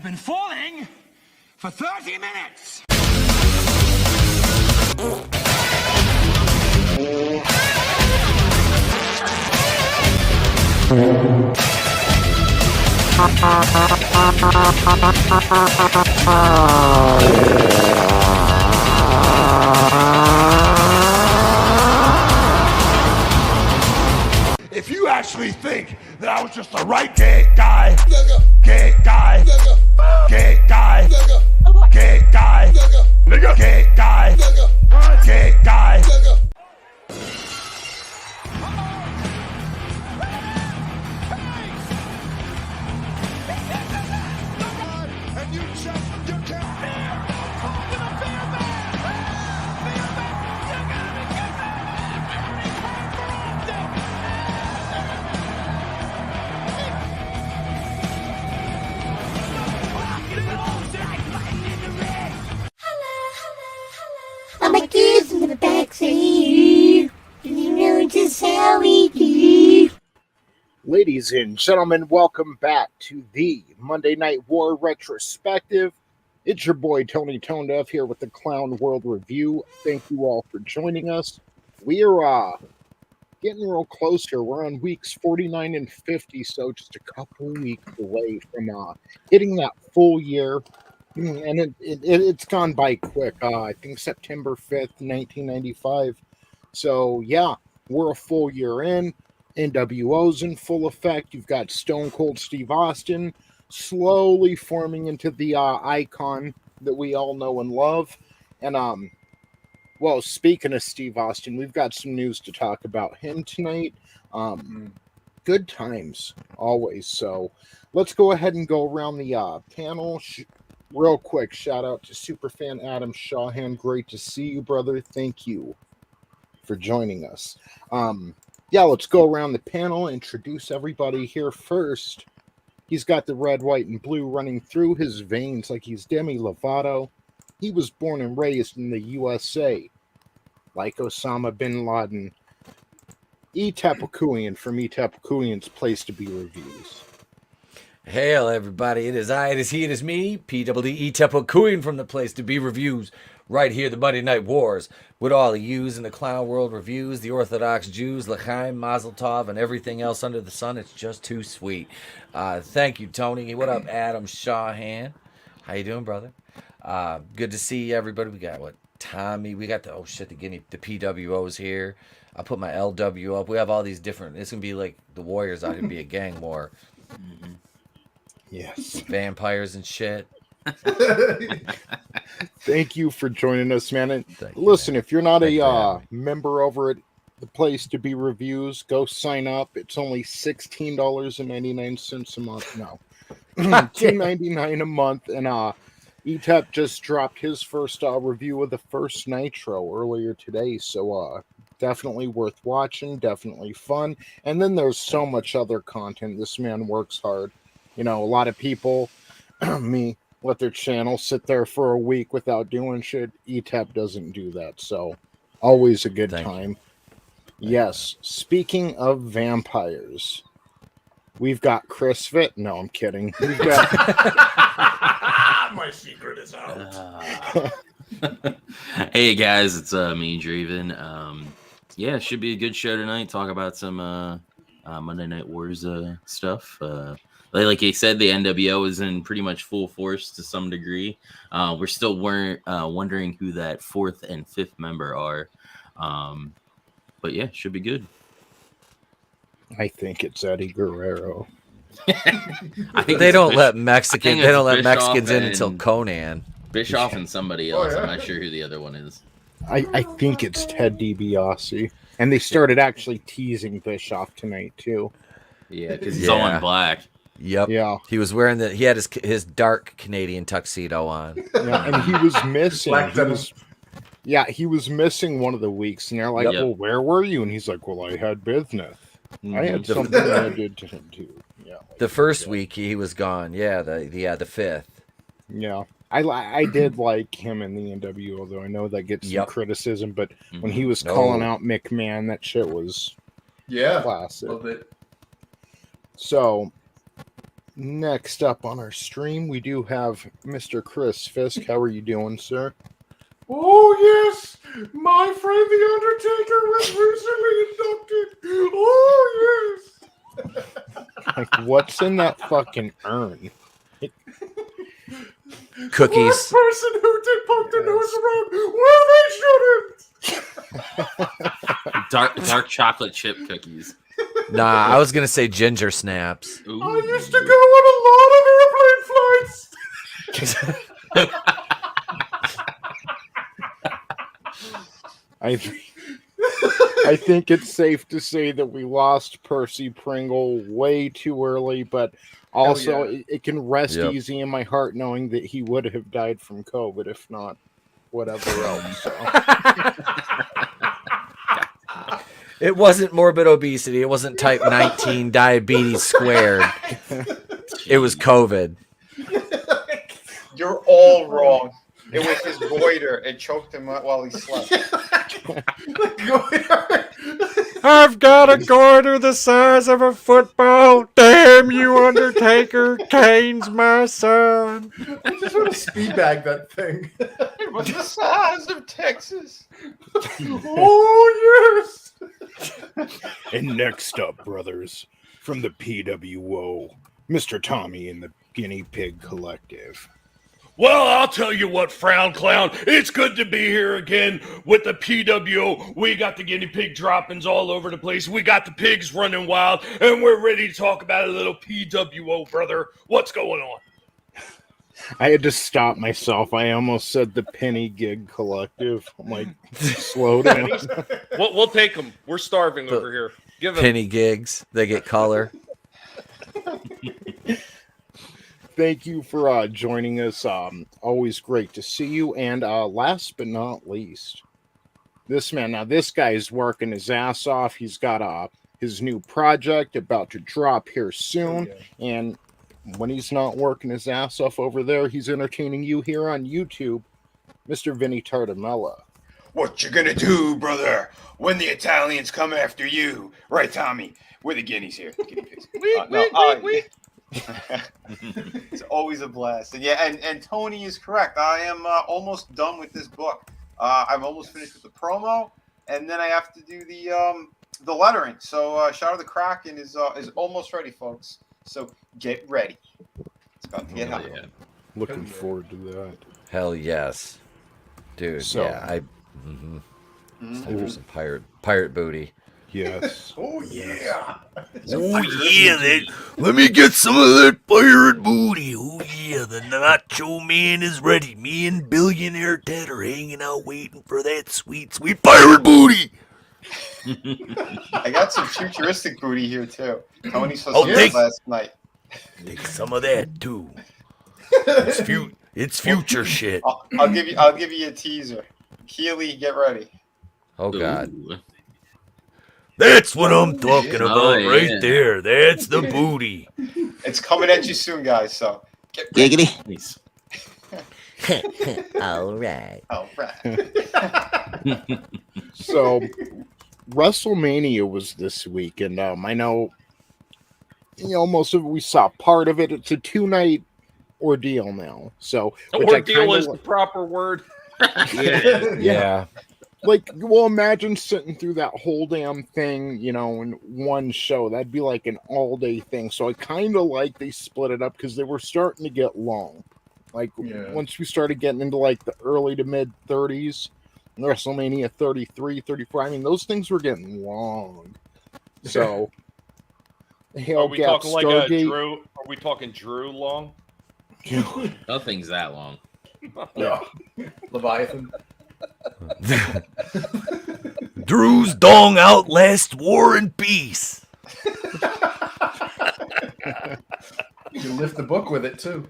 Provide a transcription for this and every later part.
have been falling for 30 minutes. If you actually think that I was just the right gay guy, gay guy, gay guy, gay guy, nigga, gay guy, gay guy. And you check your I'm a kiss in the backseat. You know just how we do. Ladies and gentlemen, welcome back to the Monday Night War Retrospective. It's your boy Tony Tonedeaf here with the Clown World Review. Thank you all for joining us. We are getting real close here. We're on weeks 49 and 50, so just a couple weeks away from hitting that full year. And it's gone by quick. I think September 5th, 1995. So, yeah, we're a full year in. NWO's in full effect. You've got Stone Cold Steve Austin slowly forming into the icon that we all know and love. And, well, speaking of Steve Austin, we've got some news to talk about him tonight. Good times, always. So, let's go ahead and go around the panel. Real quick, shout out to Superfan Adam Shawhan. Great to see you, brother. Thank you for joining us. Yeah, let's go around the panel, introduce everybody here first. He's got the red, white, and blue running through his veins like he's Demi Lovato. He was born and raised in the USA, like Osama bin Laden. Etep Wokuian from Etep Wokuian's Place to Be Reviews. Hail, everybody. It is I, it is he, it is me, PWD Etep Wokuian from the Place to Be Reviews, right here, the Monday Night Wars, with all the yous in the Clown World Reviews, the Orthodox Jews, L'chaim, Mazel Tov, and everything else under the sun. It's just too sweet. Thank you, Tony. What up, Adam Shawhan? How you doing, brother? Good to see everybody. We got, Tommy? We got the Guinea, the PWOs here. I put my LW up. We have all these different, it's going to be like the Warriors out here, be a gang war. Mm-hmm. Yes. Vampires and shit. Thank you for joining us, man. And listen, if you're not a member over at the Place to Be Reviews, go sign up. It's only $16.99 a month. No, $2.99 a month. And Etep just dropped his first review of the first Nitro earlier today. So definitely worth watching. Definitely fun. And then there's so much other content. This man works hard. You know, a lot of people, me, let their channel sit there for a week without doing shit. Etep doesn't do that, so always a good time. Yes, speaking of vampires, we've got Chris Vitt. No, I'm kidding. We've got my secret is out. Hey guys, it's me, Draven. Yeah, it should be a good show tonight. Talk about some Monday Night Wars stuff. Like you said, the NWO is in pretty much full force to some degree. We're still wondering who that fourth and fifth member are. But yeah, should be good. I think it's Eddie Guerrero. I think they don't let Mexicans in until Conan. Bischoff and somebody else. I'm not sure who the other one is. I think it's Ted DiBiase. And they started actually teasing Bischoff tonight too. Yeah, because he's all in black. Yep. Yeah. He was wearing he had his dark Canadian tuxedo on. Yeah, and he was missing. He was missing one of the weeks, and they're like, "Well, where were you?" And he's like, "Well, I had business. I had something I did to him too." Yeah. The first week he was gone. Yeah. The fifth. Yeah. I did like him in the NWO, although I know that gets some criticism. But when he was calling out McMahon, that shit was classic. A little bit. So. Next up on our stream, we do have Mr. Chris Fisk. How are you doing, sir? Oh, yes! My friend the Undertaker was recently inducted! Oh, yes! Like, what's in that fucking urn? Cookies. Last person who did poke their nose around where they shouldn't! Dark chocolate chip cookies. Nah, I was gonna say ginger snaps. Ooh. I used to go on a lot of airplane flights! I think it's safe to say that we lost Percy Pringle way too early, but also it can rest easy in my heart knowing that he would have died from COVID, if not whatever else. So. It wasn't morbid obesity. It wasn't type 19 diabetes squared. It was COVID. You're all wrong. It was his goiter. It choked him out while he slept. I've got a goiter the size of a football. Damn you, Undertaker. Kane's my son. I just want to speed bag that thing. It was the size of Texas. Oh, yes! And next up, brothers, from the PWO, Mr. Tommy and the Guinea Pig Collective. Well, I'll tell you what, Frown Clown, it's good to be here again with the PWO. We got the guinea pig droppings all over the place. We got the pigs running wild, and we're ready to talk about a little PWO, brother. What's going on? I had to stop myself. I almost said the Penny Gig Collective. I'm like, slow down. We'll take them. We're starving over here. Give them. Penny gigs. They get color. Thank you for joining us. Always great to see you. And last but not least, this man. Now, this guy is working his ass off. He's got his new project about to drop here soon. Oh, yeah. And when he's not working his ass off over there, he's entertaining you here on YouTube, Mr. Vinnie Tartamella. What you gonna do, brother, when the Italians come after you? Right, Tommy? We're the guineas here. Guinea pigs. It's always a blast. And yeah, and Tony is correct. I am almost done with this book. I'm almost finished with the promo, and then I have to do the lettering. So Shadow the Kraken is almost ready, folks. So get ready. It's about to get hot. Yeah. Looking forward to that. Hell yes. Dude, So- yeah. It's time for some pirate booty. Yes. Oh yeah. Oh yeah, let me get some of that pirate booty. Oh yeah, the Nacho Man is ready. Me and Billionaire Ted are hanging out waiting for that sweet, sweet pirate booty. I got some futuristic booty here too. Tony saw some last night. Take some of that too. It's future shit. I'll give you a teaser. Keely, get ready. Oh God. Ooh. That's what I'm talking about right yeah. there. That's the booty. It's coming at you soon, guys. So get ready. Giggity. Nice. All right. All right. So, WrestleMania was this week, and I know, most of it, we saw part of it. It's a 2-night ordeal now. So, Ordeal is the proper word. Yeah. Like, well, imagine sitting through that whole damn thing, in one show. That'd be like an all-day thing. So I kind of like they split it up because they were starting to get long. Like, once we started getting into, like, the early to mid-30s, WrestleMania 33, 34, I mean, those things were getting long. So, Are we talking like Drew? Are we talking Drew long? Nothing's that long. Yeah. Leviathan. Drew's dong outlasts War and Peace. You can lift the book with it too.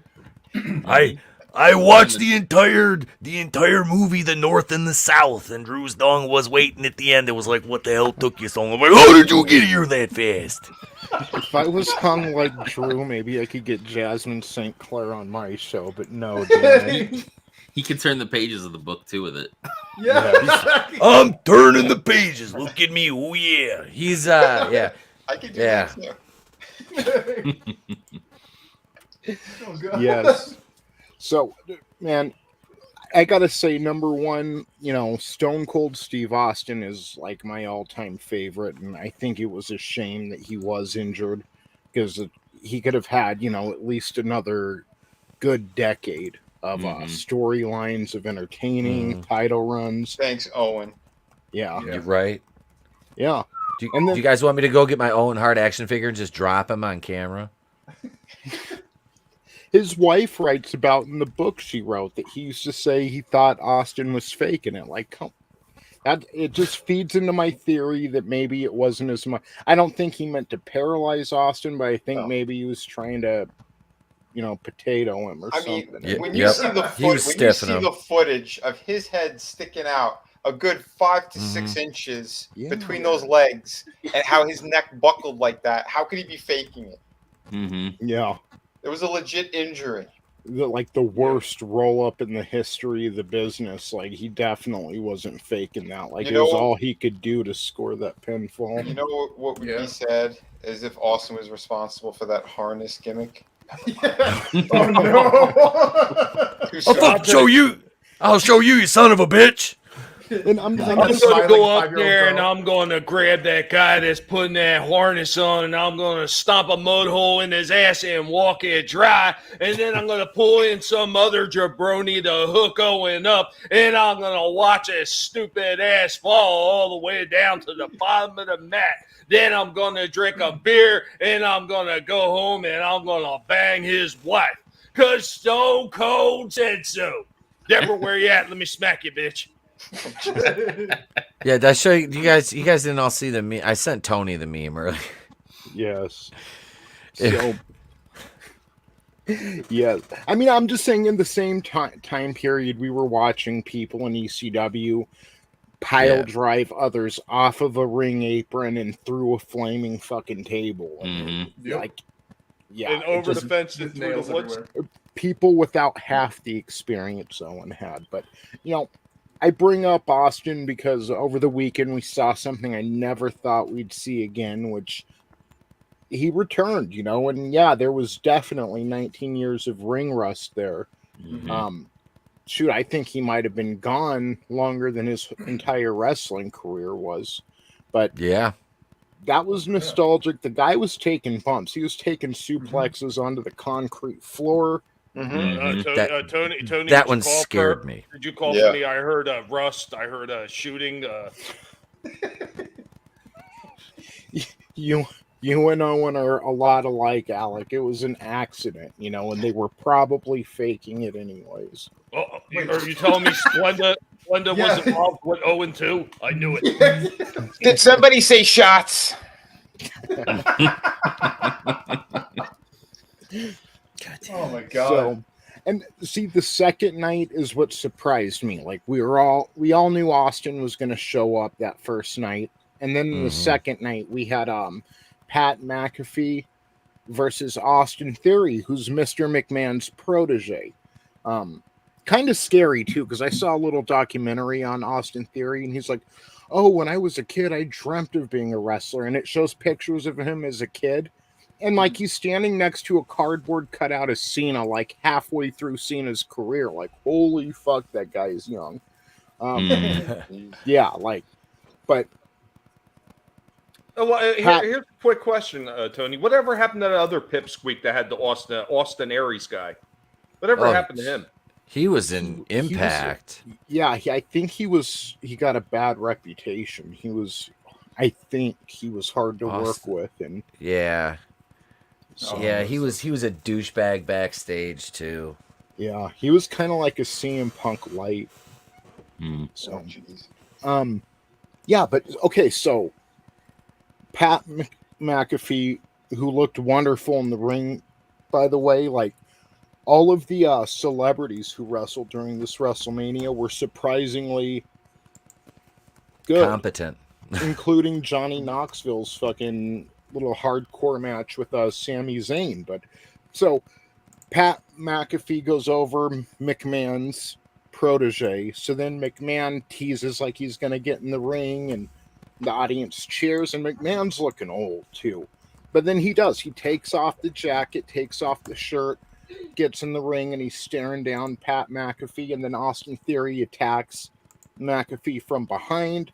I watched the entire movie, The North and the South, and Drew's dong was waiting at the end. It was like, what the hell took you so long? I'm like, how did you get here that fast? If I was hung like Drew, maybe I could get Jasmine St. Clair on my show, but no, damn it. He can turn the pages of the book too with it. Yeah. I'm turning the pages. Look at me. Oh yeah. He's yeah. I can do that too. Oh, God. Yes. So, man, I gotta say, number one, Stone Cold Steve Austin is like my all-time favorite, and I think it was a shame that he was injured because he could have had, at least another good decade of storylines of entertaining title runs. Thanks, Owen. Yeah. You're right. Yeah. Do And then- you guys want me to go get my Owen Hart action figure and just drop him on camera? His wife writes about in the book she wrote that he used to say he thought Austin was faking it. Like, it just feeds into my theory that maybe it wasn't as much. I don't think he meant to paralyze Austin, but I think maybe he was trying to, potato him or something. When you see the footage of his head sticking out a good 5 to 6 inches between those legs, and how his neck buckled like that, how could he be faking it? Yeah. It was a legit injury. The worst roll up in the history of the business. Like, he definitely wasn't faking that. Like, it was all he could do to score that pinfall. You know what would be said as if Austin was responsible for that harness gimmick? Oh no! I'll fucking show you. I'll show you, you son of a bitch. And I'm going to go up there and I'm going to grab that guy that's putting that harness on, and I'm going to stomp a mud hole in his ass and walk it dry, and then I'm going to pull in some other jabroni to hook Owen up, and I'm going to watch his stupid ass fall all the way down to the bottom of the mat. Then I'm going to drink a beer, and I'm going to go home, and I'm going to bang his wife, because Stone Cold said so. Deborah, where you at? Let me smack you, bitch. Yeah, did I show you? You guys didn't all see the meme. I sent Tony the meme earlier. Yes. So, yeah. I mean, I'm just saying in the same time period, we were watching people in ECW pile drive others off of a ring apron and through a flaming fucking table. And And over the fence and through the woods. People without half the experience Owen had. But, I bring up Austin because over the weekend we saw something I never thought we'd see again, which he returned, and there was definitely 19 years of ring rust there. I think he might have been gone longer than his entire wrestling career was. But yeah, that was nostalgic. The guy was taking bumps. He was taking suplexes onto the concrete floor. Tony, that one scared me. Did you call for me? I heard rust. I heard shooting. You and Owen are a lot alike, Alec. It was an accident, and they were probably faking it anyways. Are you telling me Splenda was involved with Owen too? I knew it. Did somebody say shots? Oh my god! So, and see, the second night is what surprised me. Like we all knew Austin was going to show up that first night, and then the second night we had Pat McAfee versus Austin Theory, who's Mr. McMahon's protege. Kind of scary too, because I saw a little documentary on Austin Theory, and he's like, "Oh, when I was a kid, I dreamt of being a wrestler," and it shows pictures of him as a kid. And, like, he's standing next to a cardboard cutout of Cena, like, halfway through Cena's career. Like, holy fuck, that guy is young. Yeah, like, but... Here's a quick question, Tony. Whatever happened to that other pipsqueak that had the Austin Aries guy? Whatever happened to him? He was in Impact. I think he got a bad reputation. I think he was hard to work with. And yeah. He was a douchebag backstage too. Yeah, he was kind of like a CM Punk light. So, but okay, so Pat McAfee, who looked wonderful in the ring, by the way, like all of the celebrities who wrestled during this WrestleMania were surprisingly good, competent, including Johnny Knoxville's fucking little hardcore match with Sami Zayn. But so Pat McAfee goes over McMahon's protege, so then McMahon teases like he's gonna get in the ring, and the audience cheers, and McMahon's looking old too. But then he takes off the jacket, takes off the shirt, gets in the ring and he's staring down Pat McAfee, and then Austin Theory attacks McAfee from behind.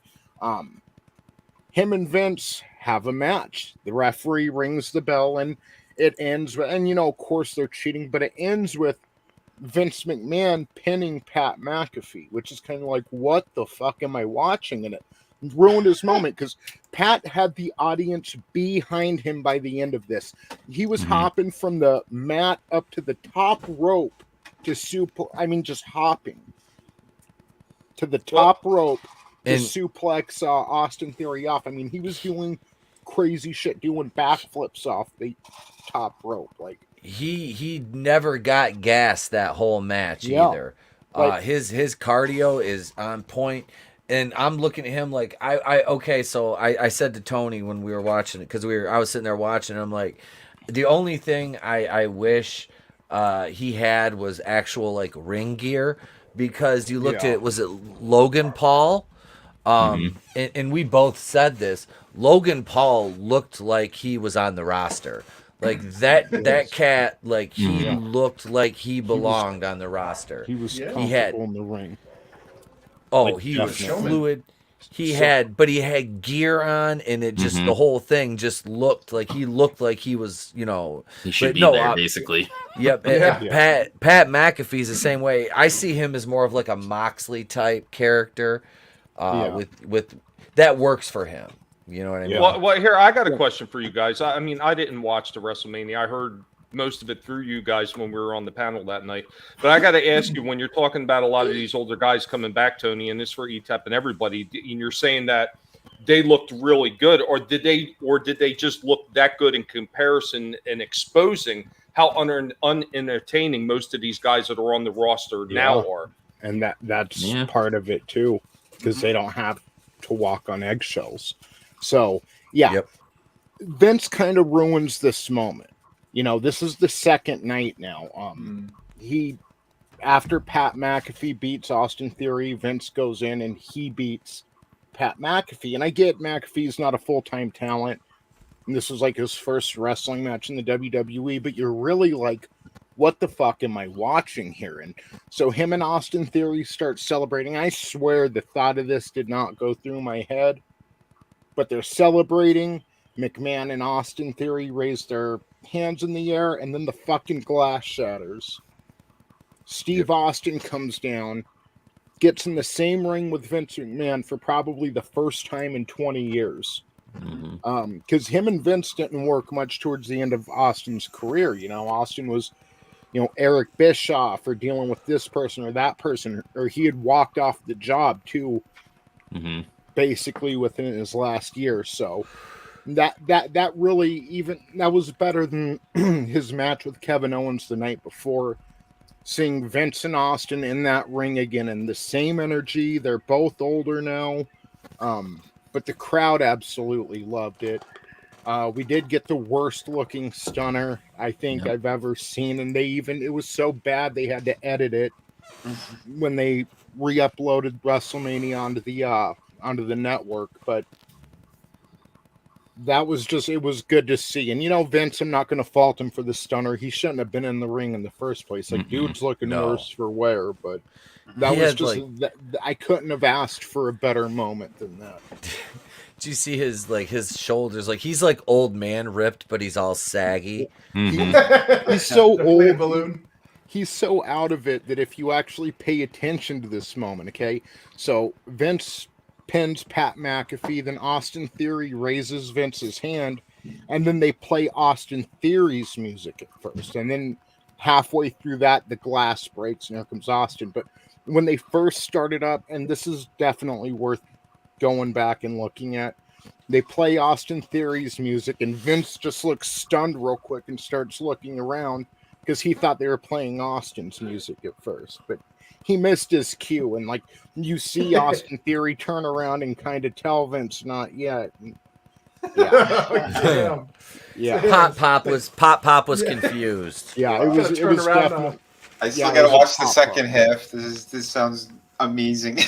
Him and Vince have a match. The referee rings the bell, and it ends with, and of course they're cheating, but it ends with Vince McMahon pinning Pat McAfee, which is kind of like, what the fuck am I watching? And it ruined his moment because Pat had the audience behind him by the end of this. He was hopping from the mat up to the top rope to just hopping to the top rope to suplex Austin Theory off. I mean, he was doing crazy shit, doing backflips off the top rope. Like he never got gassed that whole match either. His cardio is on point. And I'm looking at him like I said to Tony when we were watching it, because I was sitting there watching, and I'm like, the only thing I wish he had was actual like ring gear, because you looked at, was it Logan Paul? And we both said this. Logan Paul looked like he was on the roster. Like that cat, like he looked like he belonged on the roster. He was comfortable in the ring. Oh, Like, he was definitely. fluid. He had gear on, and it just the whole thing just looked like he was, He should be there, basically. Yep. And Pat McAfee's the same way. I see him as more of like a Moxley type character. With that works for him. You know what I mean? Well, here I got a question for you guys. I mean, I didn't watch the WrestleMania. I heard most of it through you guys when we were on the panel that night. But I got to ask you, when you're talking about a lot of these older guys coming back, Tony, and this for Etep and everybody, and you're saying that they looked really good, or did they just look that good in comparison and exposing how unentertaining most of these guys that are on the roster now are? And that's part of it too, because they don't have to walk on eggshells. So Vince kind of ruins this moment. This is the second night now. After Pat McAfee beats Austin Theory, Vince goes in and he beats Pat McAfee. And I get McAfee's not a full-time talent, and this was like his first wrestling match in the WWE, but you're really like, what the fuck am I watching here? And so him and Austin Theory start celebrating. I swear the thought of this did not go through my head, but they're celebrating. McMahon and Austin Theory raise their hands in the air, and then the fucking glass shatters. Steve Austin comes down, gets in the same ring with Vince McMahon for probably the first time in 20 years. Because him and Vince didn't work much towards the end of Austin's career. Austin was, Eric Bischoff, or dealing with this person or that person, or he had walked off the job too, basically within his last year. So that really that was better than his match with Kevin Owens the night before. Seeing Vince and Austin in that ring again, and the same energy. They're both older now, but the crowd absolutely loved it. We did get the worst looking stunner I think I've ever seen, and it was so bad they had to edit it when they re-uploaded WrestleMania onto the network. But that was it was good to see. And Vince, I'm not going to fault him for the stunner. He shouldn't have been in the ring in the first place. Like, dude's looking worse for wear, but that was just I couldn't have asked for a better moment than that. Do you see his shoulders? Like, he's like old man ripped, but he's all saggy. He's so old. Balloon. He's so out of it that if you actually pay attention to this moment, okay? So Vince pins Pat McAfee, then Austin Theory raises Vince's hand, and then they play Austin Theory's music at first. And then halfway through that, the glass breaks, and here comes Austin. But when they first started up, and this is definitely worth going back and looking at, they play Austin Theory's music, and Vince just looks stunned real quick and starts looking around because he thought they were playing Austin's music at first. But he missed his cue, and you see Austin Theory turn around and kind of tell Vince, not yet. Pop was confused. Yeah, it was definitely. I still gotta watch the second half. This sounds amazing.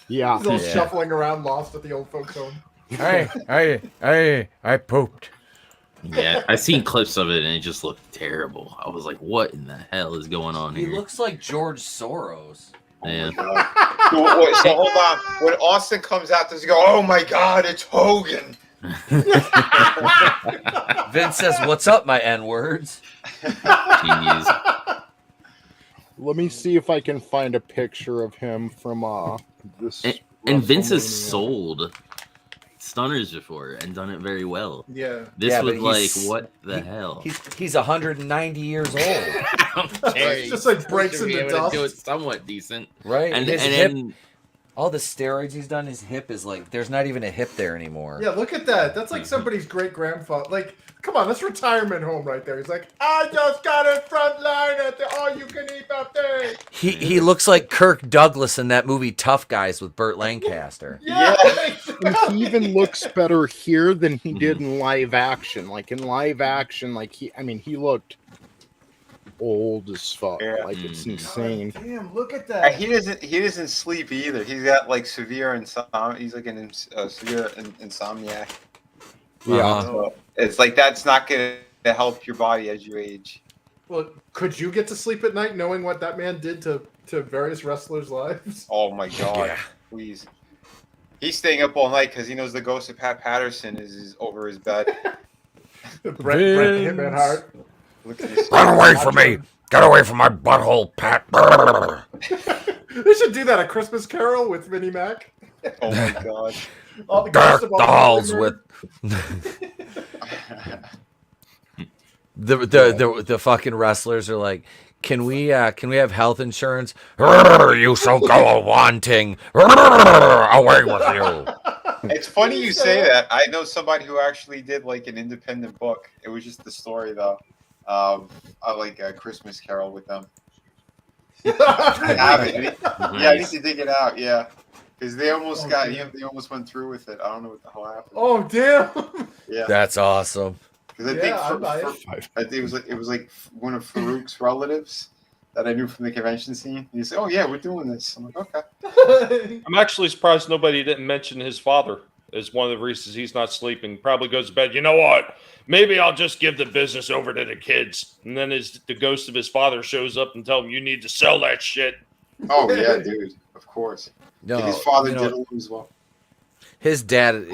Yeah, he's all shuffling around, lost at the old folks' home. I pooped. Yeah, I seen clips of it and it just looked terrible. I was like, "What in the hell is going on He here?" looks like George Soros. Yeah. So hold on. When Austin comes out, does he go, "Oh my God, it's Hogan"? Vince says, "What's up, my N-words?" Genius. Let me see if I can find a picture of him from this. And Vince has WrestleMania. sold stunners before and done it very well. Yeah. This Yeah, was but like, he's- what the hell? He's 190 years old, It's just like breaks to be into able to do it dust. somewhat decent. right? And his and hip, then all the steroids he's done, his hip is like there's not even a hip there anymore. Yeah, look at that. That's like somebody's great grandfather. Like, come on, that's retirement home right there. He's like, I just got a front line at the all-you-can-eat buffet. He looks like Kirk Douglas in that movie Tough Guys with Burt Lancaster. Yeah. And he even looks better here than he did in live action. Like in live action, he looked old as fuck. Yeah. Like it's insane. Damn, look at And that. he doesn't sleep either. He's got like severe insomnia. He's like severe insomniac. Yeah. So it's like that's not going to help your body as you age. Well, could you get to sleep at night knowing what that man did to various wrestlers' lives? Oh my God! Yeah. Please. He's staying up all night because he knows the ghost of Pat Patterson is over his bed. Brett Hitman Hart. Look at this. Run away from me! Get away from my butthole, Pat! They should do that at Christmas Carol with Vinnie Mac. Oh my God! All the Dark ghosts of all the halls the with The fucking wrestlers are like, can we have health insurance? you shall go a-wanting. Away with you. It's funny you say that. I know somebody who actually did like an independent book. It was just the story though, of like a Christmas Carol with them. I have it. Yeah, I need to dig it out. Yeah, because they almost they almost went through with it. I don't know what the hell happened. Oh damn! Yeah, That's awesome. because I Yeah, I'd buy think I think it was like one of Farouk's relatives that I knew from the convention scene. He said, "Oh yeah, we're doing this." I'm like, "Okay." I'm actually surprised nobody didn't mention his father as one of the reasons he's not sleeping. Probably goes to bed. You know what? Maybe I'll just give the business over to the kids. And then the ghost of his father shows up and tell him, you need to sell that shit. Oh yeah, dude. Of course. No, His father you know, did it as well. his dad,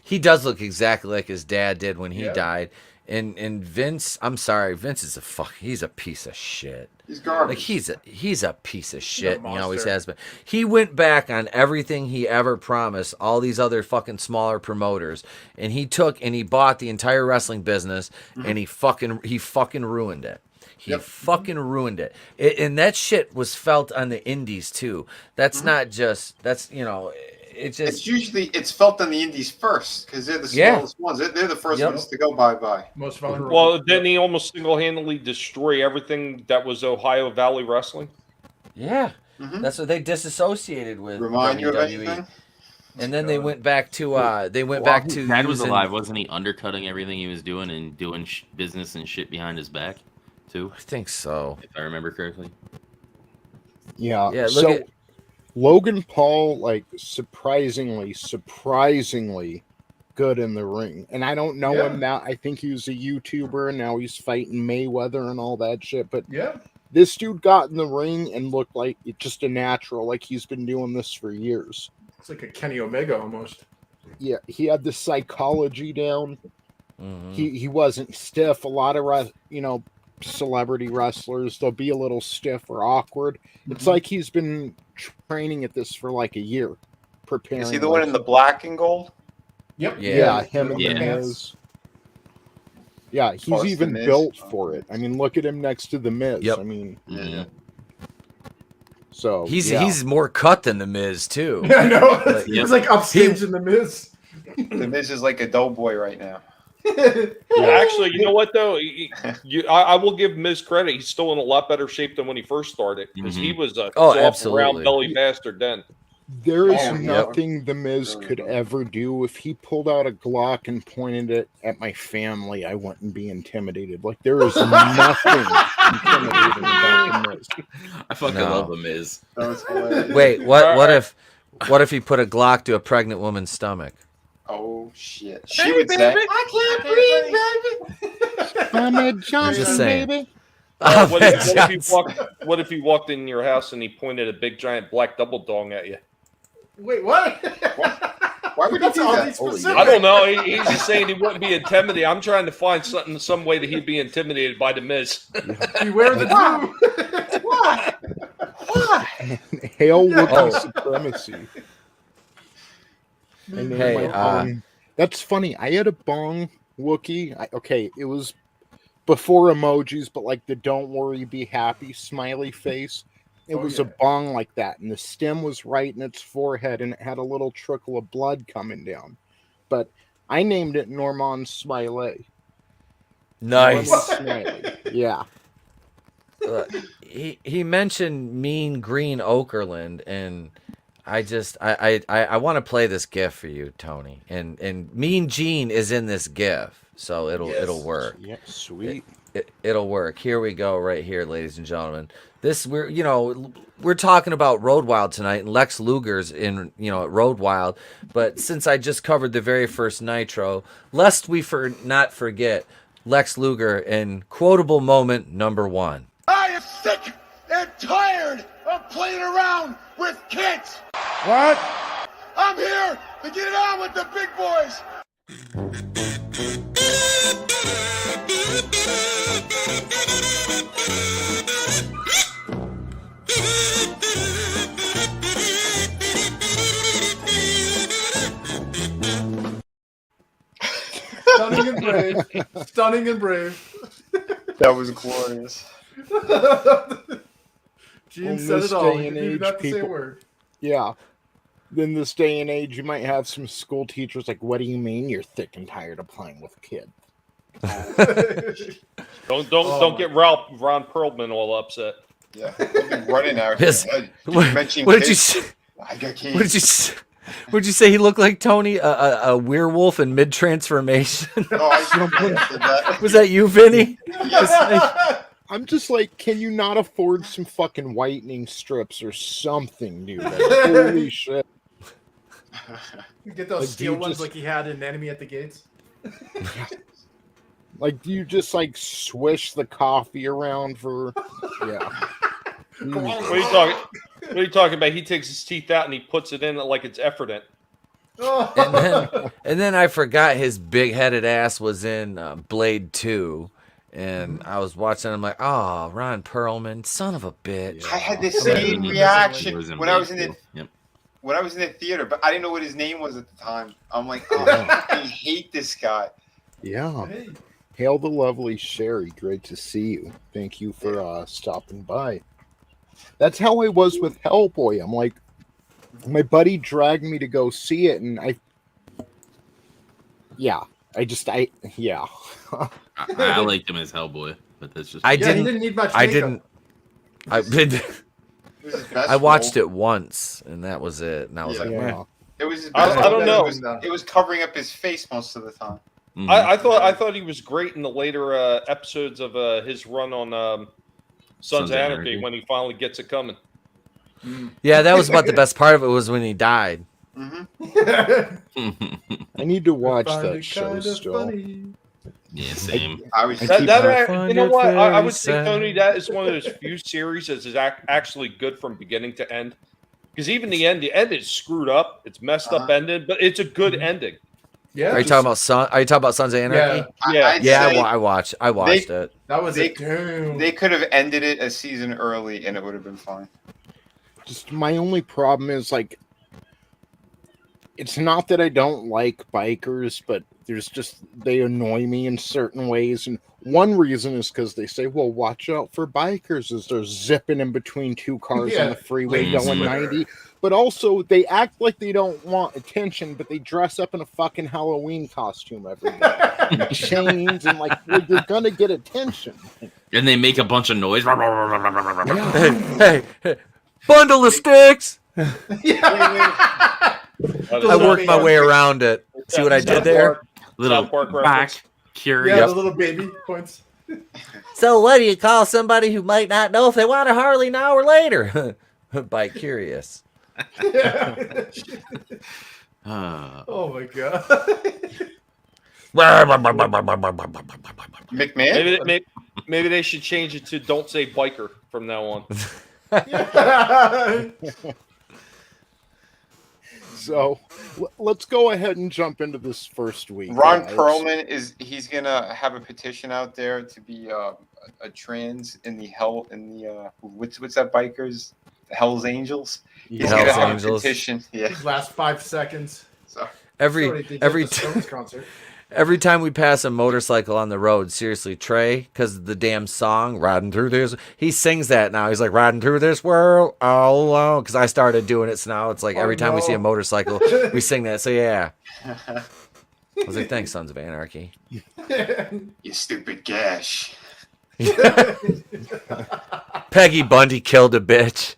he does look exactly like his dad did when he died. And Vince, I'm sorry, Vince is he's a piece of shit. He's garbage. Like he's a piece of shit. And he always monster. has been. He went back on everything he ever promised all these other fucking smaller promoters, and he bought the entire wrestling business, and he fucking ruined it. He fucking ruined it. And that shit was felt on the indies too. That's not just It's felt on the indies first because they're the smallest ones. They're the first ones to go bye. Most vulnerable. Well, didn't he almost single-handedly destroy everything that was Ohio Valley Wrestling? Yeah. That's what they disassociated with Remind you of WWE. anything? And then they went back to his dad was using- alive, wasn't he? Undercutting everything he was doing and doing business and shit behind his back, too. I think so. If I remember correctly. Yeah. Yeah, So look at Logan Paul, like surprisingly good in the ring. And I don't know him now. I think he was a YouTuber and now he's fighting Mayweather and all that shit. But Yeah. this dude got in the ring and looked like just a natural, like he's been doing this for years. It's like a Kenny Omega almost. Yeah, he had the psychology down. Mhm. He wasn't stiff. A lot of celebrity wrestlers, they'll be a little stiff or awkward. It's like he's been training at this for like a year, preparing. Is he the one in the black and gold? Yep. Yeah, him and Yeah. the Miz. Yeah, he's it's the even Miz. built for it. I mean, look at him next to the Miz. Yep. I mean, Yeah. so he's more cut than the Miz too. Yeah, I know. Like, He was like upstage in the Miz. The Miz is like a doughboy right now. Actually, you know what though? I will give Miz credit. He's still in a lot better shape than when he first started because he was a soft, absolutely. round belly bastard then. there is Oh, yeah. nothing the Miz could ever do. If he pulled out a Glock and pointed it at my family, I wouldn't be intimidated. Like there is nothing intimidating about the Miz. I fucking love the Miz. That was hilarious. Wait, what if he put a Glock to a pregnant woman's stomach? Oh shit! She would say, "I can't breathe, baby." Ahmed Johnson, Just saying. baby. What if he walked in your house and he pointed a big giant black double dong at you? Wait, what? Why would he do that? I don't know. He's just saying he wouldn't be intimidated. I'm trying to find some way that he'd be intimidated by the Miz. Beware the Drew. Why? Hail Wookiee supremacy. And then Hey, my bong- that's funny. I had a bong Wookiee. Okay, it was before emojis, but like the "Don't worry, be happy" smiley face. It was a bong like that, and the stem was right in its forehead, and it had a little trickle of blood coming down. But I named it Normand Smiley. Nice. Normand Smiley. Yeah. He mentioned Mean Green Okerlund, and I want to play this GIF for you, Tony. And Mean Gene is in this GIF, so it'll work. Yeah, sweet. It'll work. Here we go, right here, ladies and gentlemen. We're talking about Road Wild tonight, and Lex Luger's in at Road Wild. But since I just covered the very first Nitro, lest we not forget Lex Luger in quotable moment number 1. I am sick and tired of playing around with kids. What? I'm here to get it on with the big boys. Stunning and brave. Stunning and brave. That was glorious. Gene In said this it all. day He and didn't even age, have to say a people- word. Yeah. In this day and age, you might have some school teachers like, "What do you mean you're thick and tired of playing with kids?" Don't get Ron Perlman all upset. Yeah, he'll be running out. Yes. Hey, What mentioning did you kids. say? I got kids. What did you say? Would you say he looked like Tony, a werewolf in mid transformation? Oh, I said that. Was that you, Vinny? I'm just like, can you not afford some fucking whitening strips or something, dude? Like, holy shit. You get those Like, do steel you ones just- like he had in Enemy at the Gates. Like, do you just like swish the coffee around for? Yeah. What are you talking? What are you talking about? He takes his teeth out and he puts it in like it's Effordent. And then I forgot his big-headed ass was in Blade 2, and I was watching. I'm like, oh, Ron Perlman, son of a bitch. I had the Yeah, same he reaction was in when I was in Blade the too. Yep. when I was in the theater, but I didn't know what his name was at the time. I'm like, oh, I hate this guy. Yeah. Hail the lovely Sherry. Great to see you. Thank you for stopping by. That's how I was with Hellboy. I'm like, my buddy dragged me to go see it, and I liked him as Hellboy, but that's just He didn't need much makeup. I did. It was his best I watched role. it once, and that was it. And I was like, yeah. man. It was his I best don't role. know. It was covering up his face most of the time. Mhm. I thought he was great in the later episodes of his run on Sons of Anarchy when he finally gets it coming. Yeah, that was about the best part of it was when he died. I need to watch Find that it show kinda still. funny. Yeah, same. I was I That, keep- that, find you know it what? I very would say, sad. Tony, that is one of those few series that is actually good from beginning to end. Because even the end is screwed up. It's messed up ending, but it's a good ending. Yeah, Are you talking about Sons of Anarchy? Yeah. I'd Yeah, say I watched it. that was they- a doom. they could have ended it a season early and it would have been fine. Just my only problem is like, it's not that I don't like bikers, but they annoy me in certain ways. And one reason is because they say, well, watch out for bikers as they're zipping in between two cars on Yeah. the freeway Lazy. going 90. But also they act like they don't want attention, but they dress up in a fucking Halloween costume every day. Chains and like, well, you're gonna get attention. And they make a bunch of noise. Hey, bundle of sticks. I worked my way around it. See what I did there? Little South Park back reference. curious. Yeah, the little baby points. So what do you call somebody who might not know if they want a Harley now or later? By curious. Oh my god. McMahon? Maybe they should change it to "Don't say biker" from now on. So let's go ahead and jump into this first week. Ron Perlman he's gonna have a petition out there to be a trans in the what's that bikers? The Hell's Angels. He's gonna have a petition. Yeah. These last 5 seconds. So every time we pass a motorcycle on the road, seriously, Trey, because the damn song "Riding Through This," he sings that now. He's like, "Riding through this world all alone," because I started doing it. So now it's like every time we see a motorcycle, we sing that. So yeah, I was like, "Thanks, Sons of Anarchy." You stupid gash. Peggy Bundy killed a bitch.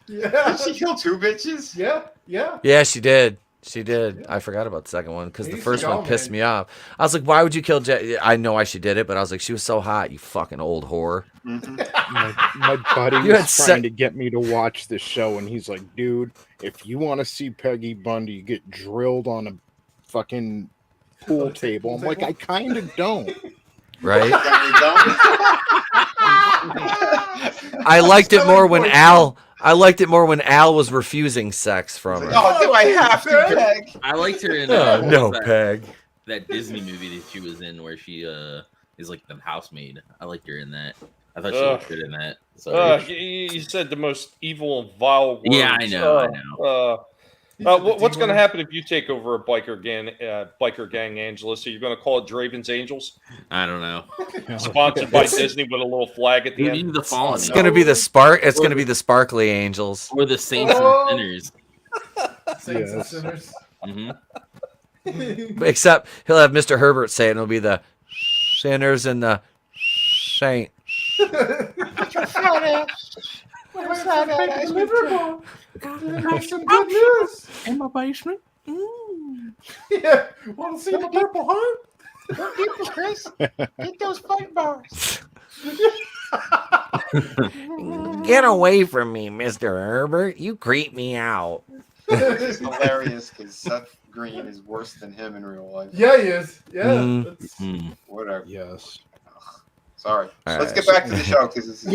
Yeah. Did she kill 2 bitches? Yeah. Yeah, she did. She did. I forgot about the second one because the first one pissed me off. I was like, why would you kill I know why she did it, but I was like, she was so hot, you fucking old whore. My buddy was trying to get me to watch this show, and he's like, dude, if you want to see Peggy Bundy get drilled on a fucking pool table, I'm like, I kind of don't. Right? I liked it more when Al was refusing sex from her. Oh, do I have to, Peg? I liked her in Peg. That Disney movie that she was in where she is like the housemaid. I liked her in that. I thought she looked good in that. So You said the most evil and vile words. Yeah, I know. What's going to happen if you take over a biker gang, Angelous? Are you going to call it Draven's Angels? I don't know. Sponsored by Disney with a little flag at the end. It's going to be the spark. It's going to be the Sparkly Angels. Or the Saints and Sinners. Saints and Sinners. Mm-hmm. Except he'll have Mr. Herbert say it, and it'll be the sinners and the saints. Have some good news in my basement. Yeah, want to see my purple heart? Don't get the Chris. Get those fight bars. Get away from me, Mr. Herbert. You creep me out. It's hilarious because Seth Green is worse than him in real life. Yeah, he is. Yeah. Whatever. Yes. Sorry. All Let's right. get back to the show because this is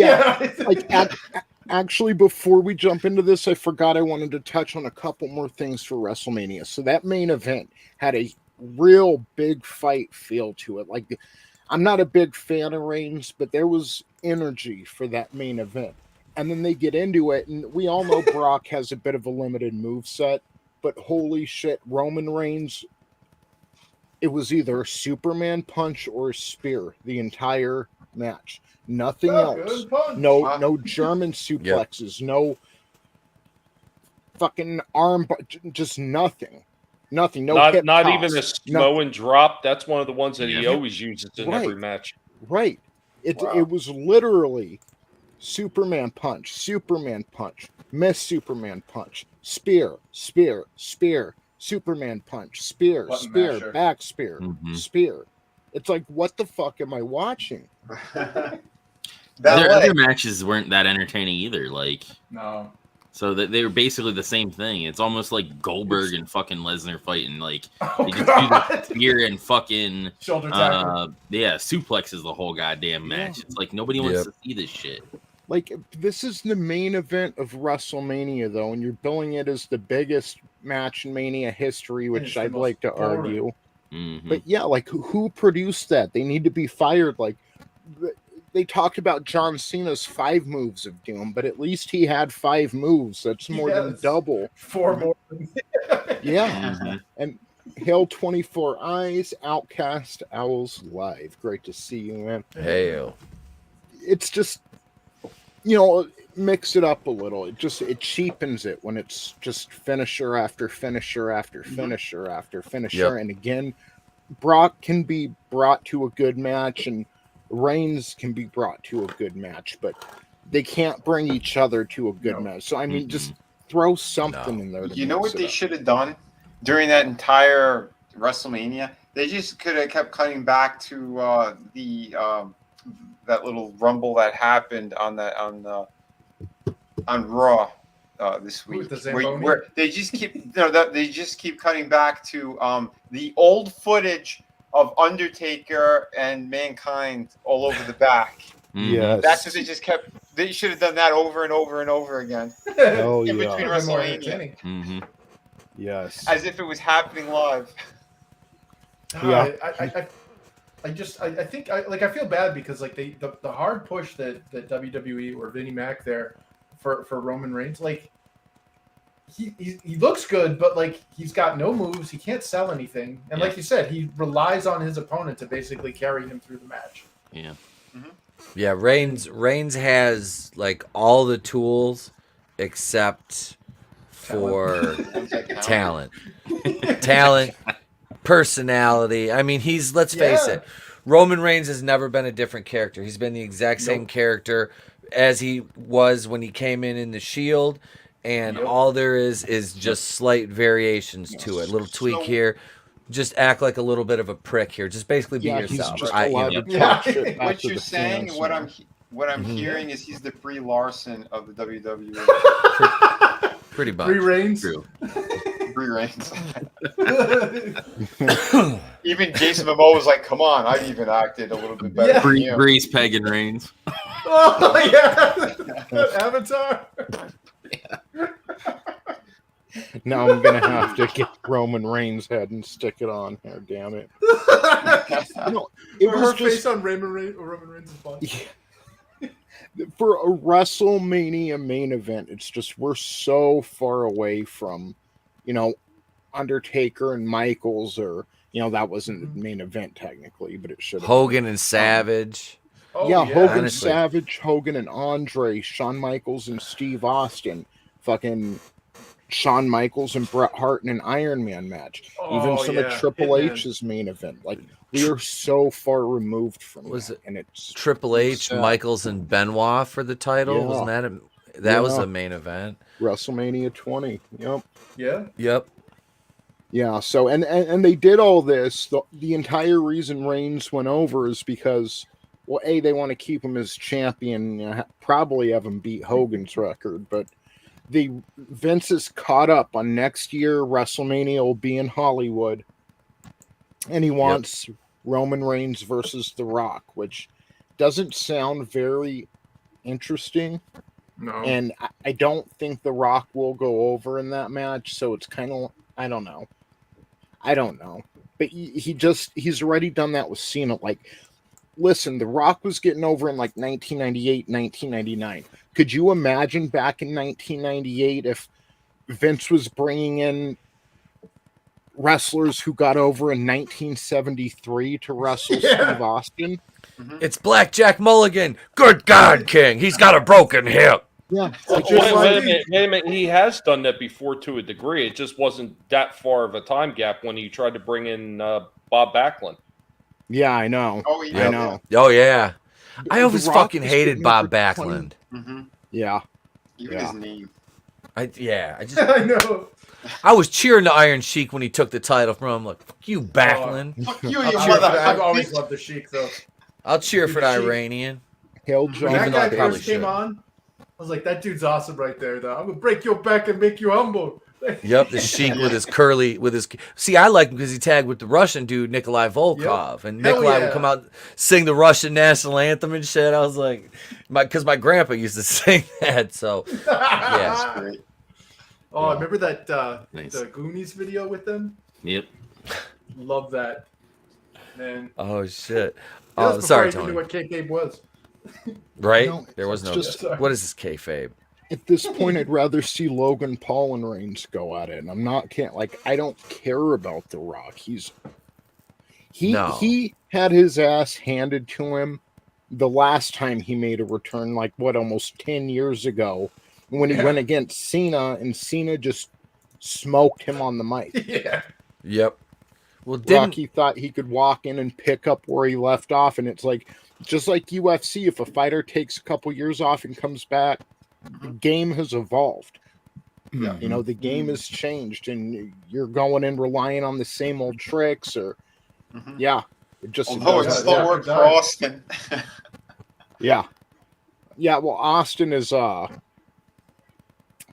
Actually, before we jump into this, I forgot I wanted to touch on a couple more things for WrestleMania. So that main event had a real big fight feel to it. Like, I'm not a big fan of Reigns, but there was energy for that main event. And then they get into it, and we all know Brock has a bit of a limited moveset, but holy shit, Roman Reigns, it was either a Superman punch or a spear the entire match. Nothing else. No German suplexes. No fucking arm. Just nothing. Nothing. No. Not even a Samoan drop. That's one of the ones that he always uses in every match. Right. It was literally Superman punch, miss Superman punch, spear, Superman punch, spear, back spear, spear. It's like, what the fuck am I watching? Their other matches weren't that entertaining either. Like, no. So they were basically the same thing. It's almost like Goldberg and fucking Lesnar fighting. Like, they just do the spear and fucking shoulder tackle. suplexes the whole goddamn match. It's like nobody wants to see this shit. Like, this is the main event of WrestleMania, though, and you're billing it as the biggest match in Mania history, which I'd like to argue. Mm-hmm. But yeah, like, who produced that? They need to be fired. Like, they talked about John Cena's 5 moves of doom, but at least he had 5 moves. That's more than double. 4 more. Yeah. Mm-hmm. And Hail 24 Eyes, Outcast, Owls Live. Great to see you, man. Hail. It's just, mix it up a little. It cheapens it when it's just finisher after finisher after finisher after finisher. Yep. And again, Brock can be brought to a good match, and Reigns can be brought to a good match, but they can't bring each other to a good match. So, I mean, just throw something in there. You know what they should have done during that entire WrestleMania? They just could have kept cutting back to that little rumble that happened on Raw, this Who, week, the Zamboni? where they just keep they just keep cutting back to the old footage of Undertaker and Mankind all over the back. Yes. That's what they just kept. They should have done that over and over and over again. Oh, in yeah. between That would've been more WrestleMania, entertaining. Yes. as if it was happening live. Yeah. I think I feel bad because like the hard push that WWE or Vinnie Mac there for Roman Reigns, like he looks good, but like he's got no moves, he can't sell anything, and like you said, he relies on his opponent to basically carry him through the match. Yeah. Yeah, Reigns has like all the tools except for talent, personality. I mean, let's face it, Roman Reigns has never been a different character. He's been the exact same character as he was when he came in the Shield, and all there is just slight variations to it. A little tweak here. Just act like a little bit of a prick here. Just basically be yourself. He's just allowed to talk shit back What to you're the saying, fans, what man. I'm hearing is he's the Brie Larson of the WWE. Pretty much. Free Reigns. True. Brie Reigns. Even Jason Momoa was like, "Come on, I've even acted a little bit better." than you." Breeze, Peg, and Reigns. Oh yeah, Avatar. Now I'm gonna have to get Roman Reigns' head and stick it on here. Damn it! It Her was face just on Roman Reigns is fun. for a WrestleMania main event. It's just we're so far away from, Undertaker and Michaels, or that wasn't the main event technically, but it should have. Hogan and Savage. Hogan, honestly. Savage, Hogan and Andre, Shawn Michaels and Steve Austin, fucking Shawn Michaels and Bret Hart in an Iron Man match. Even some of Triple H's main event. Like, we are so far removed from that. And it's Triple H, sad. Michaels, and Benoit for the title? Yeah. Wasn't that was the main event? WrestleMania 20. Yep. Yeah. Yep. Yeah, so and they did all this. The entire reason Reigns went over is because, well, they want to keep him as champion, probably have him beat Hogan's record, but Vince is caught up on next year. WrestleMania will be in Hollywood, and he wants Roman Reigns versus The Rock, which doesn't sound very interesting. No. And I don't think The Rock will go over in that match, so it's kind of, I don't know. But he's already done that with Cena. Like, listen, The Rock was getting over in like 1998, 1999. Could you imagine back in 1998 if Vince was bringing in wrestlers who got over in 1973 to wrestle Steve Austin? It's Blackjack Mulligan. Good God, King. He's got a broken hip. Yeah. Wait a minute. He has done that before to a degree. It just wasn't that far of a time gap when he tried to bring in Bob Backlund. Yeah, I know. Oh, yeah. I know. Oh, yeah. I always Rock fucking was hated getting Bob over Backlund. Yeah. Even his name. I I know. I was cheering the Iron Sheik when he took the title from him. Like, fuck you, Backlund. Fuck you, I've always loved the Sheik, though. I'll cheer for the Sheik. Iranian. Hail When John. that guy probably first came should. on, I was like, that dude's awesome right there, though. I'm going to break your back and make you humble. Yep, the Sheik with his See, I like him because he tagged with the Russian dude, Nikolai Volkov. And Hell Nikolai yeah. would come out, sing the Russian national anthem and shit. I was like, because my grandpa used to sing that. So, yeah. Great. Oh, remember that Nice. the Goonies video with them? Yep. Love that. Man. Oh, shit. That was Oh, before sorry, I even Tony. knew what kayfabe was. Right? No, There was no. just- What is this kayfabe? At this point, I'd rather see Logan Paul and Reigns go at it. And I don't care about The Rock. No. He had his ass handed to him the last time he made a return, almost 10 years ago, when he went against Cena, and Cena just smoked him on the mic. Yeah. Yep. Well, Rocky thought he could walk in and pick up where he left off, and it's just like UFC, if a fighter takes a couple years off and comes back, the game has evolved. Yeah. The game has changed, and you're going in relying on the same old tricks, or it just Although it doesn't still work. worked for Austin. Yeah. Well, Austin is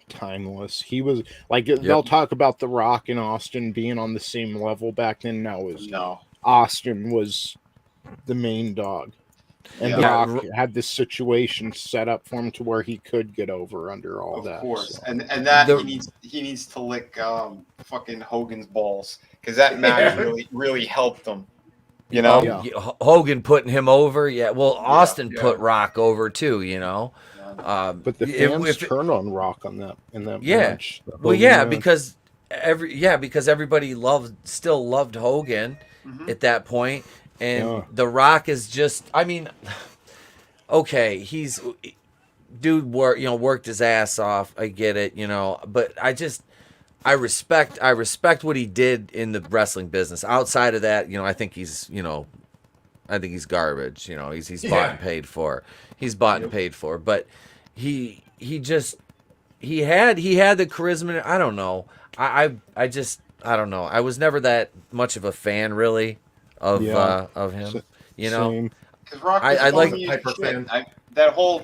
timeless. He was like they'll talk about The Rock and Austin being on the same level back then. No, Austin was the main dog, and The Rock had this situation set up for him to where he could get over under all that. Of course, so. and that he needs to lick fucking Hogan's balls because that match really helped him. You know, Hogan putting him over. Yeah, well, Austin put Rock over too. You know. But the fans turned on Rock on that match. Because everybody still loved Hogan at that point, and The Rock is just. I mean, okay, worked his ass off. I get it, but I respect what he did in the wrestling business. Outside of that, I think he's garbage. He's bought and paid for. He's bought and paid for, but he had the charisma. I don't know. I don't know. I was never that much of a fan, really, of him. Same. Because Rock was I like hyper fan. That whole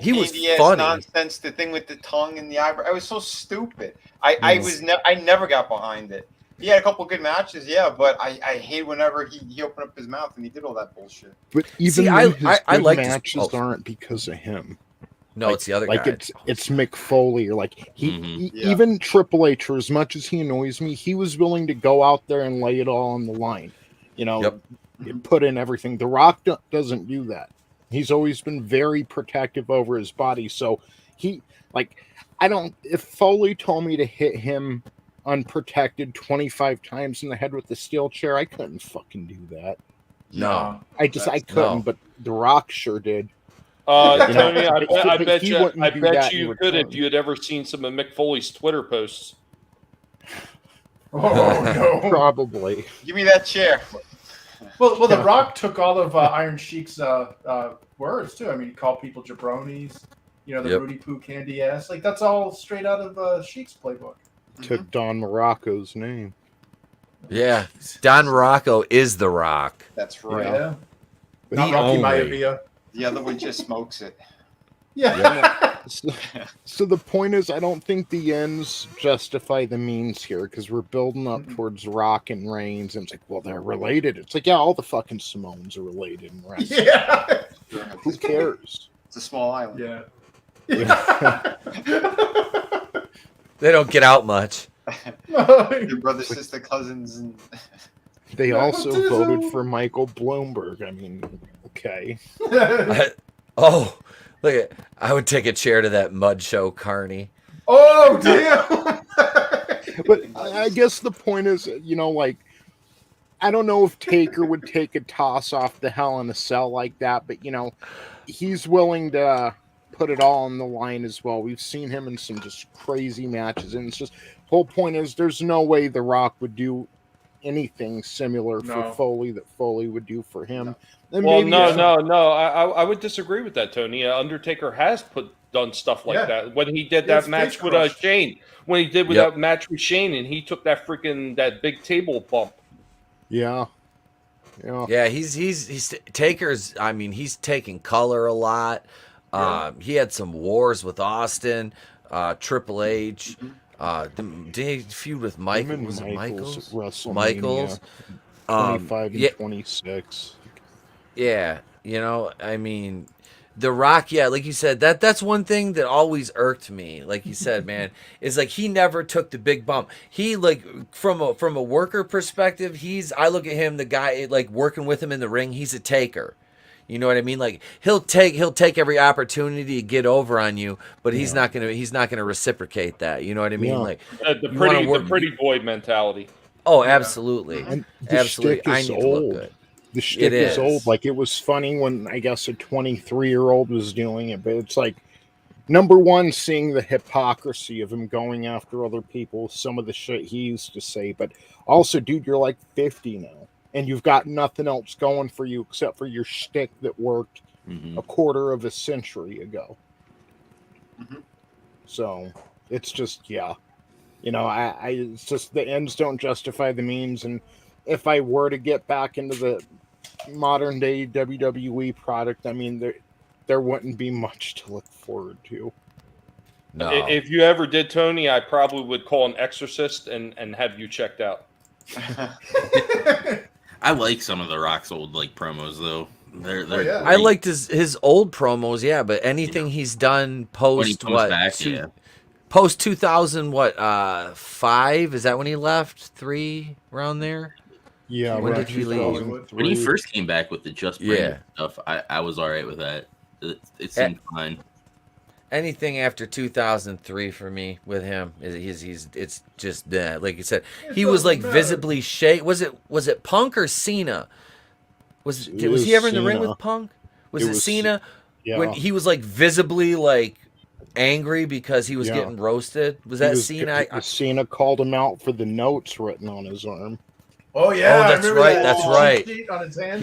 nonsense, the thing with the tongue and the eyebrow. I was so stupid. I never got behind it. He had a couple good matches, but I hate whenever he opened up his mouth and he did all that bullshit. But even his good matches aren't because of him. No, it's the other guy. It's Mick Foley, or even Triple H. For as much as he annoys me, he was willing to go out there and lay it all on the line. Put in everything. The Rock doesn't do that. He's always been very protective over his body. So if Foley told me to hit him unprotected 25 times in the head with the steel chair, I couldn't fucking do that. No. I couldn't, but The Rock sure did. Tony, I bet you could if you had ever seen some of Mick Foley's Twitter posts. Oh, no. Probably. Give me that chair. Well, The Rock took all of Iron Sheik's words, too. I mean, he called people jabronis, the Rudy Poo candy ass. That's all straight out of Sheik's playbook. Took Don Morocco's name. Yeah, Don Morocco is The Rock. That's right. Yeah. Not Rocky Maivia. The other one just smokes it. Yeah. So the point is, I don't think the ends justify the means here, because we're building up towards Rock and Reigns, and it's like, well, they're related. It's like, all the fucking Samoans are related in wrestling. Yeah. Who cares? It's a small island. Yeah. They don't get out much. Your brother, sister, cousins, and they also voted for Michael Bloomberg. I mean, okay. Look at! I would take a chair to that mud show, Carney. Oh damn! But I guess the point is, I don't know if Taker would take a toss off the Hell in a Cell like that, but he's willing to put it all on the line as well. We've seen him in some just crazy matches, and it's just whole point is there's no way The Rock would do anything similar for Foley that Foley would do for him. Well, no. I would disagree with that, Tony. Undertaker has done stuff like that when he did that match with Shane. When he did that match with Shane, and he took that big table bump. Yeah. He's Taker's. I mean, he's taking color a lot. He had some wars with Austin, Triple H. Did he feud with Michael? Was it Michaels? Michaels. 25 and 26. Yeah, I mean, The Rock, like you said, that's one thing that always irked me. Like you said, man, is he never took the big bump. He from a worker perspective, I look at him, the guy working with him in the ring, he's a taker. You know what I mean? He'll take every opportunity to get over on you, but he's not gonna reciprocate that. You know what I mean? The pretty boy mentality. Oh, absolutely, and absolutely. I need to look good. The shtick is old. It was funny when I guess a 23-year-old was doing it, but it's number one, seeing the hypocrisy of him going after other people, some of the shit he used to say, but also, dude, you're 50 now, and you've got nothing else going for you except for your shtick that worked a quarter of a century ago. So it's just, it's just the ends don't justify the means, and if I were to get back into the modern day WWE product, I mean, there wouldn't be much to look forward to. No. If you ever did, Tony, I probably would call an exorcist and have you checked out. I like some of the Rock's old like promos though. They're Oh, yeah. I great. liked his old promos, yeah, but anything he's done when he post comes what back, yeah. post 2000 5, is that when he left? 3 around there? Yeah, When right, did he leave? 2003. When he first came back with the Just Brand Yeah. stuff, I was all right with that. It seemed fine. Anything after 2003 for me with him is it's just that, like you said, he was like visibly shake. Was it Punk or Cena? Was he ever in the ring Cena. with Punk? Was It it was- Cena Yeah. when he was like visibly like angry because he was Yeah. getting roasted? Was that Cena? Cena called him out for the notes written on his arm. Oh yeah, Oh, I that's remember right, that that's cheat right. sheet on his hand.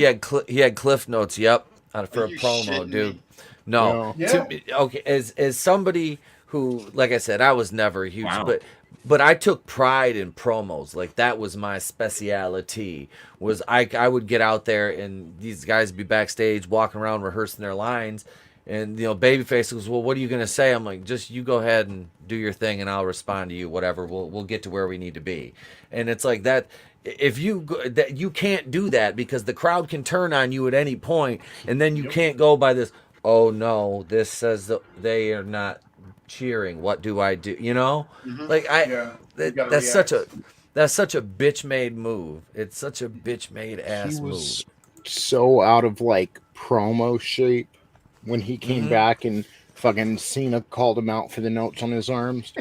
He had cliff notes. Yep, for Are a you promo, shitting dude. me? No, Yeah. okay. As somebody who, like I said, I was never a huge, Wow. but I took pride in promos. Like that was my speciality. Was I would get out there and these guys would be backstage walking around rehearsing their lines, and Babyface goes, "Well, what are you gonna say?" I'm like, "Just you go ahead and do your thing, and I'll respond to you. Whatever. We'll get to where we need to be." And it's like that. If you can't do that because the crowd can turn on you at any point, and then you can't go by this. Oh no, this says that they are not cheering. What do I do? Like Yeah, you gotta that's such react. a bitch made move. It's such a bitch made ass He move. was so out of like promo shape when he came back and fucking Cena called him out for the notes on his arms.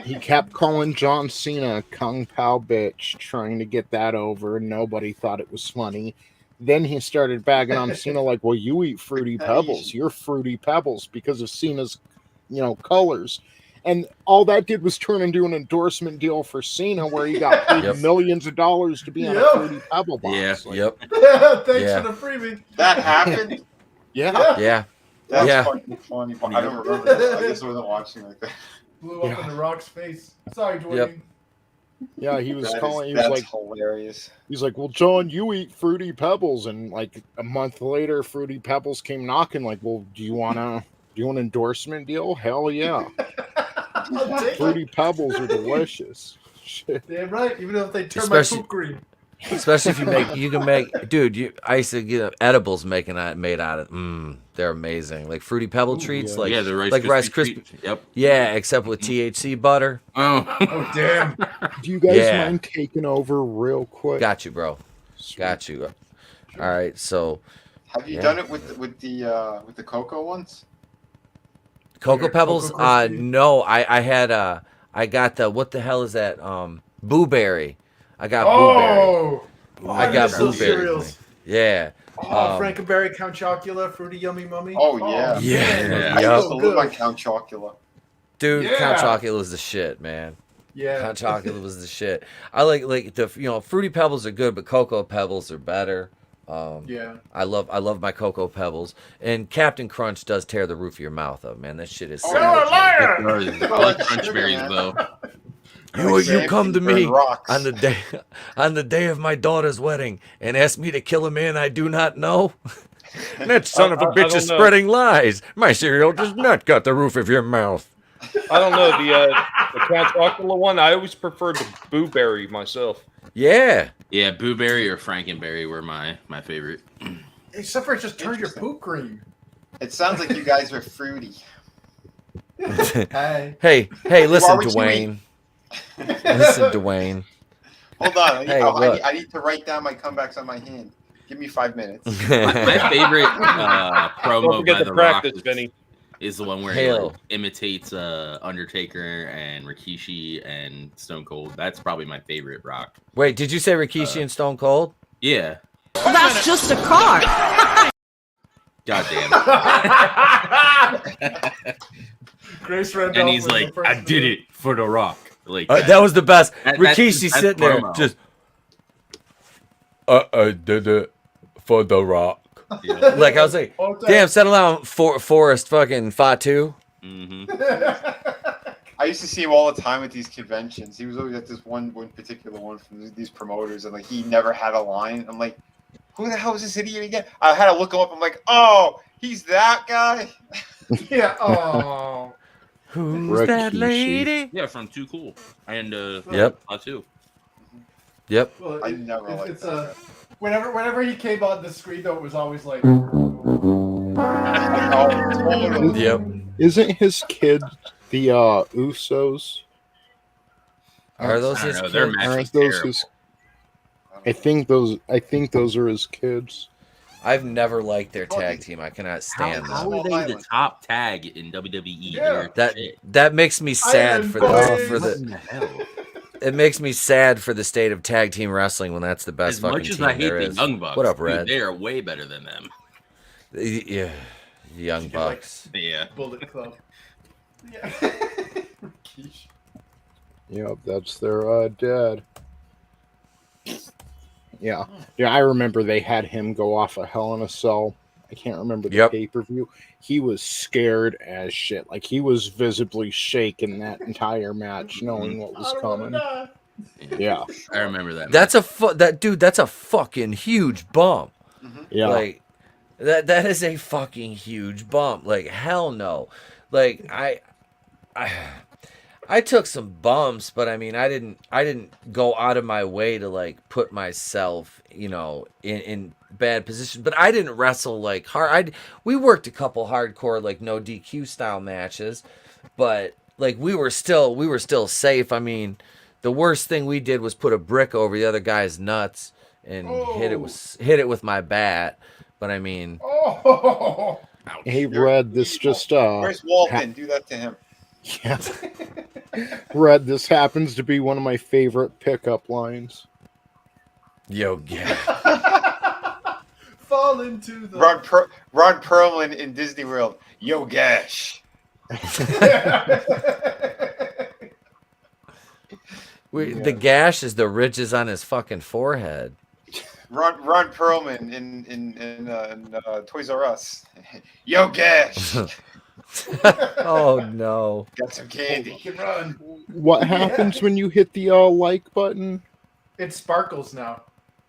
He kept calling John Cena a Kung Pao bitch, trying to get that over, and nobody thought it was funny. Then he started bagging on Cena like, "Well, you eat Fruity Pebbles. You're Fruity Pebbles because of Cena's, colors." And all that did was turn into an endorsement deal for Cena where he got paid millions of dollars to be on a Yep. Fruity Pebble box. Yeah. Like, Yep. Thanks Yeah. for the freebie. That happened. Yeah. Yeah. That's Yeah. fucking funny. I don't remember that. I guess I wasn't watching like that. Blew up in the Rock's face. Sorry, Dwayne. Yep. Yeah, he was That calling. is- He was that's like, hilarious. he's like, "Well, John, you eat Fruity Pebbles," and like a month later, Fruity Pebbles came knocking. Like, "Well, do you want an endorsement deal?" Hell yeah, I'll take Fruity it. Pebbles are delicious. Shit. Damn right. Even if they turn Especially- my poop green. Especially if you can make, dude. I used to get edibles made out of. They're amazing. Like Fruity Pebble treats, yeah. like Yeah, the Rice Krispie. treats. Yep. Yeah, except with THC butter. Oh. Oh damn. Do you guys Yeah. mind taking over real quick? Got you, bro. Got you. All right, so Have you Yeah. done it with the cocoa ones? Cocoa Your Pebbles. Cocoa Krispie? No, I had I got the, what the hell is that? Blueberry. I got Oh. I got miss those blueberry. cereals. Yeah. Oh, Frankenberry, Count Chocula, Fruity Yummy Mummy. Oh yeah. Yeah. man. I Yup. used to live on Count Chocula. Dude, Yeah. Count Chocula was the shit, man. Yeah. Count Chocula was the shit. I like the Fruity Pebbles are good, but Cocoa Pebbles are better. Yeah. I love my Cocoa Pebbles, and Captain Crunch does tear the roof of your mouth up, man. That shit is. Oh, savage. I like crunch berries though. You come to me Rocks. on the day of my daughter's wedding and ask me to kill a man I do not know. That son of a I bitch is don't know. spreading lies. My cereal does not cut the roof of your mouth. I don't know the Count Chocula one. I always preferred the blueberry myself. Yeah. Yeah, Blueberry or Frankenberry were my favorite. Except for it just turns your poop green. It sounds like you guys are fruity. Hey. Hey, listen, would you Dwayne. Listen, Dwayne. Hold on. Hey, I look. need to write down my comebacks on my hand. Give me 5 minutes. My favorite Don't promo forget by to The Rock practice, Vinny. is the one where Hail. he like, imitates Undertaker and Rikishi and Stone Cold. That's probably my favorite Rock. Wait, did you say Rikishi and Stone Cold? Yeah. That's just a car. God damn it. Grace Randolph And he's was the like, first I to did do it for The Rock. Like That was the best. That's Rikishi sitting there promo. just. I did it for The Rock. Yeah. Like I was like, All time. damn, settle down, Forrest fucking Fatu. hmm I used to see him all the time at these conventions. He was always at this one particular one from these promoters, and like he never had a line. I'm like, who the hell is this idiot again? I had to look him up. I'm like, oh, he's that guy. Yeah. Oh. Who's that Rikishi. lady? Yeah, from Too Cool and Yep. Too. Yep. Well, I never liked it's that. whenever he came on the screen though, it was always like. Oh, totally. Yep. Isn't his kid the Usos? Are those I his don't know. Their kids? match Aren't was those terrible. his? I think those are his kids. I've never liked their tag team. I cannot stand How them. are they the top tag in WWE? Yeah. That makes me sad for the What in the hell? it makes me sad for the state of tag team wrestling when that's the best As fucking much as team I hate there the is. Young Bucks, What up, dude, Red? they are way better than them. Yeah, Young Bucks. Yeah. Bullet Club. Yeah. Yep, that's their dad. Yeah, I remember they had him go off a Hell in a Cell. I can't remember the pay-per-view. He was scared as shit. Like, he was visibly shaking that entire match, knowing what was coming. Yeah, I remember that. That's that's a fucking huge bump. yeah. Like that is a fucking huge bump. Like, hell no. Like I took some bumps, but I mean, I didn't go out of my way to like put myself, in bad position. But I didn't wrestle like hard. We worked a couple hardcore like no DQ style matches, but like we were still safe. I mean, the worst thing we did was put a brick over the other guy's nuts and hit it with my bat. But I mean, Hey, Red, this just Where's Walton? Do that to him. Yeah. Red, this happens to be one of my favorite pickup lines. Yo, yeah. Fall into the Ron Perlman in Disney World. Yo, Gash. The gash is the ridges on his fucking forehead. Ron Perlman in Toys R Us. Yo, Gash. Oh no! Got some candy. Run. What happens when you hit the like button? It sparkles now.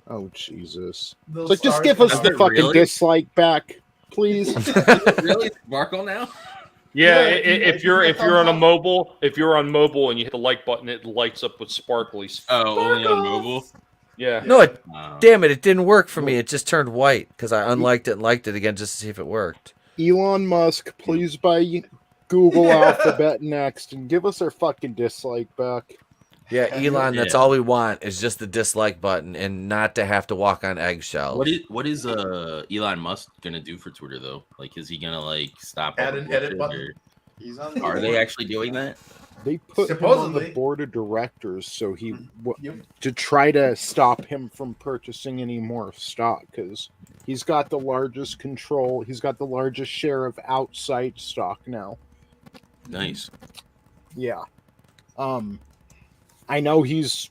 Oh Jesus! Those Like, just stars give come us out. the fucking really? dislike back, please. Really? Sparkle now? Yeah, Yeah, if you're on a mobile, if you're on mobile and you hit the like button, it lights up with sparkly. Oh, only on mobile? Yeah. No, damn it! It didn't work for me. It just turned white because I unliked it and liked it again just to see if it worked. Elon Musk, please buy Google Alphabet next and give us our fucking dislike back. Yeah, Elon. That's all we want is just the dislike button and not to have to walk on eggshells. What is Elon Musk gonna do for Twitter though? Like, is he gonna like stop? Add an edit button. He's on. Are they actually doing that? They put him on Supposedly. the board of directors so he Yep. to try to stop him from purchasing any more stock because he's got the largest control. He's got the largest share of outside stock now. Nice. Yeah. I know he's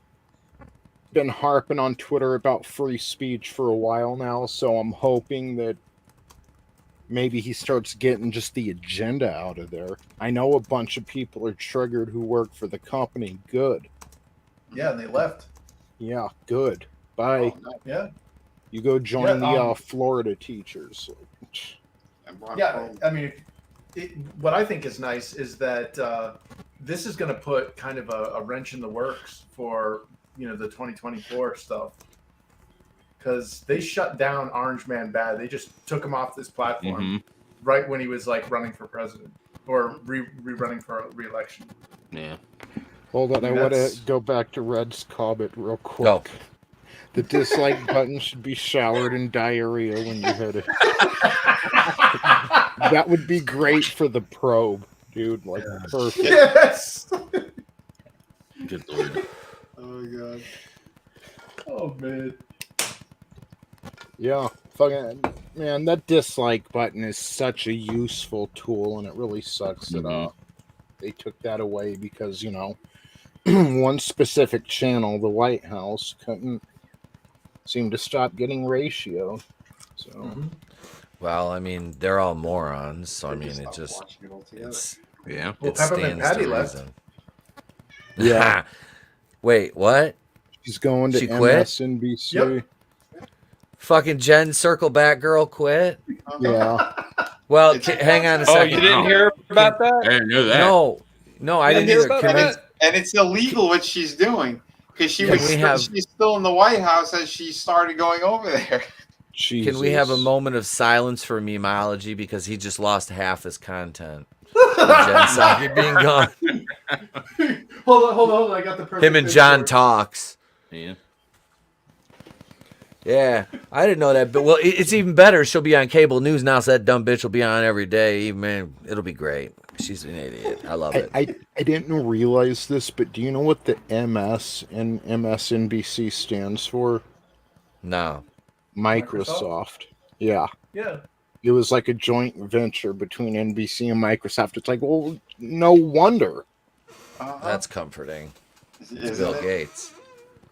been harping on Twitter about free speech for a while now, so I'm hoping that maybe he starts getting just the agenda out of there. I know a bunch of people are triggered who work for the company. Good. Yeah, and they left. Yeah, good. Bye. Yeah. You go join Yeah, the Florida teachers. Yeah, I mean, what I think is nice is that this is going to put kind of a wrench in the works for the 2024 stuff, because they shut down Orange Man bad. They just took him off this platform right when he was like running for president or rerunning for re-election. Yeah. Hold on, I want to go back to Red's comment real quick. Go. The dislike button should be showered in diarrhea when you hit it. That would be great for the probe, dude. Like, perfect. Yes. Good lord. Oh my god. Oh man. Yeah, fucking man, that dislike button is such a useful tool, and it really sucks that they took that away because one specific channel, the White House, couldn't seem to stop getting ratio. So, well, I mean, they're all morons, so I mean, it yeah. Well, it Peppermint stands Patty to left. reason. Yeah. Wait, what? She's going to She quit? MSNBC. Fucking Jen Circle Back Girl quit? Yeah. Well, It's- hang on a Oh, second. you didn't hear about that? I didn't know that. No, I You didn't hear either. about Can we, that? And it's illegal what she's doing because Can we have- she's still in the White House as she started going over there. can we have a moment of silence for memeology because he just lost half his content? Jen Psaki being gone. Hold on. I got the perfect Him and John picture. talks. Yeah. Yeah, I didn't know that. But well, it's even better. She'll be on cable news now, so that dumb bitch will be on every day. Man, it'll be great. She's an idiot. I love it. I didn't realize this, but do you know what the MS and MSNBC stands for? No. Microsoft. Yeah. Yeah. It was like a joint venture between NBC and Microsoft. It's like, well, no wonder. That's comforting. Isn't Bill it? Gates.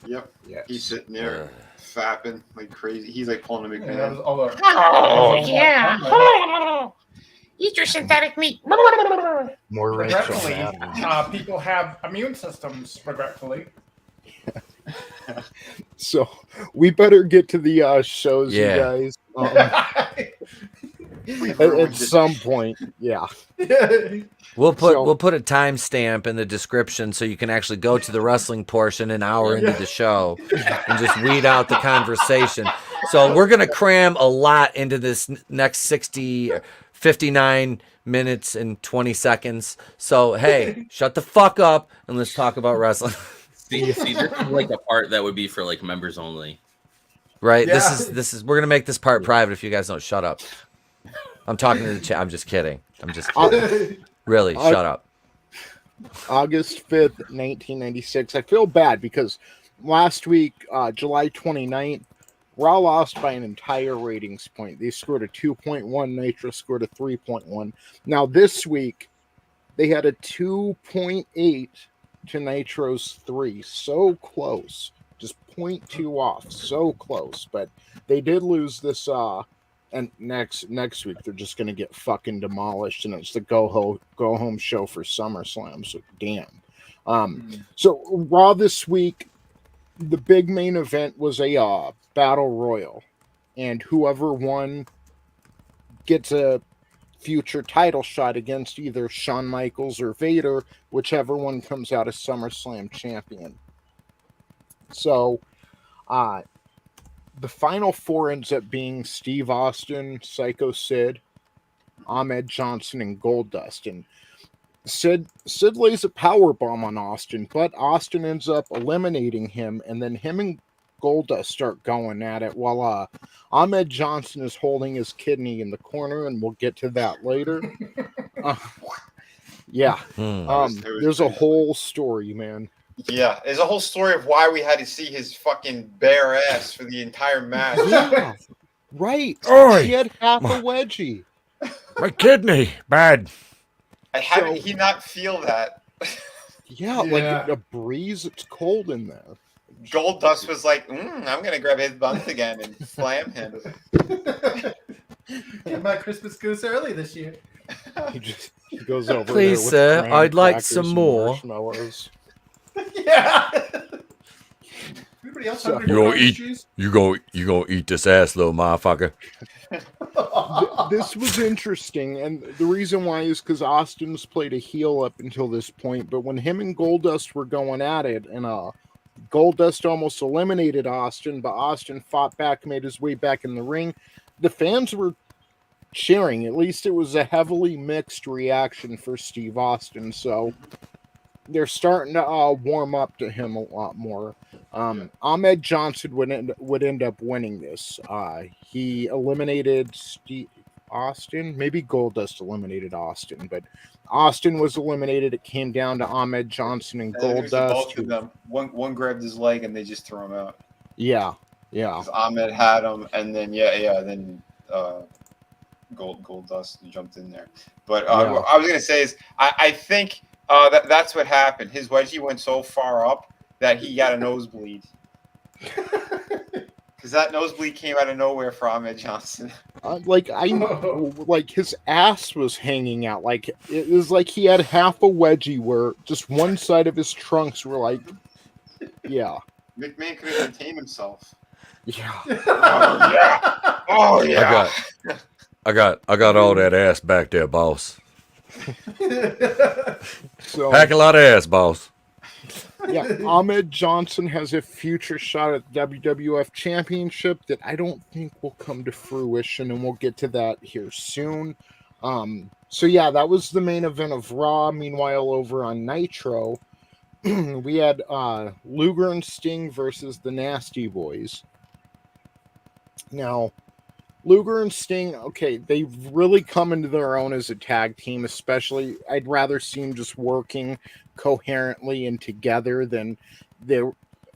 Yep. Yes. He's sitting there fapping like crazy. He's like pulling a Yeah, McMahon. that was all our- Oh, yeah. Eat your synthetic meat. More rights Regretfully, on that. people have immune systems. Regretfully. So we better get to the shows, Yeah. you guys. At some point, yeah. We'll So- put a timestamp in the description so you can actually go to the wrestling portion an hour into the show and just weed out the conversation. So we're gonna cram a lot into this next 59 minutes and 20 seconds. So hey, shut the fuck up and let's talk about wrestling. See, this is like a part that would be for like members only. Right? Yeah. This is we're gonna make this part private if you guys don't shut up. I'm talking to the chat. I'm just kidding. Really, shut up. August 5th, 1996. I feel bad because last week, July 29th, Raw lost by an entire ratings point. They scored a 2.1, Nitro scored a 3.1. Now this week, they had a 2.8 to Nitro's 3. So close. Just 0.2 off. So close. But they did lose this and next week they're just gonna get fucking demolished, and it's the go home show for SummerSlam. So damn. So Raw this week, the big main event was a battle royal, and whoever won gets a future title shot against either Shawn Michaels or Vader, whichever one comes out as SummerSlam champion. So, the final four ends up being Steve Austin, Psycho Sid, Ahmed Johnson, and Goldust. And Sid lays a power bomb on Austin, but Austin ends up eliminating him, and then him and Goldust start going at it while Ahmed Johnson is holding his kidney in the corner, and we'll get to that later. Yeah. There's a whole story, man. Yeah, there's a whole story of why we had to see his fucking bare ass for the entire match. Yeah. Right. Oi. He had half a wedgie. My kidney, bad. How did he not feel that? Yeah, like a breeze. It's cold in there. Goldust was like, I'm gonna grab his buns again and slam him. Get my Christmas goose early this year. He goes over Please, there with sir, graham I'd like crackers some and more. marshmallows. Yeah. Anybody else hungry for orange juice? You gonna eat this ass, little motherfucker. This was interesting, and the reason why is because Austin's played a heel up until this point, but when him and Goldust were going at it, and Goldust almost eliminated Austin, but Austin fought back, made his way back in the ring, the fans were cheering. At least it was a heavily mixed reaction for Steve Austin, so they're starting to warm up to him a lot more. Ahmed Johnson would end up winning this. He eliminated Steve Austin. Maybe Goldust eliminated Austin, but Austin was eliminated. It came down to Ahmed Johnson and It was both Goldust. of them. One grabbed his leg and they just threw him out. Yeah. 'Cause Ahmed had him, and then then Goldust jumped in there. But what I was gonna say is, I think that's what happened. His wedgie went so far up that he got a nosebleed. Because that nosebleed came out of nowhere for Ahmed Johnson. Like his ass was hanging out. Like it was like he had half a wedgie where just one side of his trunks were like, yeah. McMahon couldn't contain himself. Yeah. Oh yeah. I I got all that ass back there, boss. So Pack a lot of ass, boss. yeah, Ahmed Johnson has a future shot at the WWF Championship that I don't think will come to fruition, and we'll get to that here soon. So yeah, that was the main event of Raw. Meanwhile, over on Nitro, we had Luger and Sting versus the Nasty Boys. Now, Luger and Sting, okay, they've really come into their own as a tag team, especially I'd rather see them just working coherently and together than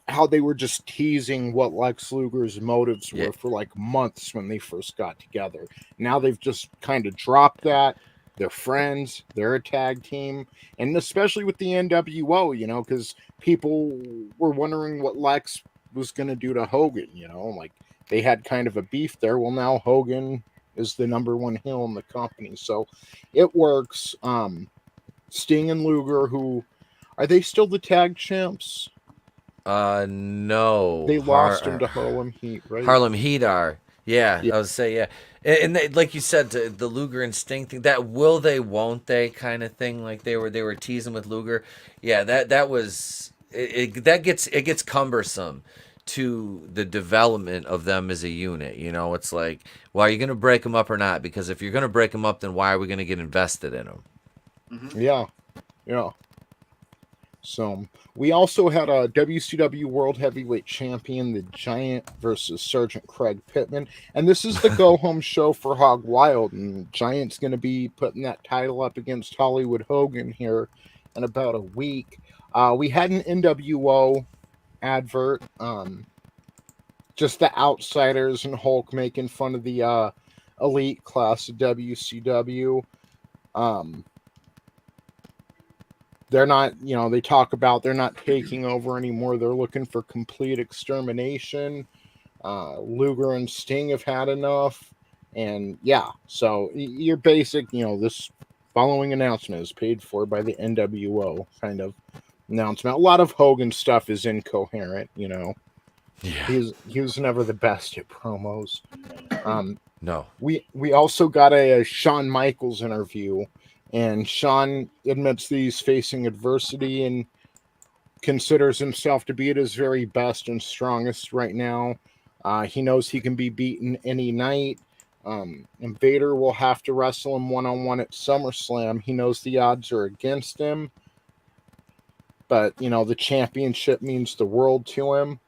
how they were just teasing what Lex Luger's motives were for like months when they first got together. Now they've just kind of dropped that. They're friends, they're a tag team, and especially with the NWO, you know, because people were wondering what Lex was going to do to Hogan, you know, like they had kind of a beef there. Well, now Hogan is the number one heel in the company, so it works. Sting and Luger, who are they still the tag champs? No. They lost him to Harlem Heat, right? Harlem Heat are. Yeah, I would say, yeah. And they, like you said, the Luger and Sting thing, that will they, won't they kind of thing, like they were teasing with Luger. Yeah, that was it gets cumbersome to the development of them as a unit. You know, it's like, well, are you going to break them up or not? Because if you're going to break them up, then why are we going to get invested in them? Mm-hmm. Yeah. So we also had a WCW World Heavyweight Champion, the Giant, versus Sergeant Craig Pittman, and this is the go-home show for Hog Wild. And Giant's going to be putting that title up against Hollywood Hogan here in about a week. We had an NWO advert, just the Outsiders and Hulk making fun of the elite class of WCW. They're not, you know, they talk about they're not taking over anymore. They're looking for complete extermination. Luger and Sting have had enough. And yeah, so your basic, you know, this following announcement is paid for by the NWO kind of announcement. A lot of Hogan stuff is incoherent, you know. Yeah. He was never the best at promos. No. We also got a Shawn Michaels interview. And Shawn admits that he's facing adversity and considers himself to be at his very best and strongest right now. He knows he can be beaten any night. And Vader will have to wrestle him one-on-one at SummerSlam. He knows the odds are against him. But, you know, the championship means the world to him.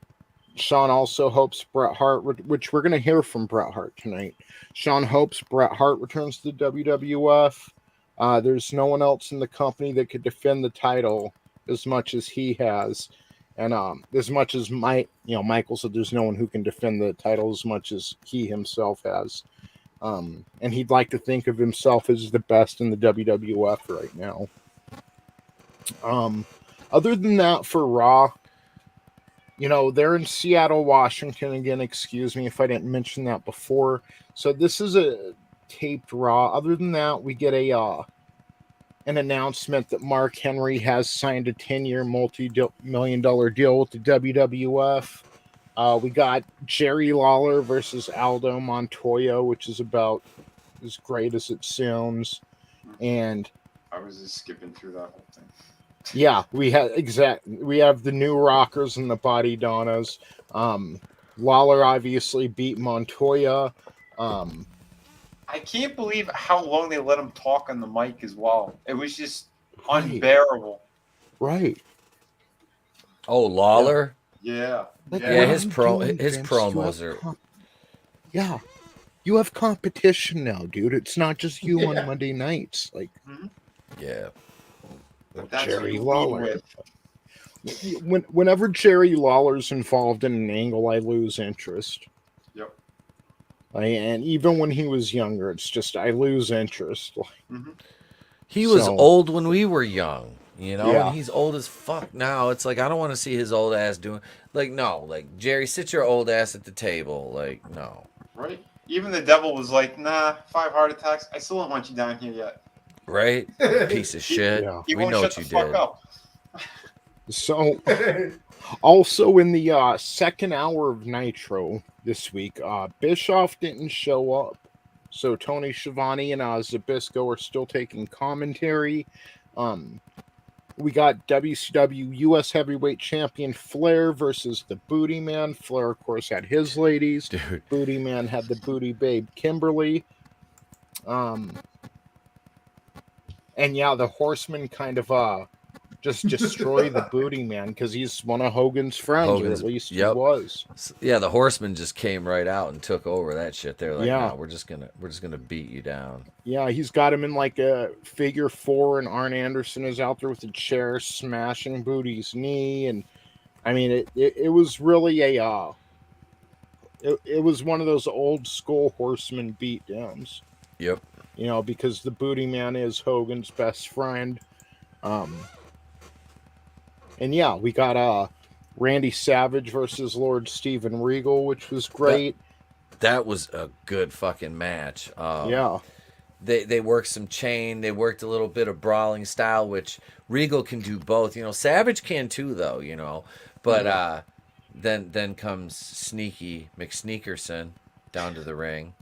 Shawn also hopes Bret Hart, which we're going to hear from Bret Hart tonight. Shawn hopes Bret Hart returns to the WWF. There's no one else in the company that could defend the title as much as he has. And as much as Michael said, there's no one who can defend the title as much as he himself has. And he'd like to think of himself as the best in the WWF right now. Other than that, for Raw, you know, they're in Seattle, Washington. Again, excuse me if I didn't mention that before. So this is a taped Raw. Other than that, we get an announcement that Mark Henry has signed a 10-year multi-million-dollar deal with the WWF. We got Jerry Lawler versus Aldo Montoya, which is about as great as it sounds. And I was just skipping through that whole thing. Yeah, we have the new Rockers and the Body Donnas. Lawler obviously beat Montoya. I can't believe how long they let him talk on the mic as well. It was just unbearable. Right. Oh, Lawler? Yeah. His promos are. Yeah. You have competition now, dude. It's not just you on Monday nights. Like, yeah. Jerry Lawler. Whenever Jerry Lawler's involved in an angle, I lose interest. Yep. And even when he was younger, it's just I lose interest. He was old when we were young, you know, Yeah. and he's old as fuck now. It's like I don't want to see his old ass doing like Jerry, sit your old ass at the table. Like, no. Right? Even the devil was like, nah, 5 heart attacks. I still don't want you down here yet. Right? Piece of shit. He We won't know shut what you the fuck did. up. So, also in the second hour of Nitro this week, Bischoff didn't show up. So Tony Schiavone and Zbyszko are still taking commentary. We got WCW U.S. Heavyweight Champion Flair versus the Booty Man. Flair, of course, had his ladies. Dude. Booty Man had the Booty Babe Kimberly. And yeah, the Horseman kind of just destroy the Booty Man because he's one of Hogan's friends, or at least he was. Yeah, the Horsemen just came right out and took over that shit. They're like, Yeah. no, we're just gonna beat you down. Yeah, he's got him in like a figure four, and Arn Anderson is out there with a chair smashing Booty's knee, and I mean it was really a it was one of those old school Horseman beatdowns. Yep. You know, because the Booty Man is Hogan's best friend. And yeah, we got Randy Savage versus Lord Steven Regal, which was great. That was a good fucking match. Yeah. They worked some chain. They worked a little bit of brawling style, which Regal can do both. You know, Savage can too, though. You know, but then comes Sneaky McSneakerson down to the ring.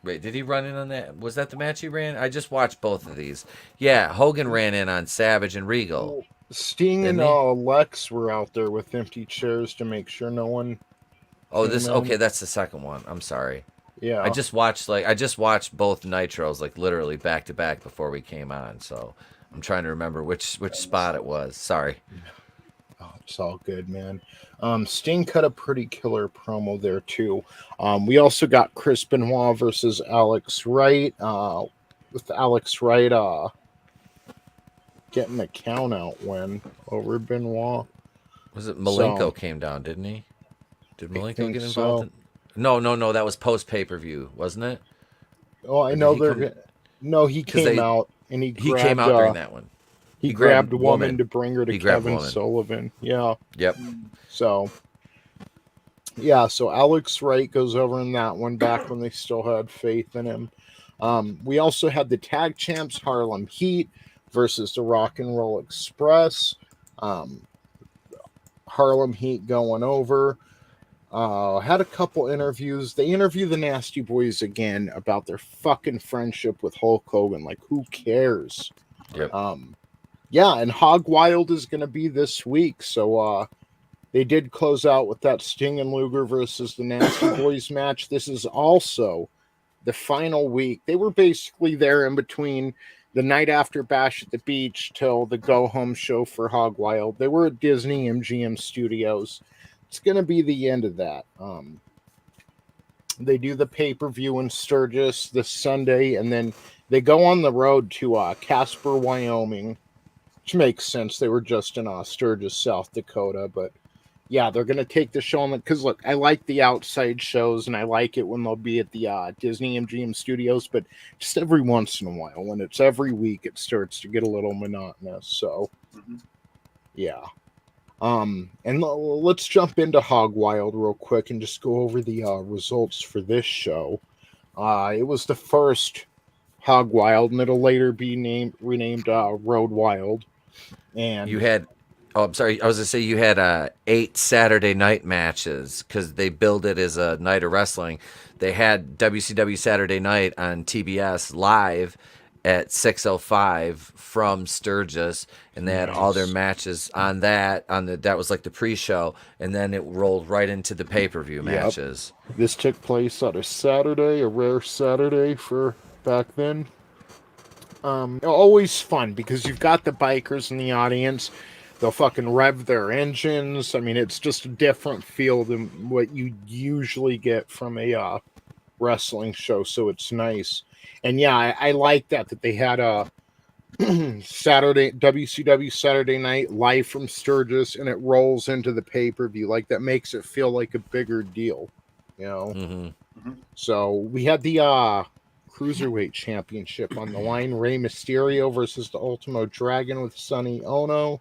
Wait, did he run in on that? Was that the match he ran? I just watched both of these. Yeah, Hogan ran in on Savage and Regal. Sting and Lex were out there with empty chairs to make sure no one. Oh, okay, that's the second one. I'm sorry. Yeah. I just watched both Nitros like literally back to back before we came on, so I'm trying to remember which spot it was. Sorry. Oh, it's all good, man. Sting cut a pretty killer promo there too. We also got Chris Benoit versus Alex Wright. With Alex Wright getting a count out win over Benoit. Was it Malenko came down, didn't he? Did Malenko get involved? No, that was post pay-per-view, wasn't it? Oh, I know he came out and he came out during that one. He grabbed a woman to bring her to Kevin Sullivan. Yeah. Yep. So Alex Wright goes over in that one back when they still had faith in him. We also had the tag champs Harlem Heat versus the Rock and Roll Express. Harlem Heat going over. Had a couple interviews. They interview the Nasty Boys again about their fucking friendship with Hulk Hogan. Like, who cares? Yep. Yeah, and Hog Wild is going to be this week. So they did close out with that Sting and Luger versus the Nasty Boys match. This is also the final week. They were basically there in between the night after Bash at the Beach till the go-home show for Hog Wild. They were at Disney MGM Studios. It's going to be the end of that. They do the pay-per-view in Sturgis this Sunday, and then they go on the road to Casper, Wyoming, which makes sense. They were just in Sturgis, South Dakota, but yeah, they're going to take the show on because look, I like the outside shows, and I like it when they'll be at the Disney MGM Studios, but just every once in a while, when it's every week, it starts to get a little monotonous. So, yeah. And let's jump into Hog Wild real quick and just go over the results for this show. It was the first Hog Wild, and it'll later be renamed Road Wild. And you had, I'm sorry, I was going to say you had 8 Saturday night matches because they billed it as a night of wrestling. They had WCW Saturday Night on TBS live at 6:05 from Sturgis, and they had all their matches on that. That was like the pre-show, and then it rolled right into the pay-per-view matches. This took place on a Saturday, a rare Saturday for back then. Always fun because you've got the bikers in the audience. They'll fucking rev their engines. I mean, it's just a different feel than what you usually get from a wrestling show, so it's nice. And yeah, I like that they had a WCW Saturday Night live from Sturgis, and it rolls into the pay-per-view. Like, that makes it feel like a bigger deal, you know? Mm-hmm. So we had the Cruiserweight Championship on the line. Rey Mysterio versus the Ultimo Dragon with Sunny Ono.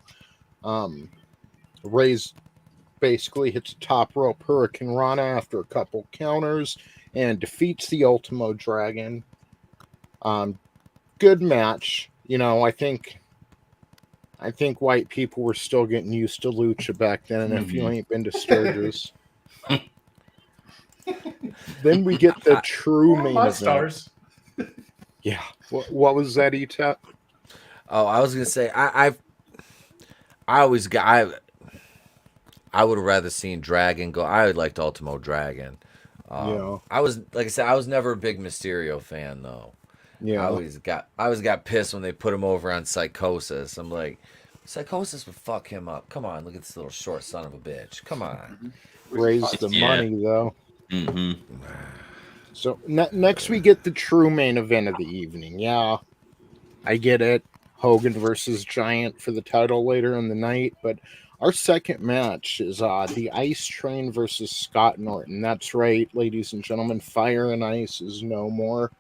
Rey's basically hits a top rope Hurricane Rana after a couple counters and defeats the Ultimo Dragon. Good match. You know, I think white people were still getting used to Lucha back then, and if you ain't been to Sturgis. Then we get the true main My event. stars. Yeah. What was that, Etep? Oh, I was gonna say I would have rather seen Dragon go. I liked Ultimo Dragon. Yeah. I was like I said, I was never a big Mysterio fan though. Yeah. I always got pissed when they put him over on Psychosis. I'm like, Psychosis would fuck him up. Come on, look at this little short son of a bitch. Come on. Raise the money though. Mm-hmm. So next we get the true main event of the evening. Yeah, I get it. Hogan versus Giant for the title later in the night, but our second match is the Ice Train versus Scott Norton. That's right, ladies and gentlemen. Fire and Ice is no more.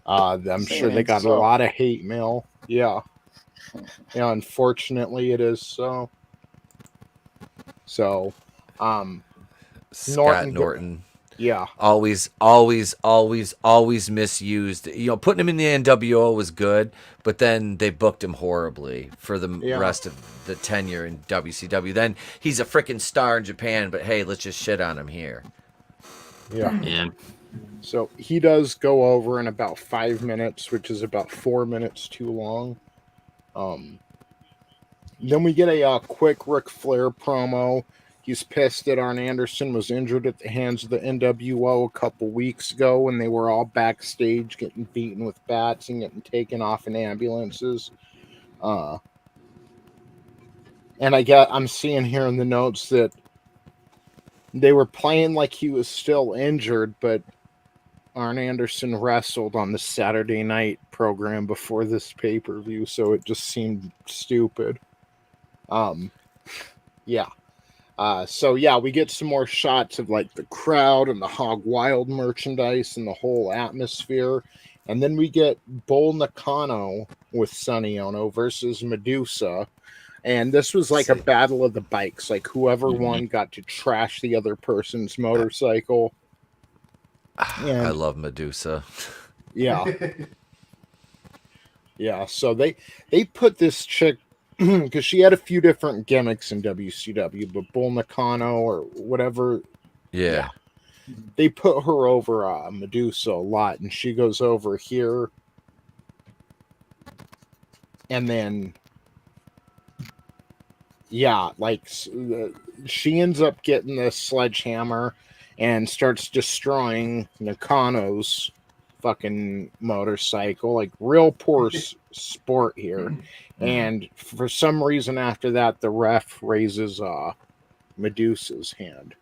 I'm sure they got a lot of hate mail. Yeah. Yeah, unfortunately it is so. So, Scott Norton. Yeah. Always misused. You know, putting him in the NWO was good, but then they booked him horribly for the rest of the tenure in WCW. Then he's a freaking star in Japan, but hey, let's just shit on him here. Yeah. Yeah. So he does go over in about 5 minutes, which is about 4 minutes too long. Then we get a quick Ric Flair promo. He's pissed that Arn Anderson was injured at the hands of the NWO a couple weeks ago when they were all backstage getting beaten with bats and getting taken off in ambulances. And I'm seeing here in the notes that they were playing like he was still injured, but Arn Anderson wrestled on the Saturday night program before this pay-per-view, so it just seemed stupid. Yeah. So we get some more shots of like the crowd and the Hog Wild merchandise and the whole atmosphere. And then we get Bol Necano with Sunny Ono versus Medusa. And this was like a battle of the bikes. Like whoever won got to trash the other person's motorcycle. I love Medusa. Yeah. Yeah. So they put this chick, because she had a few different gimmicks in WCW, but Bol Necano or whatever. Yeah. They put her over Medusa a lot, and she goes over here. And then, she ends up getting this sledgehammer and starts destroying Nakano's fucking motorcycle. Like, real poor sport here. And for some reason after that, the ref raises Medusa's hand.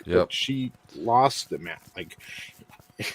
But she lost the match. Like,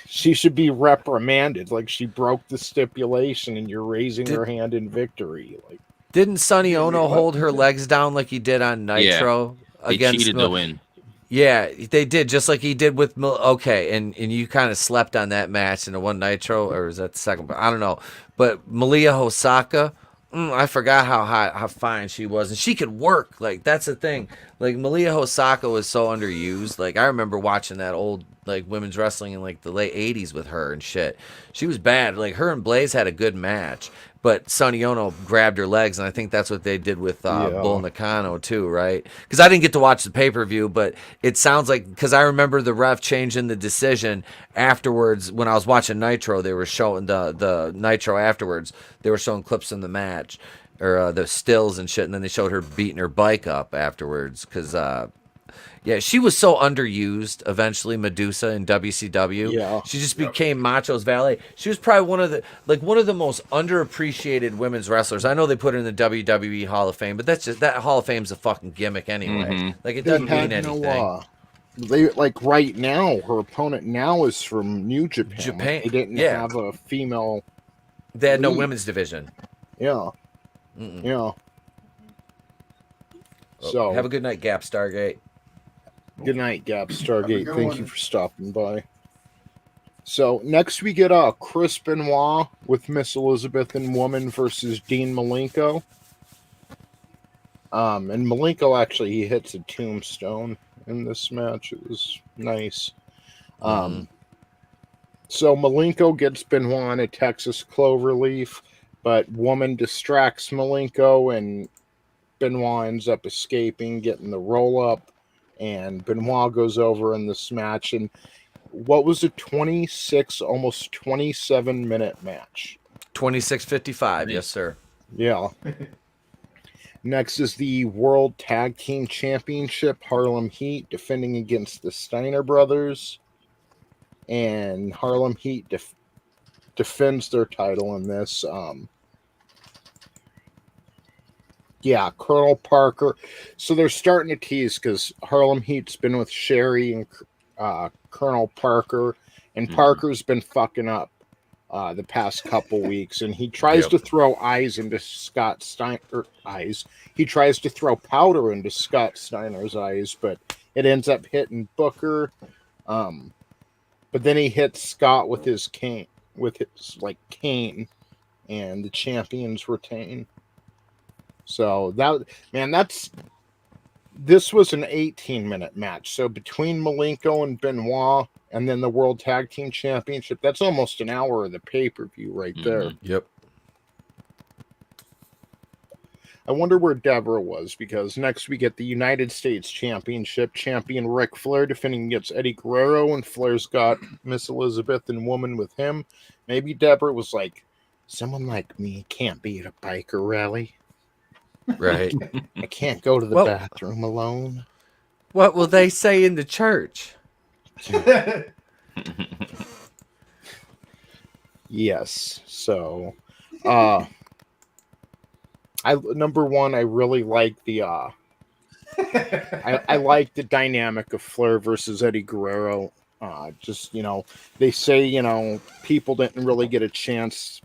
she should be reprimanded. Like, she broke the stipulation and you're raising her hand in victory. Like, didn't Sunny Ono hold her legs down like he did on Nitro? Yeah. They cheated to win. Yeah, they did, just like he did with and you kind of slept on that match in the one Nitro, or was that the second? I don't know. But Malia Osaka, I forgot how fine she was, and she could work. Like, that's the thing. Like, Malia Osaka was so underused. Like, I remember watching that old like women's wrestling in like the late '80s with her and shit. She was bad. Like, her and Blaze had a good match, but Sunny Ono grabbed her legs, and I think that's what they did with Bol Necano too, right? Because I didn't get to watch the pay-per-view, but it sounds like, because I remember the ref changing the decision afterwards when I was watching Nitro. They were showing the Nitro afterwards. They were showing clips in the match, or the stills and shit, and then they showed her beating her bike up afterwards, because she was so underused eventually, Medusa in WCW. Yeah. She just became Macho's valet. She was probably one of the most underappreciated women's wrestlers. I know they put her in the WWE Hall of Fame, but that Hall of Fame's a fucking gimmick anyway. Like, it doesn't mean anything. They, like, right now, her opponent now is from New Japan. They didn't have a female. They had no women's division. Yeah. Yeah. So have a good night, Gap Stargate. Good night, Gap Stargate. Thank you for stopping by. So next we get Chris Benoit with Miss Elizabeth and Woman versus Dean Malenko. And Malenko actually, he hits a tombstone in this match. It was nice. So Malenko gets Benoit in a Texas cloverleaf, but Woman distracts Malenko, and Benoit ends up escaping, getting the roll up. and Benoit goes over in this match. And what was a 26, almost 27-minute match? 26:55. Yes, sir. Yeah. Next is the World Tag Team Championship. Harlem Heat defending against the Steiner Brothers. And Harlem Heat defends their title in this. Colonel Parker. So they're starting to tease because Harlem Heat's been with Sherry and Colonel Parker. And Parker's been fucking up the past couple weeks, and he tries to throw eyes into Scott Steiner eyes. He tries to throw powder into Scott Steiner's eyes, but it ends up hitting Booker. But then he hits Scott with his cane, and the champions retain. So this was an 18-minute match. So between Malenko and Benoit, and then the World Tag Team Championship, that's almost an hour of the pay-per-view right there. Yep. I wonder where Deborah was, because next we get the United States Championship. Champion Ric Flair defending against Eddie Guerrero, and Flair's got Miss Elizabeth and Woman with him. Maybe Deborah was like, someone like me can't be at a biker rally. Right. I can't go to the bathroom alone. What will they say in the church? Yes. So, number one, I really like the I like the dynamic of Flair versus Eddie Guerrero. They say, people didn't really get a chance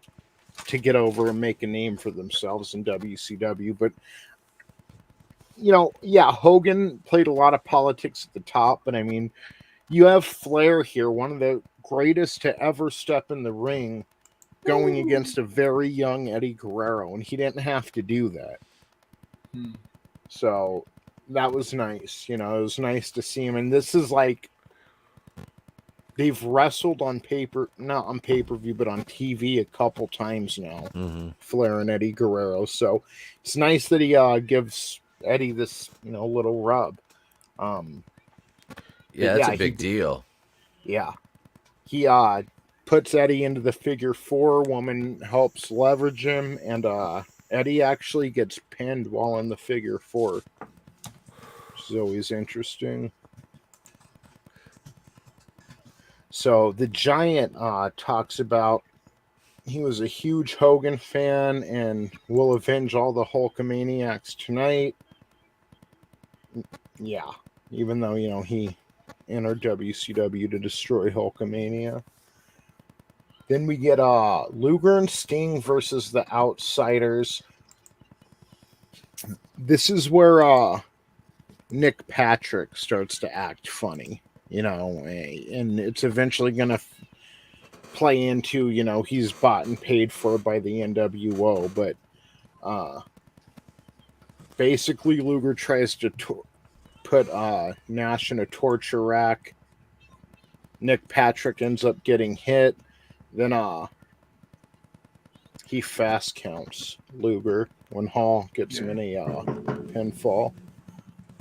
to get over and make a name for themselves in WCW, but Hogan played a lot of politics at the top, but I mean, you have Flair here, one of the greatest to ever step in the ring, going against a very young Eddie Guerrero, and he didn't have to do that. So that was nice. It was nice to see him. And this is like, they've wrestled not on pay-per-view, but on TV a couple times now, Flair and Eddie Guerrero. So it's nice that he gives Eddie this, little rub. It's a big deal. Yeah. He puts Eddie into the figure four. Woman helps leverage him, and Eddie actually gets pinned while in the figure four, which is always interesting. So the Giant talks about he was a huge Hogan fan and will avenge all the Hulkamaniacs tonight. Yeah, even though, he entered WCW to destroy Hulkamania. Then we get Luger and Sting versus the Outsiders. This is where Nick Patrick starts to act funny, and it's eventually going to play into, he's bought and paid for by the NWO, but basically Luger tries to put Nash in a torture rack. Nick Patrick ends up getting hit. Then he fast counts Luger when Hall gets him in a pinfall.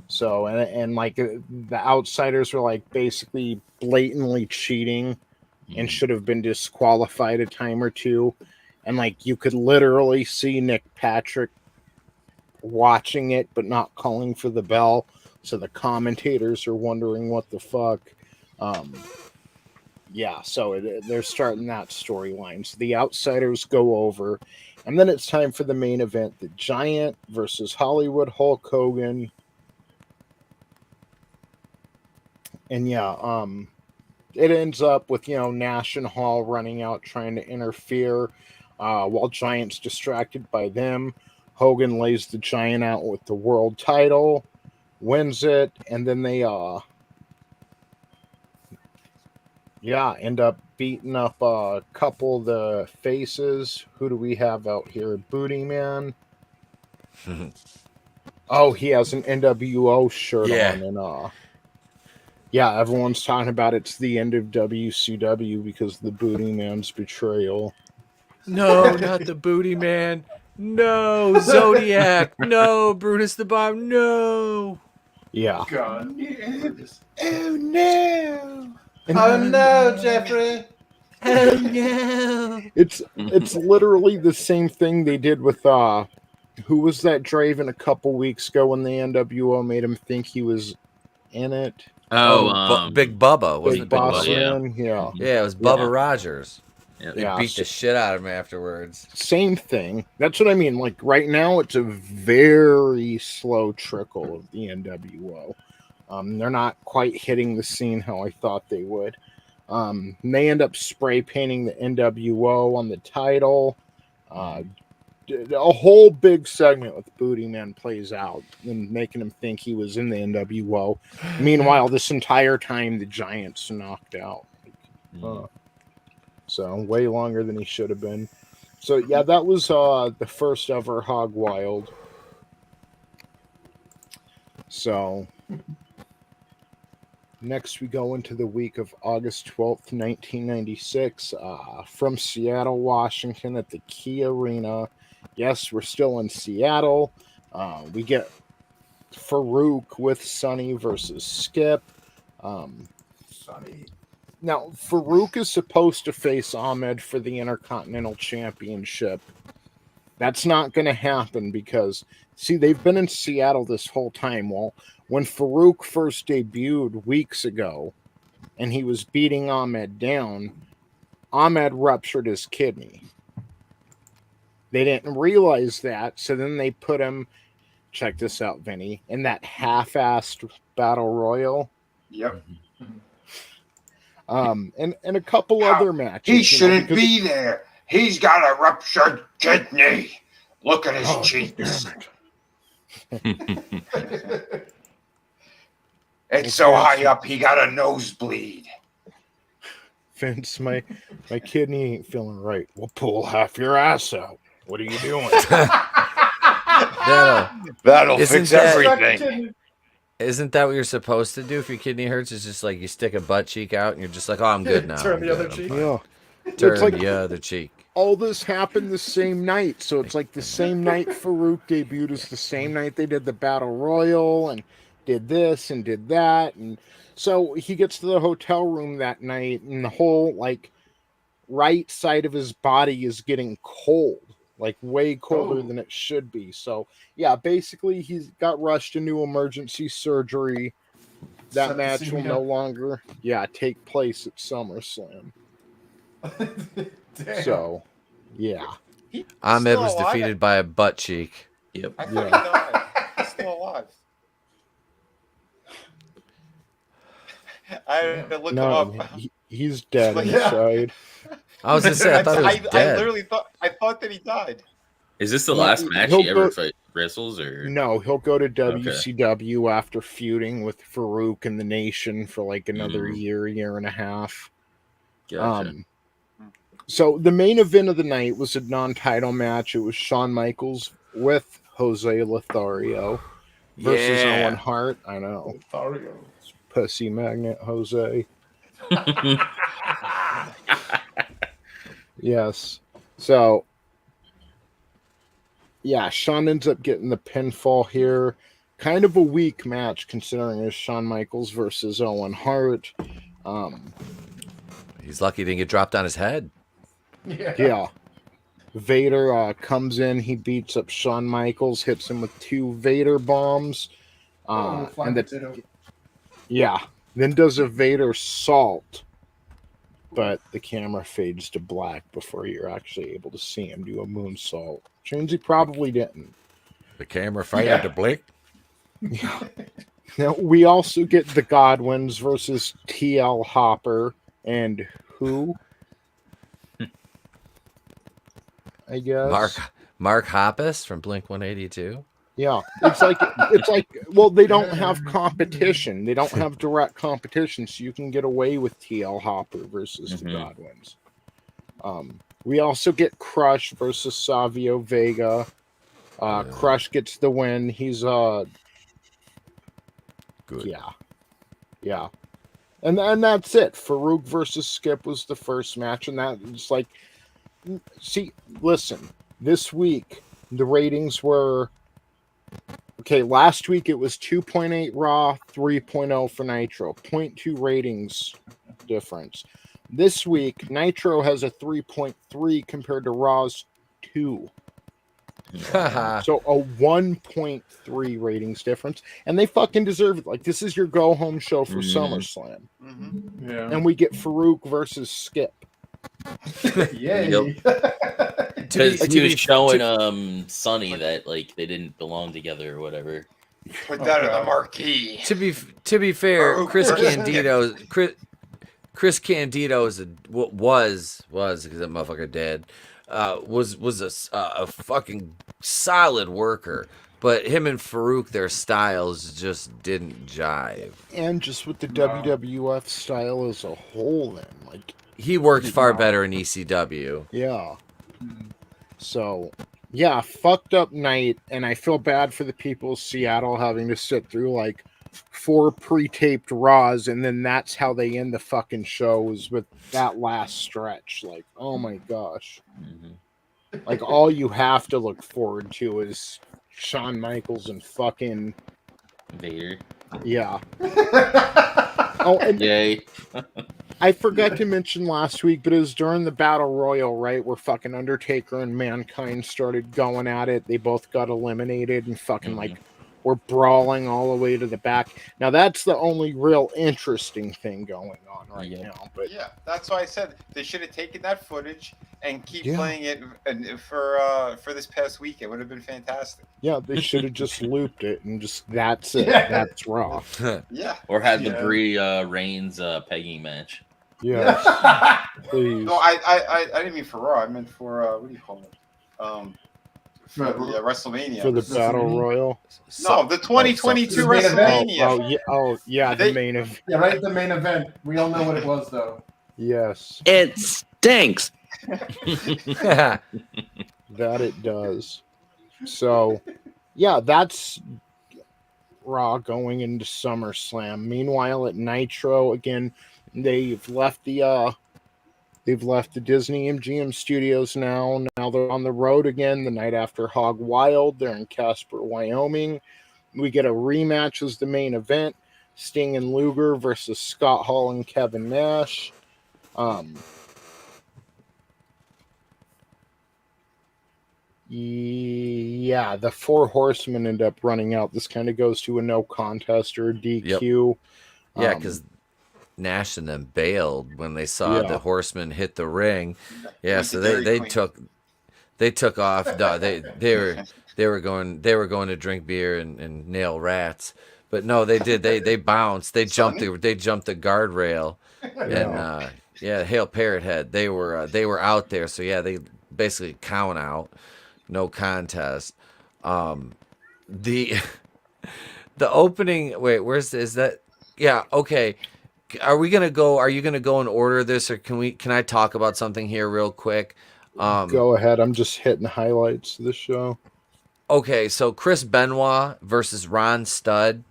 So, and like the Outsiders were like basically blatantly cheating and should have been disqualified a time or two. And like you could literally see Nick Patrick watching it but not calling for the bell. So the commentators are wondering what the fuck. So they're starting that storyline. So the Outsiders go over, and then it's time for the main event: the Giant versus Hollywood Hulk Hogan. And it ends up with Nash and Hall running out trying to interfere, while Giant's distracted by them. Hogan lays the Giant out with the world title, wins it, and then they end up beating up a couple of the faces. Who do we have out here? Booty Man. Oh, he has an NWO shirt on, and everyone's talking about it's the end of WCW because of the Booty Man's betrayal. No, not the Booty Man. No, Zodiac. No, Brutus the Bomb. No. Yeah. God. Oh no! Oh no, Jeffrey. Oh no! It's literally the same thing they did with who was that Draven a couple weeks ago when the NWO made him think he was in it? Big Bubba, wasn't Big it? Boss Bubba, yeah. Man? Yeah. Yeah, it was Bubba Rogers. Yeah. They Yeah, beat the shit out of him afterwards. Same thing. That's what I mean. Like right now, it's a very slow trickle of the NWO. They're not quite hitting the scene how I thought they would. They end up spray painting the NWO on the title. A whole big segment with Booty Man plays out and making him think he was in the NWO. Meanwhile, this entire time, the Giant's knocked out. So way longer than he should have been. So yeah, that was the first ever Hog Wild. So next we go into the week of August 12th, 1996, from Seattle, Washington at the Key Arena. Yes, we're still in Seattle. We get Farouk with Sunny versus Skip. Sunny. Now, Farouk is supposed to face Ahmed for the Intercontinental Championship. That's not going to happen because, see, they've been in Seattle this whole time. Well, when Farouk first debuted weeks ago and he was beating Ahmed down, Ahmed ruptured his kidney. They didn't realize that, so then they put him, check this out, Vinny, in that half-assed battle royal. Yep. And a couple other matches. He shouldn't be there. He's got a ruptured kidney. Look at his cheeks. It's so high up, he got a nosebleed. Vince, my kidney ain't feeling right. We'll pull half your ass out. What are you doing? That'll Isn't fix that- everything. Isn't that what you're supposed to do if your kidney hurts? It's just like you stick a butt cheek out and you're just like, oh, I'm good now. Turn I'm the good, other I'm cheek. fine." Yeah. Turn It's like- the other cheek. All this happened the same night. So it's like the same night Farouk debuted is the same night they did the Battle Royal and did this and did that. And so he gets to the hotel room that night and the whole like right side of his body is getting cold, like way colder than it should be. So yeah, basically he's got rushed into emergency surgery. That match will no longer, take place at SummerSlam. Damn. So, yeah. Ahmed still was alive? defeated by a butt cheek. Yep. I thought he died. He's still alive. I looked him No, up. he's dead Yeah. inside. I was gonna say, I thought he was I dead. literally thought that he died. Is this the Well, last match he'll he ever go- wrestles, or No, he'll go to WCW after feuding with Farouk and the Nation for like another year and a half. Gotcha. So the main event of the night was a non-title match. It was Shawn Michaels with Jose Lothario versus Yeah. Owen Hart. I know, Lothario. pussy magnet Jose. Yes. So, yeah, Shawn ends up getting the pinfall here. Kind of a weak match considering it's Shawn Michaels versus Owen Hart. He's lucky he didn't get dropped on his head. Yeah. Vader and he beats up Shawn Michaels, hits him with 2 Vader bombs. Then does a Vader salt. But the camera fades to black before you're actually able to see him do a moonsault. Means he probably didn't. The camera faded to blink. Now, we also get the Godwins versus TL Hopper and who? I guess. Mark Hoppus from Blink 182. Yeah, it's like well, they don't have competition. They don't have direct competition, so you can get away with TL Hopper versus the Godwins. We also get Crush versus Savio Vega. Crush gets the win. He's good. Yeah. And that's it. Farouk versus Skip was the first match, and that was like, see, listen, this week the ratings were Okay, last week it was 2.8 Raw, 3.0 for Nitro, 0.2 ratings difference. This week, Nitro has a 3.3 compared to Raw's 2. So a 1.3 ratings difference, and they fucking deserve it. Like, this is your go-home show for SummerSlam. Yeah. And we get Farouk versus Skip. Yay. He was showing Sunny that like they didn't belong together or whatever. Put that on the marquee. To be fair, Chris Candido was because that motherfucker dead. Was a fucking solid worker, but him and Farouk, their styles just didn't jive. And just with the WWF style as a whole, then like he worked far better in ECW. Yeah. So, yeah, fucked up night, and I feel bad for the people of Seattle having to sit through like 4 pre-taped Raws, and then that's how they end the fucking shows with that last stretch. Like, oh my gosh. Like, all you have to look forward to is Shawn Michaels and fucking Vader. Yeah. Oh, and yay. I forgot to mention last week, but it was during the Battle Royal, right, where fucking Undertaker and Mankind started going at it. They both got eliminated and fucking like were brawling all the way to the back. Now that's the only real interesting thing going on right now. But yeah, that's why I said they should have taken that footage and keep playing it for this past week. It would have been fantastic. Yeah, they should have just looped it and just that's it. That's Raw. Yeah. Or had the Brie Reigns pegging match. Yeah. Please. No, I didn't mean for Raw. I meant for what do you call it? For the WrestleMania. For the Battle Royal? No, the 2022 WrestleMania. Oh, yeah, the main event. Yeah, right, the main event. We all know what it was, though. Yes. It stinks. That it does. So, yeah, that's Raw going into SummerSlam. Meanwhile, at Nitro, again, they've left the Disney MGM studios now. Now they're on the road again the night after Hog Wild. They're in Casper, Wyoming. We get a rematch as the main event. Sting and Luger versus Scott Hall and Kevin Nash. Yeah, the 4 horsemen end up running out. This kind of goes to a no contest or a DQ. Yep. Yeah, because Nash and them bailed when they saw the horsemen hit the ring. Yeah, so they took off. They were going to drink beer and nail rats. But no, they did. They bounced. They jumped the guardrail. And Hail Parrot Head. They were out there. So yeah, they basically count out. No contest. The opening. Wait, is that? Yeah. Okay. Are you gonna go in order this, or can I talk about something here real quick? Go ahead. I'm just hitting highlights of the show. Okay, so Chris Benoit versus Ron Studd.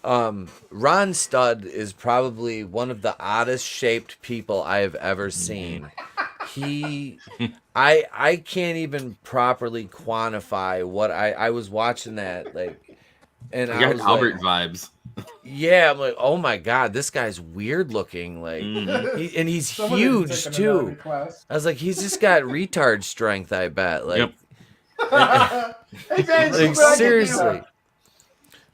Ron Studd is probably one of the oddest shaped people I have ever seen. I can't even properly quantify what I was watching that and I got Albert vibes. Yeah, I'm like, oh my god, this guy's weird looking, and he's huge too. I was like, he's just got retard strength, I bet. Seriously.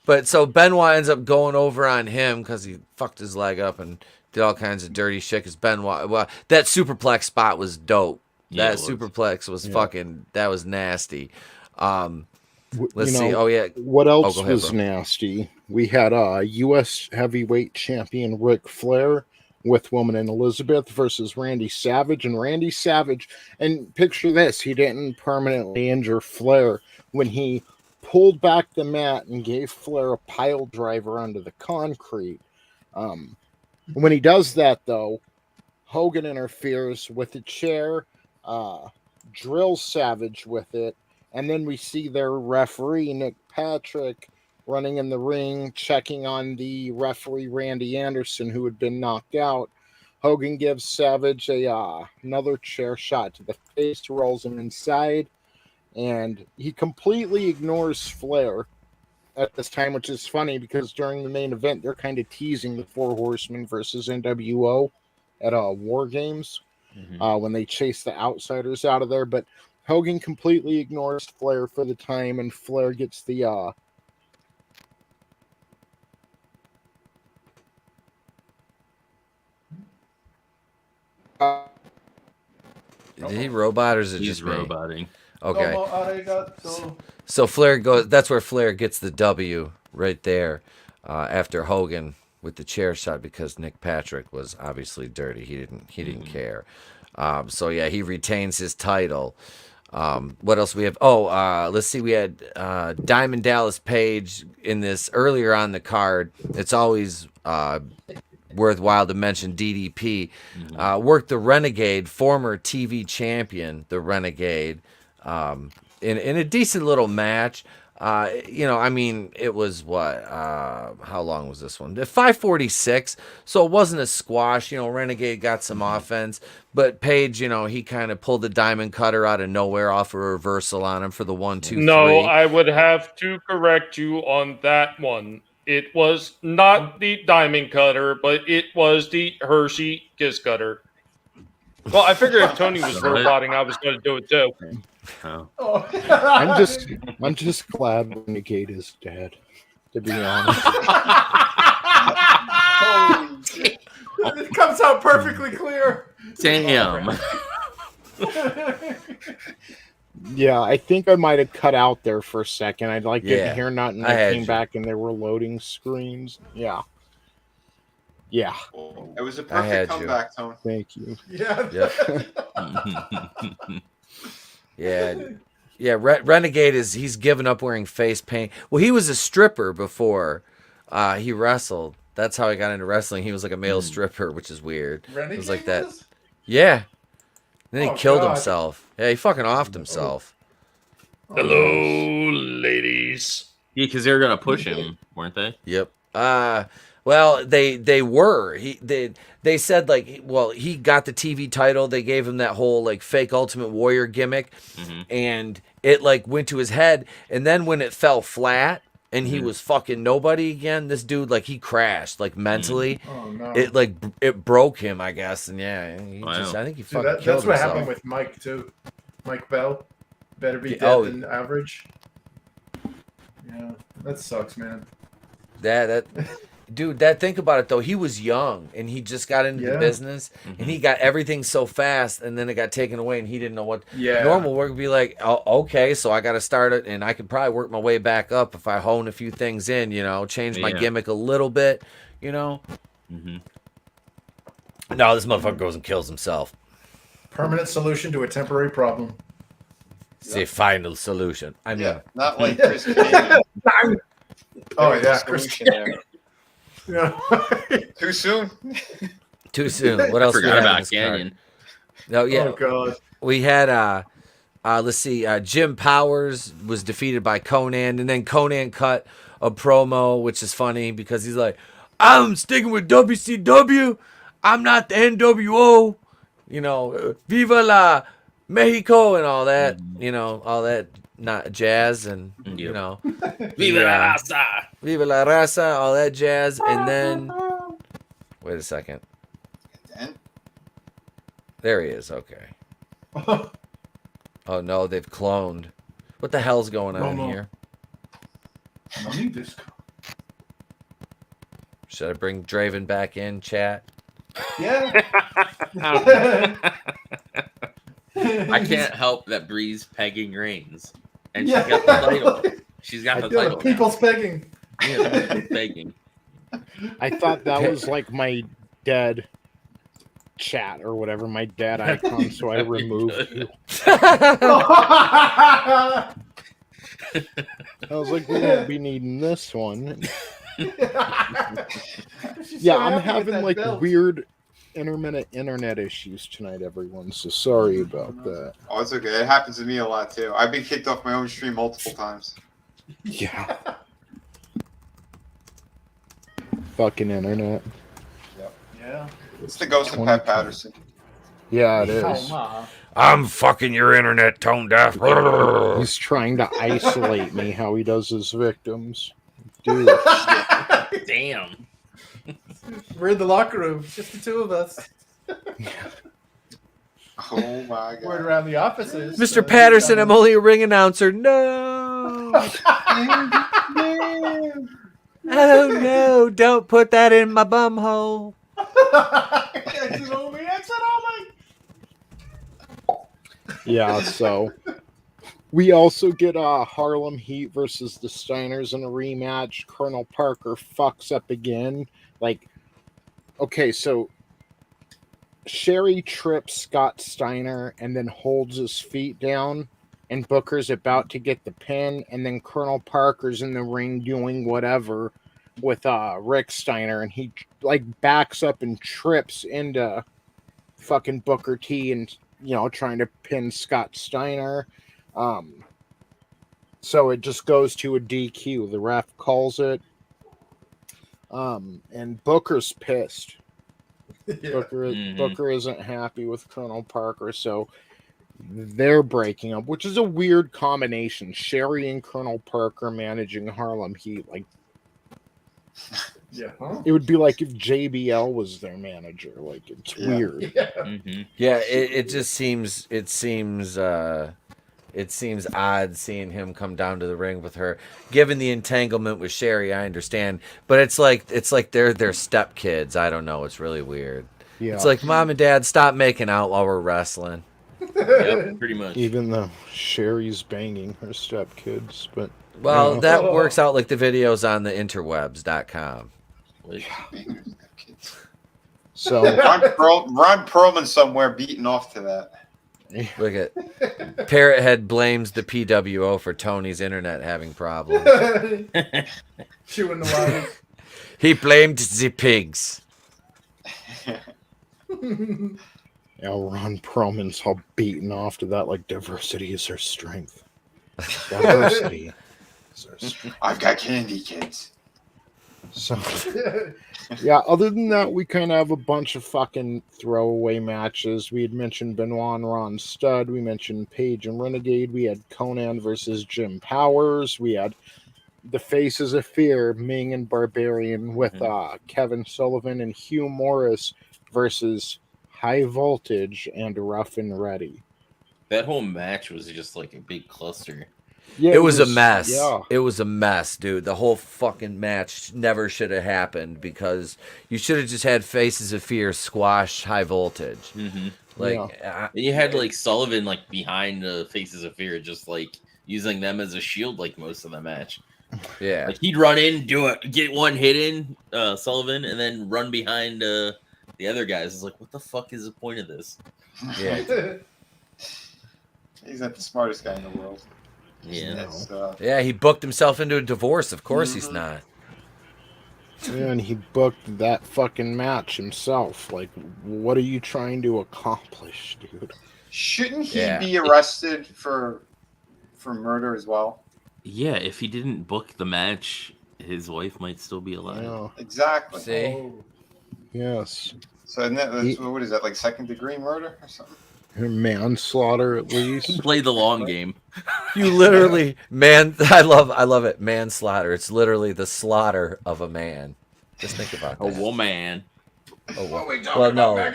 But so Benoit ends up going over on him because he fucked his leg up and did all kinds of dirty shit. Because Benoit, that superplex spot was dope. That superplex was fucking. That was nasty. Let's see. Oh yeah. What else was nasty? We had U.S. heavyweight champion Ric Flair with Woman and Elizabeth versus Randy Savage. And picture this, he didn't permanently injure Flair when he pulled back the mat and gave Flair a pile driver onto the concrete. When he does that, though, Hogan interferes with a chair, drills Savage with it, and then we see their referee, Nick Patrick, running in the ring, checking on the referee, Randy Anderson, who had been knocked out. Hogan gives Savage another chair shot to the face, rolls him inside, and he completely ignores Flair at this time, which is funny because during the main event, they're kind of teasing the Four Horsemen versus NWO at War Games when they chase the outsiders out of there. But Hogan completely ignores Flair for the time, and Flair gets the did he robot or is it He's just me? roboting. Okay. So Flair goes. That's where Flair gets the W right there after Hogan with the chair shot because Nick Patrick was obviously dirty. He didn't care. So yeah, he retains his title. What else we have? Oh, let's see. We had Diamond Dallas Page in this earlier on the card. It's always worthwhile to mention DDP. Worked the Renegade, former TV champion, the Renegade, in a decent little match. I mean, it was what? How long was this one? 5:46. So it wasn't a squash. Renegade got some offense, but Page, he kind of pulled the diamond cutter out of nowhere off a reversal on him for the 1, 2, 3. No, I would have to correct you on that one. It was not the diamond cutter, but it was the Hershey kiss cutter. Well, I figured if Tony was roboting, I was going to do it too. Oh. I'm just glad Renegade is dead, to be honest. It comes out perfectly clear. Damn. Yeah, I think I might have cut out there for a second. I didn't hear nothing. I came back and there were loading screens. Yeah. It was a perfect comeback, Tone. Thank you. Yeah. Renegade he's given up wearing face paint. Well, he was a stripper before he wrestled. That's how he got into wrestling. He was like a male stripper, which is weird. Renegade it was like that. was? Yeah. Then he killed God. himself. Yeah, he fucking offed himself. Hello, ladies. Yeah, because they were gonna push him, weren't they? Yep. Well, they were. They said he got the TV title. They gave him that whole fake Ultimate Warrior gimmick, and it went to his head. And then when it fell flat and he was fucking nobody again, this dude he crashed mentally. Oh no! It broke him, I guess. And yeah, I think he fucking killed That's what himself. happened with Mike too. Mike Bell, better be dead than average. Yeah, that sucks, man. Dude, think about it though. He was young and he just got into the business and he got everything so fast and then it got taken away and he didn't know what normal work would be like. Oh, okay, so I got to start it and I could probably work my way back up if I hone a few things in, change my gimmick a little bit, No, this motherfucker goes and kills himself. Permanent solution to a temporary problem. It's a final solution. I mean, not like Chris Canyon. Oh yeah, Chris Canyon. Yeah. Too soon. Too soon. What else? Forgot about Canyon. No, yeah. Oh god. We had let's see, Jim Powers was defeated by Conan, and then Conan cut a promo, which is funny because he's like, "I'm sticking with WCW. I'm not the NWO. Viva la Mexico and all that. All that not jazz and Viva la raza. Viva la raza, all that jazz, and then wait a second. There he is. Okay. Oh no, they've cloned. What the hell's going on here? Should I bring Draven back in, chat? Yeah. I can't help that Bree's pegging Reigns, and she's got the title. She's got the title. People's pegging. Yeah, people's pegging. I thought that was my dead chat or whatever, my dead icon, so I removed you. I was like, we won't be needing this one. Yeah, I'm having weird intermittent internet issues tonight, everyone, so sorry about that. Oh, it's okay. It happens to me a lot too. I've been kicked off my own stream multiple times. Yeah. Fucking internet. Yeah. It's the ghost of Pat Patterson. Yeah, it is. I'm fucking your internet, tone deaf. He's trying to isolate me how he does his victims. Dude. Damn. We're in the locker room, just the two of us. Oh my We're god. around the offices. Mr. Patterson, I'm only a ring announcer. No. Oh no, don't put that in my bum hole. Yeah, so we also get Harlem Heat versus the Steiners in a rematch. Colonel Parker fucks up again. Like, okay, so Sherry trips Scott Steiner and then holds his feet down, and Booker's about to get the pin, and then Colonel Parker's in the ring doing whatever with Rick Steiner, and he like backs up and trips into fucking Booker T and, you know, trying to pin Scott Steiner. So it just goes to a DQ. The ref calls it. And Booker's pissed. Yeah. Booker isn't happy with Colonel Parker, so they're breaking up, which is a weird combination. Sherry and Colonel Parker managing Harlem Heat. Like, Yeah. Huh? it would be like if JBL was their manager. Like, it's weird. Yeah. Yeah, it just seems it seems odd seeing him come down to the ring with her. Given the entanglement with Sherry, I understand, but it's like they're stepkids. I don't know. It's really weird. Yeah. It's like, Mom and Dad, stop making out while we're wrestling. Yep, pretty much. Even though Sherry's banging her stepkids, but Well, that works out like the videos on the interwebs.com. so Ron Perlman somewhere beating off to that. Look at Parrothead blames the PWO for Tony's internet having problems. Chewing the wires. He blamed the pigs. Yeah, Ron Perlman's all beaten off to that, like, diversity is her strength. Diversity is her strength. I've got candy, kids. So, yeah, other than that, we kind of have a bunch of fucking throwaway matches. We had mentioned Benoit and Ron Studd. We mentioned Paige and Renegade. We had Conan versus Jim Powers. We had the Faces of Fear, Ming and Barbarian, with Kevin Sullivan and Hugh Morris versus High Voltage and Rough and Ready. That whole match was just like a big cluster. Yeah, It was a mess. Yeah. It was a mess, dude. The whole fucking match never should have happened because you should have just had Faces of Fear squash High Voltage. Mm-hmm. Like, And you had like Sullivan like behind the Faces of Fear, just like using them as a shield like most of the match. Yeah. Like he'd run in, get one hit in, Sullivan, and then run behind the other guys. It's like, what the fuck is the point of this? Yeah. He's not the smartest guy in the world. Yeah. Yeah, he booked himself into a divorce. Of course he's not. Yeah, and he booked that fucking match himself. Like, what are you trying to accomplish, dude? Shouldn't he be arrested for murder as well? Yeah, if he didn't book the match, his wife might still be alive. Yeah. Exactly. See? Yes. So isn't that, what is that, like second-degree murder or something? Manslaughter, at least. Play the long game. You literally, I love it. Manslaughter. It's literally the slaughter of a man. Just think about that. A woman. Well, no.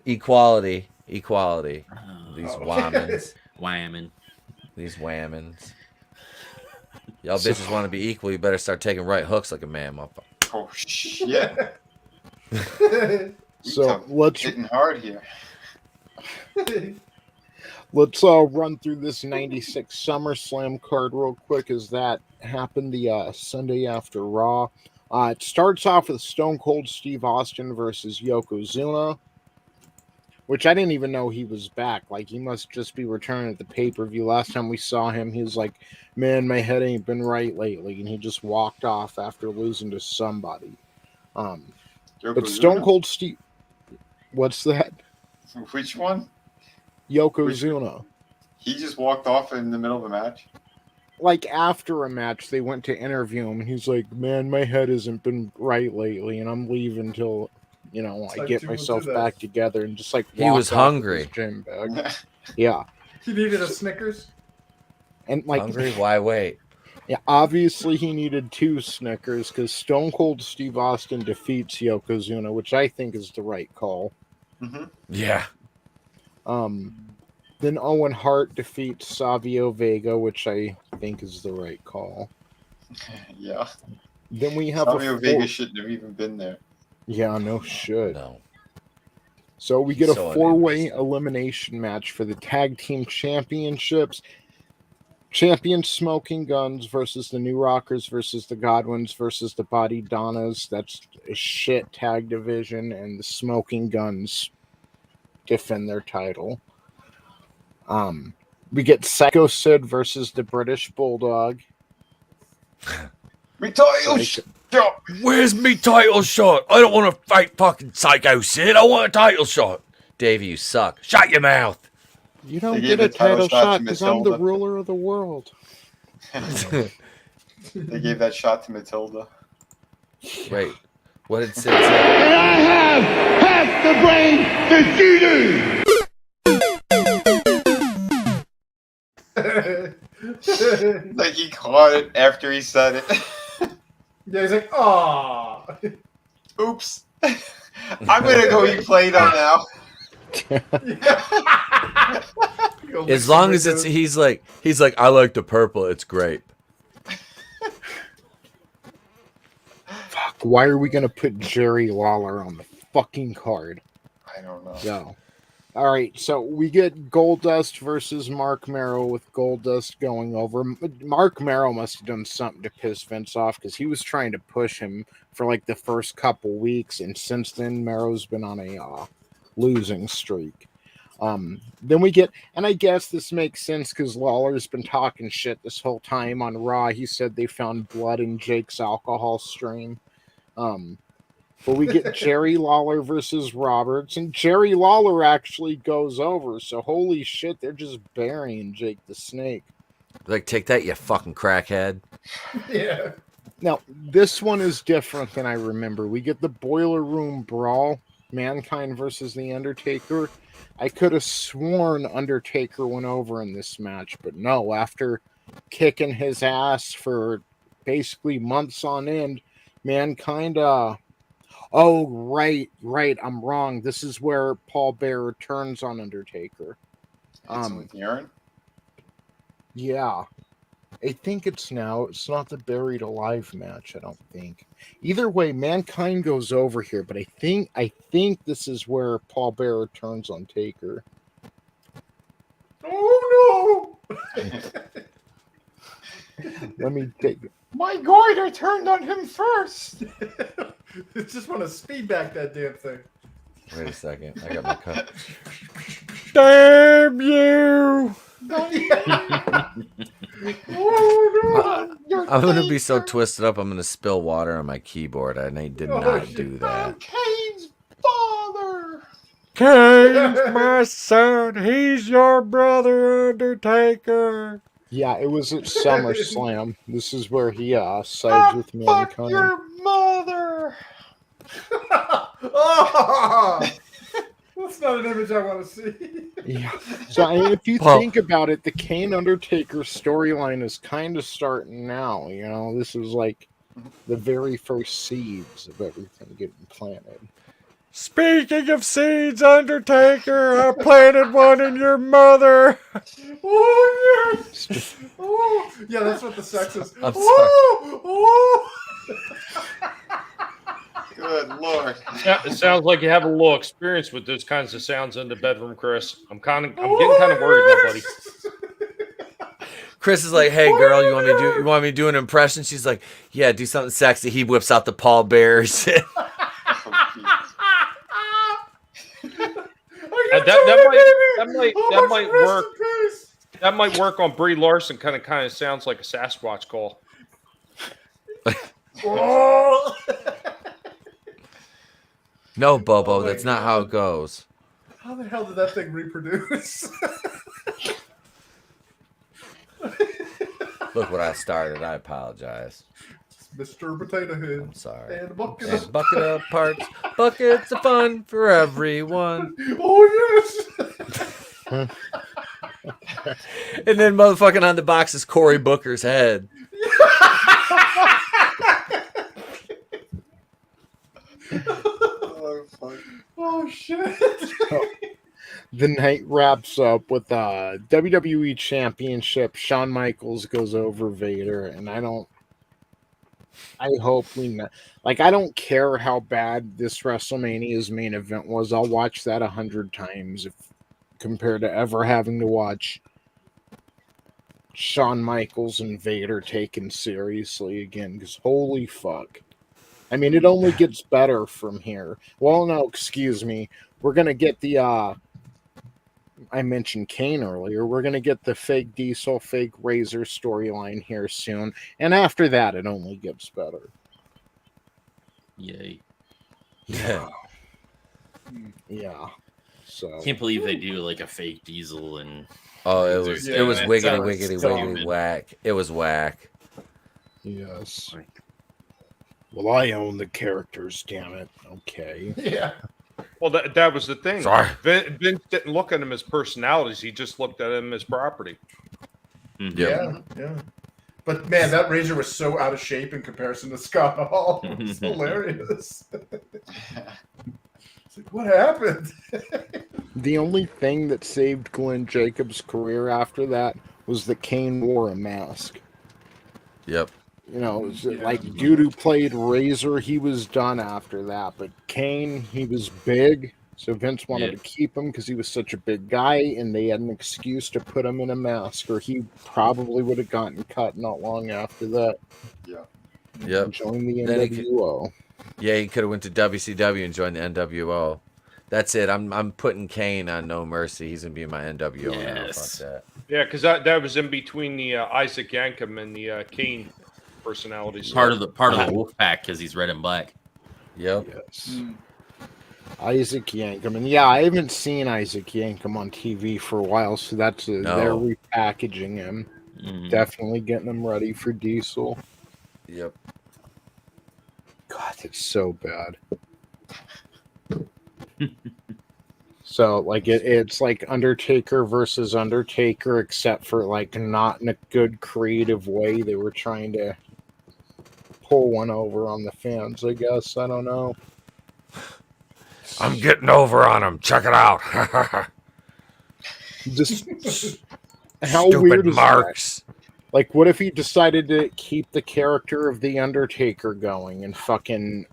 Equality. These whammons. Whammon. These whammons. Y'all bitches want to be equal. You better start taking right hooks like a man, motherfucker. Oh, shit. So let's hitting hard here. Let's run through this 96 SummerSlam card real quick as that happened the Sunday after Raw. It starts off with Stone Cold Steve Austin versus Yokozuna, which I didn't even know he was back. Like, he must just be returning at the pay-per-view. Last time we saw him, he was like, man, my head ain't been right lately, and he just walked off after losing to somebody. But Stone Cold Steve... What's that? Which one? Yokozuna. He just walked off in the middle of the match? Like, after a match, they went to interview him, and he's like, man, my head hasn't been right lately, and I'm leaving until, you know, I get myself back together, and just, like, he was hungry. Gym bag. Yeah. He needed a Snickers. And, like... Hungry? Why wait? Yeah, obviously he needed 2 Snickers because Stone Cold Steve Austin defeats Yokozuna, which I think is the right call. Mm-hmm. Yeah. Then Owen Hart defeats Savio Vega, which I think is the right call. Yeah. Then we have Savio Vega shouldn't have even been there. Yeah, no shit. No. So we get a So 4-way elimination match for the tag team championships. Champion Smoking Guns versus the New Rockers versus the Godwins versus the Body Donnas. That's a shit tag division, and the Smoking Guns defend their title. We get Psycho Sid versus the British Bulldog. Me title shot. Where's me title shot? I don't want to fight fucking Psycho Sid. I want a title shot. Davey, you suck. Shut your mouth. You don't get a title shot because I'm the ruler of the world. They gave that shot to Matilda. Wait, what did Sid say? And I have half the brain that you do. Like he caught it after he said it. Yeah, he's like, "Aw, oops." I'm gonna go eat Play-Doh now. As long as it's he's like I like the purple. It's grape. Fuck! Why are we gonna put Jerry Lawler on the fucking card? I don't know. No. All right, so we get Goldust versus Mark Marrow with Goldust going over. Mark Marrow must have done something to piss Vince off because he was trying to push him for like the first couple weeks, and since then Marrow's been on a losing streak. Then we get, and I guess this makes sense because Lawler's been talking shit this whole time on Raw. He said they found blood in Jake's alcohol stream. But we get Jerry Lawler versus Roberts, and Jerry Lawler actually goes over. So holy shit, they're just burying Jake the Snake. Like, take that, you fucking crackhead. yeah." Now, this one is different than I remember. We get the Boiler Room Brawl, Mankind versus The Undertaker. I could have sworn Undertaker went over in this match, but no, after kicking his ass for basically months on end, Mankind, oh, right, I'm wrong. This is where Paul Bearer turns on Undertaker. With urine? Yeah. I think it's now. It's not the Buried Alive match, I don't think. Either way, Mankind goes over here, but I think this is where Paul Bearer turns on Taker. Oh no! Let me take it. My goiter turned on him first. Just want to speed back that damn thing. Wait a second, I got my cut. Damn you! I'm gonna be so twisted up. I'm gonna spill water on my keyboard, and I did not do that. Kane's father. Kane's my son. He's your brother, Undertaker. Yeah, it was at SummerSlam. This is where he sides with Mankind. Your mother. Oh, that's not an image I want to see. Yeah. So if you think about it, the Kane Undertaker storyline is kind of starting now. You know, this is like the very first seeds of everything getting planted. Speaking of seeds, Undertaker, I planted one in your mother. Oh yes. Oh yeah, that's what the sex is. I'm sorry. Oh. Good lord. It sounds like you have a little experience with those kinds of sounds in the bedroom, Chris. I'm getting kind of worried now, buddy. Chris is like, "Hey, girl, you want me to do an impression?" She's like, "Yeah, do something sexy." He whips out the Paul Bearer shit. That might work. That might work on Brie Larson. Kind of sounds like a Sasquatch call. Oh. No, Bobo, that's not how it goes. How the hell did that thing reproduce? Look what I started. I apologize. Mr. Potato Head. I'm sorry. And bucket of parts. Buckets of fun for everyone. Oh, yes. And then motherfucking on the box is Cory Booker's head. shit. The night wraps up with WWE Championship. Shawn Michaels goes over Vader, and I hope I don't care how bad this WrestleMania's main event was. I'll watch that 100 times compared to ever having to watch Shawn Michaels and Vader taken seriously again, because holy fuck. I mean, it only gets better from here. Well, no, excuse me. We're going to get the, I mentioned Kane earlier. We're going to get the fake Diesel, fake Razor storyline here soon. And after that, it only gets better. Yay. Yeah. Yeah. So. Can't believe they do like a fake Diesel and. Oh, it was wiggity whack. It was whack. Yes. Well, I own the characters, damn it. Okay. Yeah. Well, that was the thing. Sorry. Vince didn't look at them as personalities. He just looked at them as property. Yeah. But man, that Razor was so out of shape in comparison to Scott Hall. It's hilarious. It's like, what happened? The only thing that saved Glenn Jacobs' career after that was that Kane wore a mask. Yep. You know, like dude who played Razor, he was done after that. But Kane, he was big, so Vince wanted to keep him because he was such a big guy, and they had an excuse to put him in a mask, or he probably would have gotten cut not long after that. Yeah. Yep. Join the NWO. He could have went to WCW and joined the NWO. That's it. I'm putting Kane on No Mercy. He's gonna be in my NWO now. Fuck that. Yeah, because that was in between the Isaac Yankem and the Kane personalities. Part of the wolf pack because he's red and black. Yep. Yes. Isaac Yankem. And yeah, I haven't seen Isaac Yankem on TV for a while, so they're repackaging him. Definitely getting him ready for Diesel. Yep. God, it's so bad. So like it's like Undertaker versus Undertaker, except for like not in a good creative way. They were trying to pull one over on the fans, I guess. I don't know. I'm getting over on him. Check it out. Just how Stupid weird is marks. that? Like, what if he decided to keep the character of the Undertaker going and fucking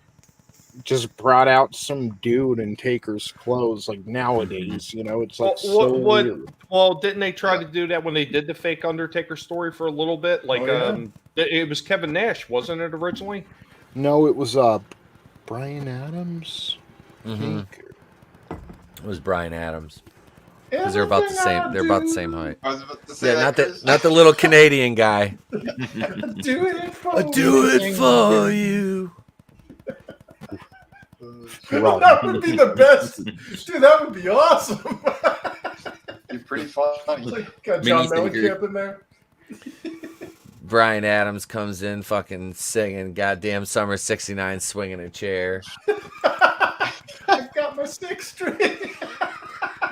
just brought out some dude in Taker's clothes like nowadays? You know, it's like weird. Well, didn't they try to do that when they did the fake Undertaker story for a little bit? Like, it was Kevin Nash, wasn't it originally? No, it was Brian Adams. It was Brian Adams. Because they're about the same. They're about the same height. I was about to say not the little Canadian guy. Do it for you. That would be the best. Dude, that would be awesome. You're pretty funny. Got John Mellencamp in there. Brian Adams comes in fucking singing goddamn Summer 69 swinging a chair. I've got my 6 string.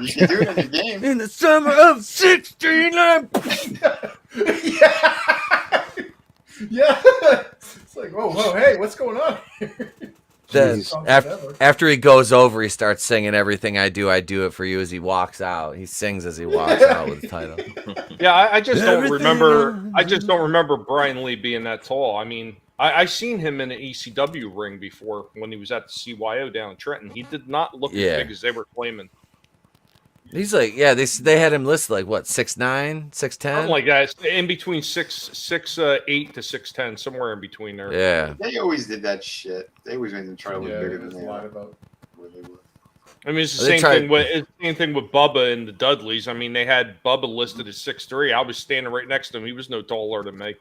You can do it in the game. In the summer of 69. Yeah. It's like, whoa, hey, what's going on here? Then after he goes over, he starts singing "Everything I Do It for You" as he walks out. He sings as he walks out with the title. Yeah, I just don't remember. I just don't remember Brian Lee being that tall. I mean, I seen him in an ECW ring before when he was at the CYO down in Trenton. He did not look as big as they were claiming. He's like, they had him listed like what, 6'9", 6'10"? Something like that. In between 6'8" to 6'10", somewhere in between there. Yeah. They always did that shit. They always made them try to look bigger than they were. I mean, it's the same thing with Bubba and the Dudleys. I mean, they had Bubba listed as 6'3". I was standing right next to him. He was no taller than me.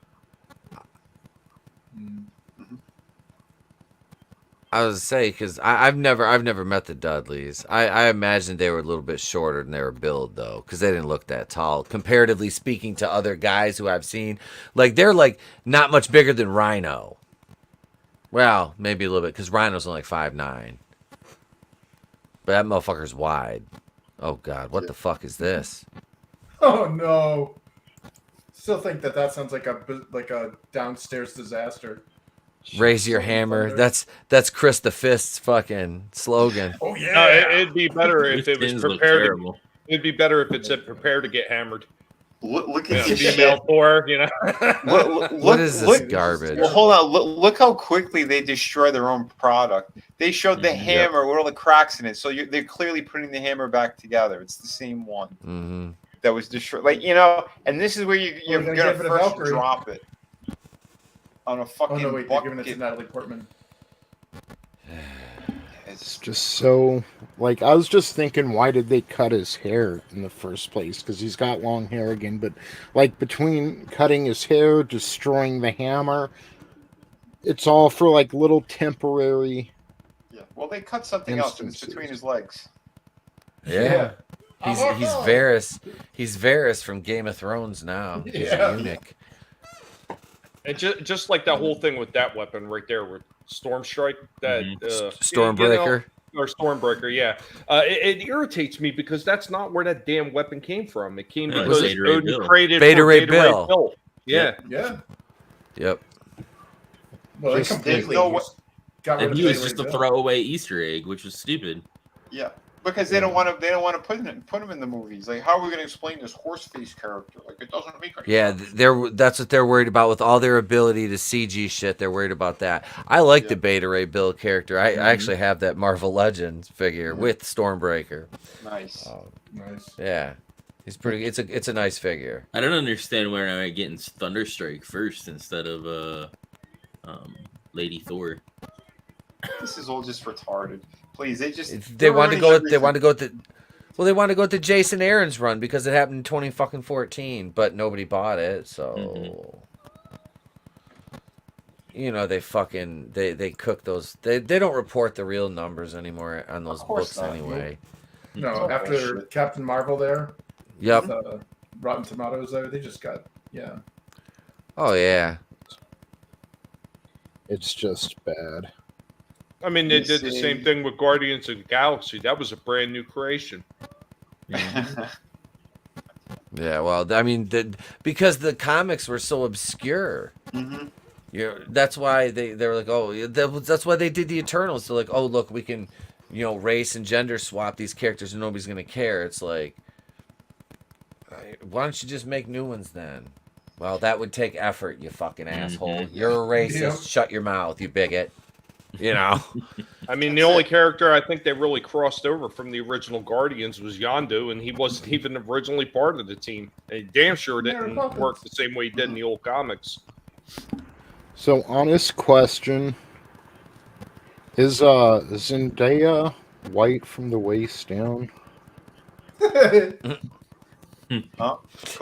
I was to say, because I've never met the Dudleys. I imagined they were a little bit shorter than they were billed, though, because they didn't look that tall. Comparatively speaking to other guys who I've seen, like they're like not much bigger than Rhino. Well, maybe a little bit, because Rhino's only like 5'9". But that motherfucker's wide. Oh God, what the fuck is this? Oh no! Still think that sounds like a downstairs disaster. Raise your hammer. That's Chris the Fist's fucking slogan. Oh yeah. It'd be better if it was Skins look prepared. terrible. It'd be better if it said "prepare to get hammered." Look at this female shit. Thor, you know. What is this garbage? Well, hold on. Look how quickly they destroy their own product. They showed the hammer with all the cracks in it, so they're clearly putting the hammer back together. It's the same one that was destroyed. Like, you know, and this is where you're gonna first drop it on a fucking. Oh no, wait, you're giving it to Natalie Portman. It's just so, like, I was just thinking, why did they cut his hair in the first place? Because he's got long hair again, but, like, between cutting his hair, destroying the hammer, it's all for, like, little temporary... Yeah, well, they cut something else, and it's between his legs. Yeah. He's Varys. He's Varys from Game of Thrones now. He's a eunuch. And just like that whole thing with that weapon right there with Storm Strike, that Stormbreaker. Or Stormbreaker, yeah. It irritates me because that's not where that damn weapon came from. It came because Odin created Beta Ray Bill. Yeah. Yeah. Yep. Well, they completely and he was just a throwaway Easter egg, which was stupid. Yeah, because they don't want to. They don't want to put him in the movies. Like, how are we going to explain this horse face character? Like, it doesn't make any sense. That's what they're worried about with all their ability to CG shit. They're worried about that. I like the Beta Ray Bill character. I actually have that Marvel Legends figure with Stormbreaker. Nice. Nice. Yeah. He's pretty. It's a nice figure. I don't understand where I'm getting Thunderstrike first instead of Lady Thor. This is all just retarded. Please, they want to go. They want to go with the. Well, they want to go with the Jason Aaron's run because it happened in 2014, but nobody bought it. So, you know, they cook those. They don't report the real numbers anymore on those books anyway. No, after Captain Marvel there. Yep. Rotten Tomatoes there. They just got Oh yeah. It's just bad. I mean, they did the same thing with Guardians of the Galaxy. That was a brand new creation. Yeah, well, I mean, because the comics were so obscure. That's why they were like, oh, that's why they did the Eternals. They're like, oh, look, we can, race and gender swap these characters and nobody's gonna care. It's like, why don't you just make new ones then? Well, that would take effort, you fucking asshole. You're a racist. Shut your mouth, you bigot. I mean, the only character I think they really crossed over from the original Guardians was Yondu, and he wasn't even originally part of the team. And he damn sure didn't work the same way he did in the old comics. So, honest question: is Zendaya white from the waist down? Go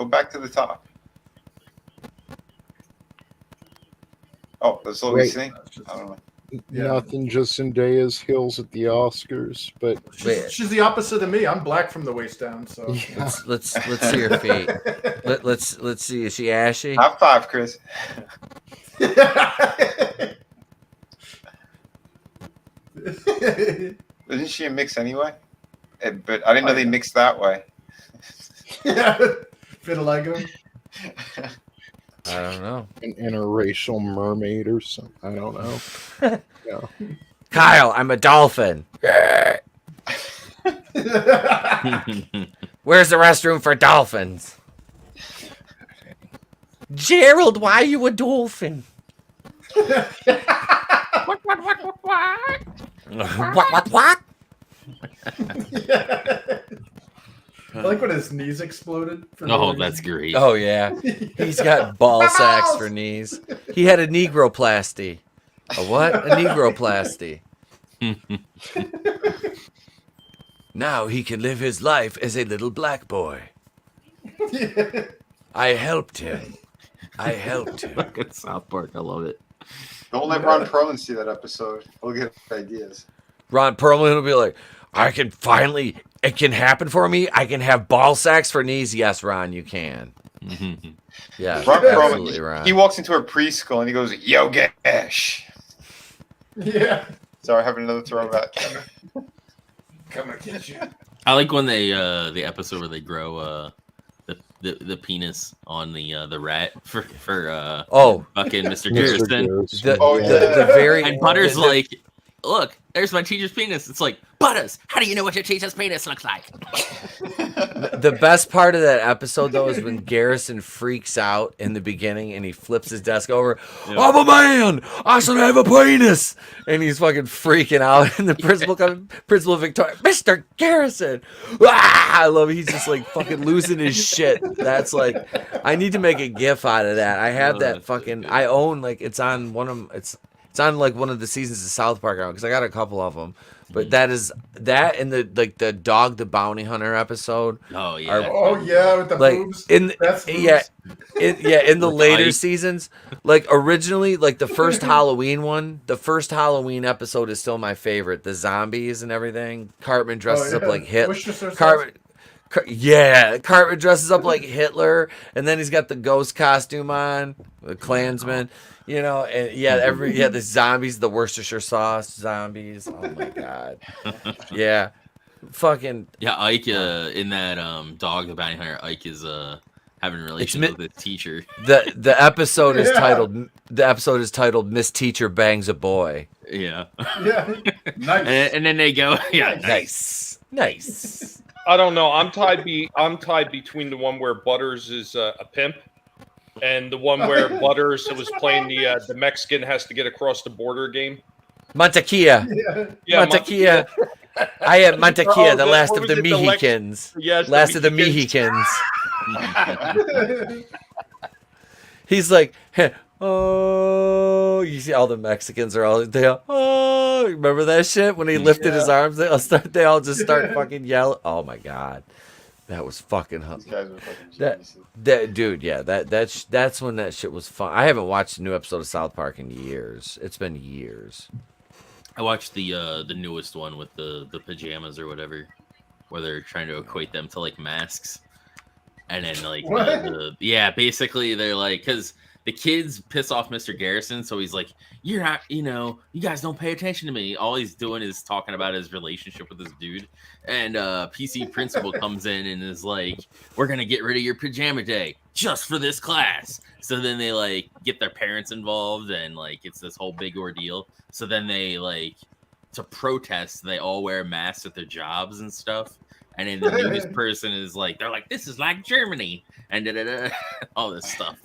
back to the top. Oh, that's what we see. I don't know. Nothing, just Zendaya's heels at the Oscars, but she's the opposite of me. I'm black from the waist down, so let's see her feet. Let's see. Is she ashy? High five, Chris. Isn't she a mix anyway? But I didn't know they mixed that way. Vitiligo. I don't know. An interracial mermaid or something. I don't know. Kyle, I'm a dolphin. Where's the restroom for dolphins? Gerald, why are you a dolphin? What? I like when his knees exploded. That's great. Oh, yeah. He's got ball sacks for knees. He had a negroplasty. A what? A negroplasty. Now he can live his life as a little black boy. I helped him. Fucking South Park. I love it. Don't let Ron Perlman see that episode. He'll get ideas. Ron Perlman will be like, it can happen for me. I can have ball sacks for knees. Yes, Ron, you can. Yeah, Ron absolutely, Perlman. Ron. He walks into a preschool and he goes, "Yo, Gash." Yeah. Sorry, having another throwback. Coming to get you. I like when they the episode where they grow the penis on the rat for fucking Mr. Mr. Garrison. Garrison. The very And Butters like, look, there's my teacher's penis. It's like, Butters, how do you know what your teacher's penis looks like? The best part of that episode, though, is when Garrison freaks out in the beginning and he flips his desk over. Yeah. I'm a man! I should have a penis! And he's fucking freaking out. And the principal Victoria, Mr. Garrison! Ah! I love it. He's just like fucking losing his shit. That's like, I need to make a gif out of that. I have that fucking, I own, like, it's on one of, it's on like one of the seasons of South Park because I got a couple of them. But that is that in the like the Dog the Bounty Hunter episode. Oh yeah. With the like boobs. in Boobs. in the later seasons. Like originally, like the first Halloween one, the first Halloween episode is still my favorite. The zombies and everything. Cartman dresses up like Hitler. Cartman dresses up like Hitler, and then he's got the ghost costume on, the Klansman. You know, and the zombies, the Worcestershire sauce zombies. Oh my god, yeah, fucking yeah. Ike in that Dog the Bounty Hunter, Ike is having a relationship with his teacher. The episode is titled Miss Teacher Bangs a Boy. Yeah, Nice. And then they go, nice. I don't know. I'm tied between the one where Butters is a pimp. And the one where Butters was playing the Mexican has to get across the border game. Montoya. Yeah, Montoya. I am Montoya, the last of the Mexicans. Yes, last of the Mexicans. He's like, oh, you see all the Mexicans are all, oh, remember that shit? When he lifted his arms, they all just start fucking yelling. Oh my God. That was fucking These guys were fucking geniuses. that dude, yeah. That's when that shit was fun. I haven't watched a new episode of South Park in years. It's been years. I watched the newest one with the pajamas or whatever, where they're trying to equate them to like masks, and then like basically they're like, because the kids piss off Mr. Garrison, so he's like, you're not, you guys don't pay attention to me. All he's doing is talking about his relationship with this dude. And PC principal comes in and is like, we're going to get rid of your pajama day just for this class. So then they like get their parents involved and like it's this whole big ordeal. So then they like, to protest, they all wear masks at their jobs and stuff. And then the newest person is like, they're like, this is like Germany. And all this stuff.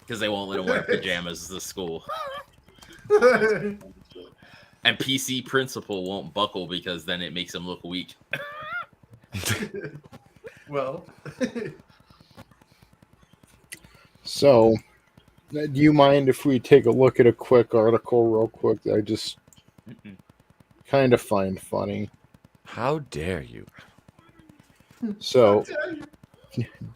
Because they won't let them wear pajamas to school. And PC principal won't buckle because then it makes him look weak. Well. So, do you mind if we take a look at a quick article real quick that I just kind of find funny? How dare you? So,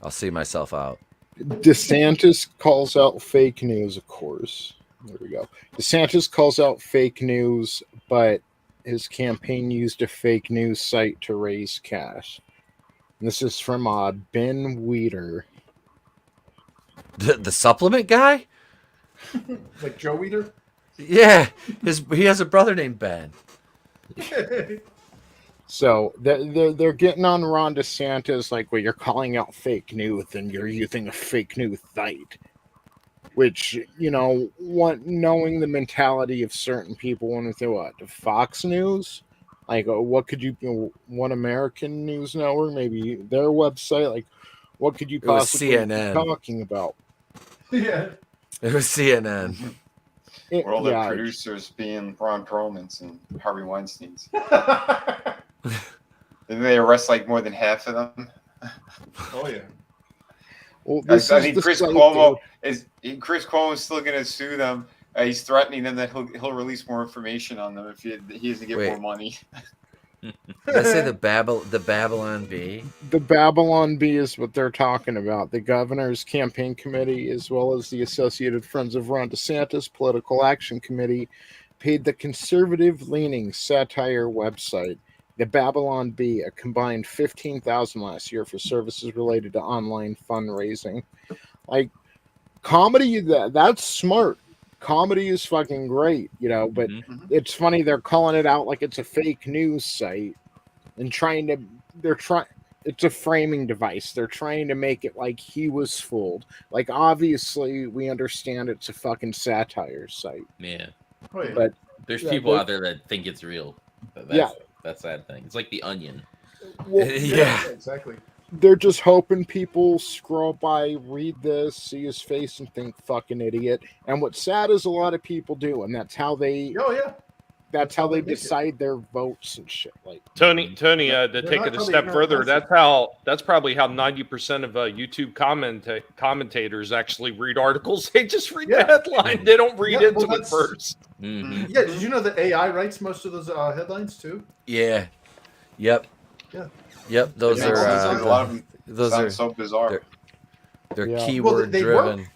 I'll see myself out. DeSantis calls out fake news, of course. There we go. DeSantis calls out fake news, but his campaign used a fake news site to raise cash. And this is from Ben Weeder. The supplement guy? Like Joe Weeder? Yeah, he has a brother named Ben. So they're getting on Ron DeSantis like, well, you're calling out fake news and you're using a fake news site. Which, knowing the mentality of certain people when they Fox News, like what could you, One American News Network, maybe their website, like what could you possibly be talking about? Yeah, it was CNN. Were all the producers being Ron Perlmans and Harvey Weinsteins? Didn't they arrest like more than half of them? Oh yeah. Well, I think Chris Cuomo is still going to sue them. He's threatening them that he'll release more information on them if he doesn't get more money. Did I say the Babylon Bee? The Babylon Bee is what they're talking about. The governor's campaign committee, as well as the Associated Friends of Ron DeSantis Political Action Committee, paid the conservative-leaning satire website, the Babylon Bee, a combined $15,000 last year for services related to online fundraising. Like, comedy, that's smart. Comedy is fucking great, but it's funny they're calling it out like it's a fake news site and it's a framing device. They're trying to make it like he was fooled. Like, obviously, we understand it's a fucking satire site. Yeah. Oh, yeah. But There's yeah, people out there that think it's real. That's that thing. It's like the Onion. well, Yeah. Exactly. they're just hoping people scroll by, read this, see his face, and think "fucking idiot." And what's sad is a lot of people do, and that's how they. Oh yeah. That's how they make it. decide their votes and shit. Like Tony, to take not it a probably step ignorant further, person. that's probably how 90% of YouTube commentators actually read articles. They just read the headline. They don't read Yeah, into well, it first. Mm-hmm. Yeah, did you know that AI writes most of those headlines too? Yeah. Yep. Yeah. Yep. Those Yeah, are a lot of them those sound are so bizarre. they're Yeah. keyword they driven. work.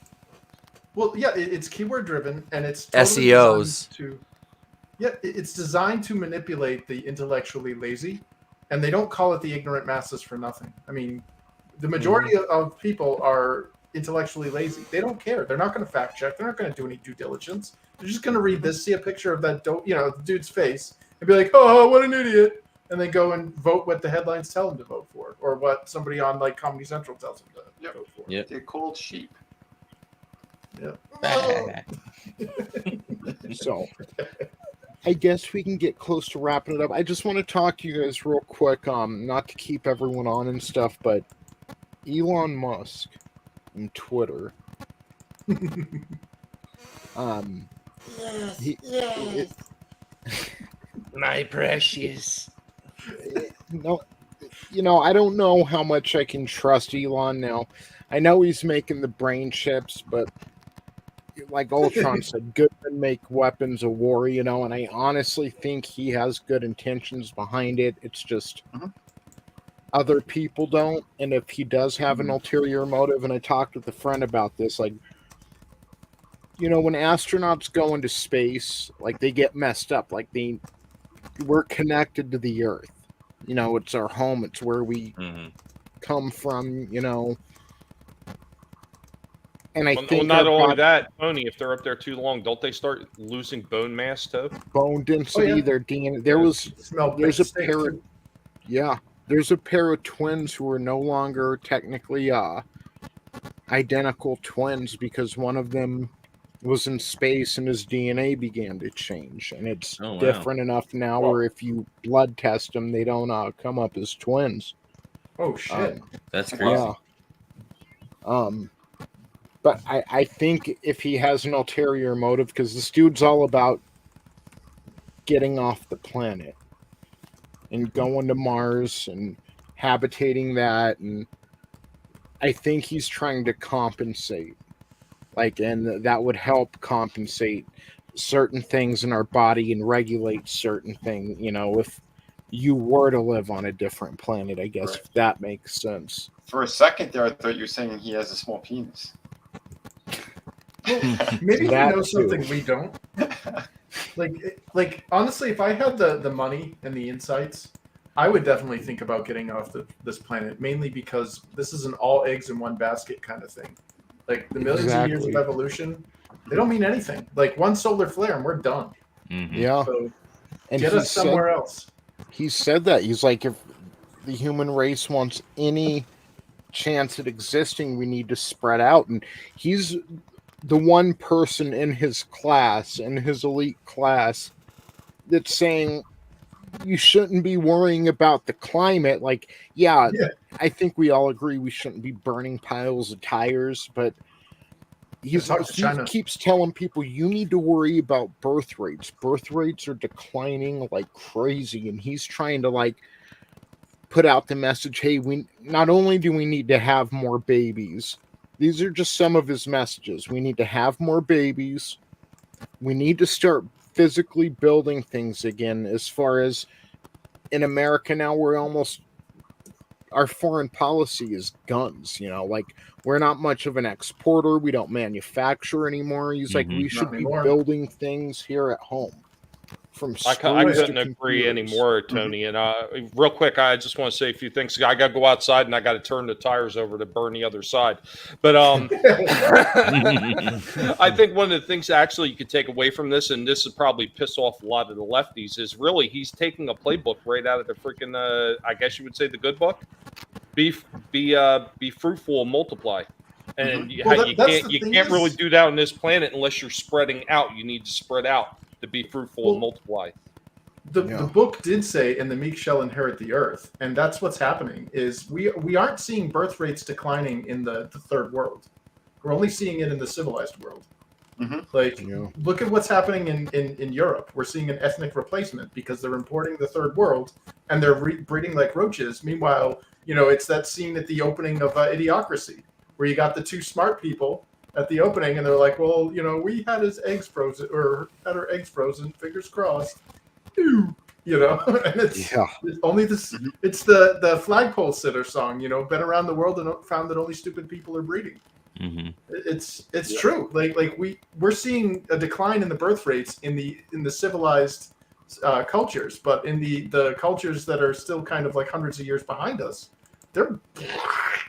Well, yeah, it's keyword driven, and it's totally SEOs. designed to. Yeah, it's designed to manipulate the intellectually lazy, and they don't call it the ignorant masses for nothing. I mean, the majority of people are intellectually lazy. They don't care. They're not going to fact check. They're not going to do any due diligence. They're just going to read this, see a picture of that, the dude's face, and be like, "Oh, what an idiot!" And then go and vote what the headlines tell them to vote for, or what somebody on like Comedy Central tells them to vote for. Yep. They're cold sheep. Yep. so. I guess we can get close to wrapping it up. I just want to talk to you guys real quick, not to keep everyone on and stuff, but Elon Musk and Twitter. My precious. No, I don't know how much I can trust Elon now. I know he's making the brain chips, but like Ultron said, good men make weapons of war, and I honestly think he has good intentions behind it. It's just other people don't. And if he does have an ulterior motive, and I talked with a friend about this, like, when astronauts go into space, like they get messed up, like we're connected to the Earth. It's our home. It's where we come from, And I think not only that, Tony, if they're up there too long, don't they start losing bone mass too? Bone density, their DNA. There's a pair of twins who are no longer technically identical twins because one of them was in space and his DNA began to change, and it's different enough now where if you blood test them, they don't come up as twins. Oh shit, that's crazy. Yeah. But I think if he has an ulterior motive, because this dude's all about getting off the planet and going to Mars and habitating that, and I think he's trying to compensate. And that would help compensate certain things in our body and regulate certain things, if you were to live on a different planet, I guess, if that makes sense. For a second there, I thought you were saying he has a small penis. Well, maybe he knows something we don't. Like honestly, if I had the money and the insights, I would definitely think about getting off this planet, mainly because this is an all eggs in one basket kind of thing. Like the millions of years of evolution, they don't mean anything. Like one solar flare and we're done. Mm-hmm. Yeah. So and get us somewhere else. He said that. He's like, if the human race wants any chance at existing, we need to spread out. And he's the one person in his class, in his elite class, that's saying you shouldn't be worrying about the climate. Like, yeah, I think we all agree we shouldn't be burning piles of tires, but he keeps telling people you need to worry about birth rates. Birth rates are declining like crazy, and he's trying to put out the message, hey, we not only do we need to have more babies, these are just some of his messages. We need to have more babies. We need to start physically building things again. As far as in America now, our foreign policy is guns, we're not much of an exporter. We don't manufacture anymore. He's like, we should be building things here at home. I couldn't agree anymore, Tony. And real quick, I just want to say a few things. I got to go outside and I got to turn the tires over to burn the other side. But I think one of the things actually you could take away from this, and this would probably piss off a lot of the lefties, is really he's taking a playbook right out of the freaking, I guess you would say, the good book. Be fruitful and multiply. And Well, you that's the you thing can't really is- do that on this planet unless you're spreading out. You need to spread out to be fruitful and multiply. The book did say, "And the meek shall inherit the earth," and that's what's happening. Is we aren't seeing birth rates declining in the third world. We're only seeing it in the civilized world. Like, look at what's happening in Europe. We're seeing an ethnic replacement because they're importing the third world and they're breeding like roaches. Meanwhile, it's that scene at the opening of Idiocracy where you got the two smart people at the opening and they're like, well, we had his eggs frozen or had our eggs frozen, fingers crossed. And it's only this. It's the flagpole sitter song. Been around the world and found that only stupid people are breeding. It's true. Like we're seeing a decline in the birth rates in the civilized cultures, but in the cultures that are still kind of like hundreds of years behind us, they're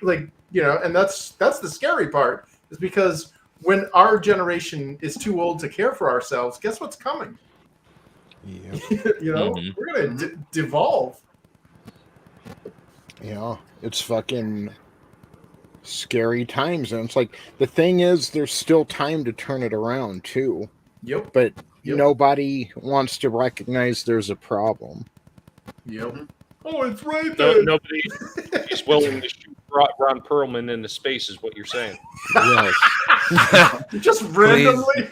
like and that's the scary part, is because when our generation is too old to care for ourselves, guess what's coming? We're gonna devolve. It's fucking scary times, and it's like the thing is, there's still time to turn it around too. But nobody wants to recognize there's a problem. Oh, it's right there. Nobody is willing to shoot Ron Perlman into space, is what you're saying. Yes. Just randomly.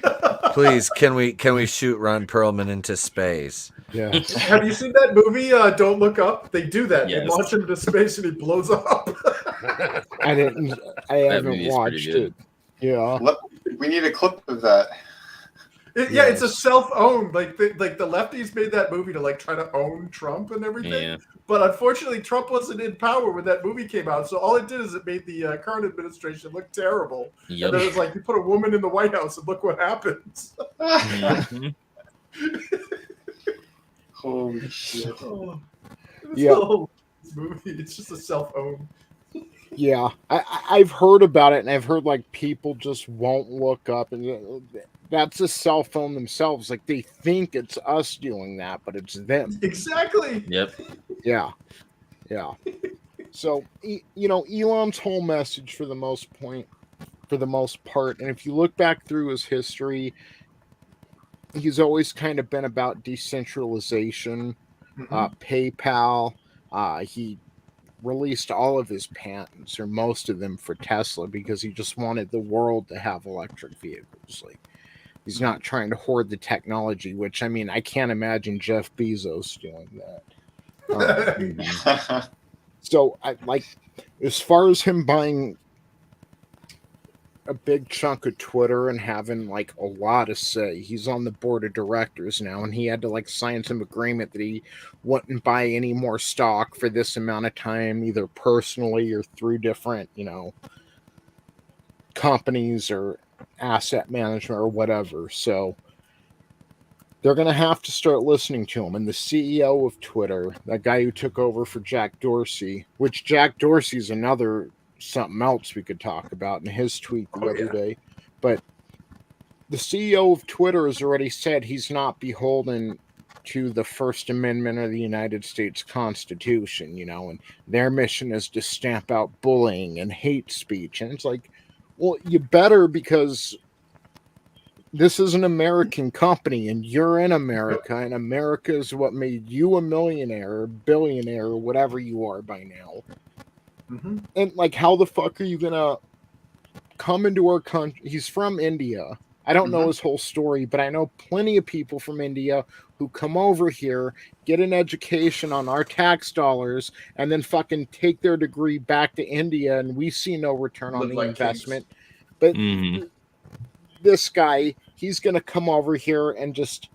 Please, can we shoot Ron Perlman into space? Yes. Have you seen that movie, Don't Look Up? They do that. Yes. They launch him into space and he blows up. I haven't watched it. Yeah. We need a clip of that. It's a self-owned. Like the lefties made that movie to like try to own Trump and everything. Yeah. But unfortunately, Trump wasn't in power when that movie came out. So all it did is it made the current administration look terrible. Yep. And it was like, you put a woman in the White House and look what happens. Holy shit. This movie, it's just a self-owned. Yeah, I've heard about it, and I've heard like people just won't look up, and that's a cell phone themselves. Like they think it's us doing that, but it's them. Exactly. Yep. Yeah. So Elon's whole message for the most part, and if you look back through his history, he's always kind of been about decentralization. PayPal. He released all of his patents, or most of them, for Tesla because he just wanted the world to have electric vehicles. Like, he's not trying to hoard the technology, which, I mean, I can't imagine Jeff Bezos doing that. So, as far as him buying a big chunk of Twitter and having like a lot to say, he's on the board of directors now, and he had to like sign some agreement that he wouldn't buy any more stock for this amount of time, either personally or through different companies or asset management or whatever. So they're going to have to start listening to him. And the CEO of Twitter, that guy who took over for Jack Dorsey, which Jack Dorsey's another something else we could talk about in his tweet the other day, but the CEO of Twitter has already said he's not beholden to the First Amendment of the United States Constitution, and their mission is to stamp out bullying and hate speech. And it's like, well, you better, because this is an American company and you're in America, and America is what made you a millionaire or billionaire or whatever you are by now. And like, how the fuck are you gonna come into our country? He's from India. I don't know his whole story, but I know plenty of people from India who come over here, get an education on our tax dollars, and then fucking take their degree back to India, and we see no return on the investment. But this guy, he's gonna come over here and just...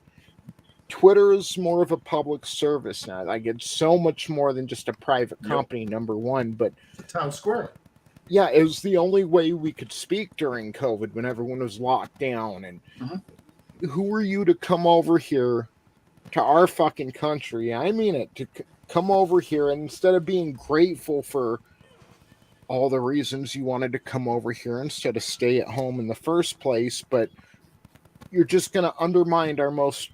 Twitter is more of a public service now. Like, it's so much more than just a private company, number one. But the town square. Yeah, it was the only way we could speak during COVID when everyone was locked down. And who are you to come over here to our fucking country? I mean it, to come over here, and instead of being grateful for all the reasons you wanted to come over here instead of stay at home in the first place, but you're just going to undermine our most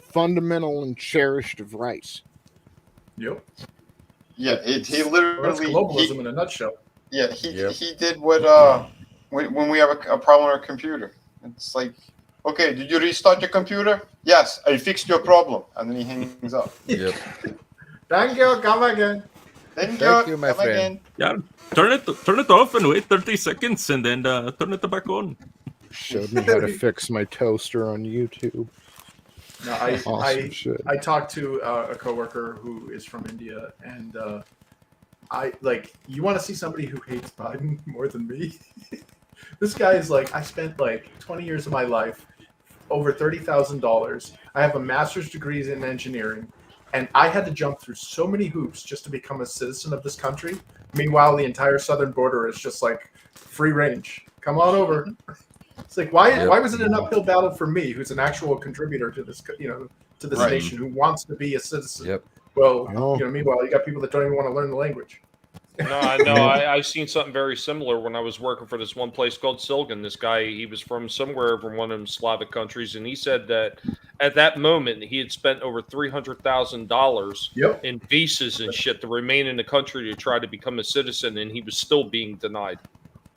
fundamental and cherished of rights. Yeah, he Well, that's literally globalism in a nutshell. Yeah, he did what when we have a problem with our computer. It's like, okay, did you restart your computer? Yes, I fixed your problem, and then he hangs up. Yep. Thank you. Come again. Thank you, my come friend. again. Yeah, turn it off and wait 30 seconds, and then turn it back on. Showed me how to fix my toaster on YouTube. No, Awesome shit. I talked to a coworker who is from India, and you want to see somebody who hates Biden more than me? This guy is like, I spent like 20 years of my life, over $30,000. I have a master's degree in engineering, and I had to jump through so many hoops just to become a citizen of this country. Meanwhile, the entire southern border is just like free range. Come on over. It's like, why was it an uphill battle for me, who's an actual contributor to this, to this nation, who wants to be a citizen? Yep. Well, meanwhile, you got people that don't even want to learn the language. No, I know. I've seen something very similar when I was working for this one place called Silgan. This guy, he was from somewhere from one of them Slavic countries, and he said that at that moment he had spent over $300,000 in visas and shit to remain in the country to try to become a citizen, and he was still being denied.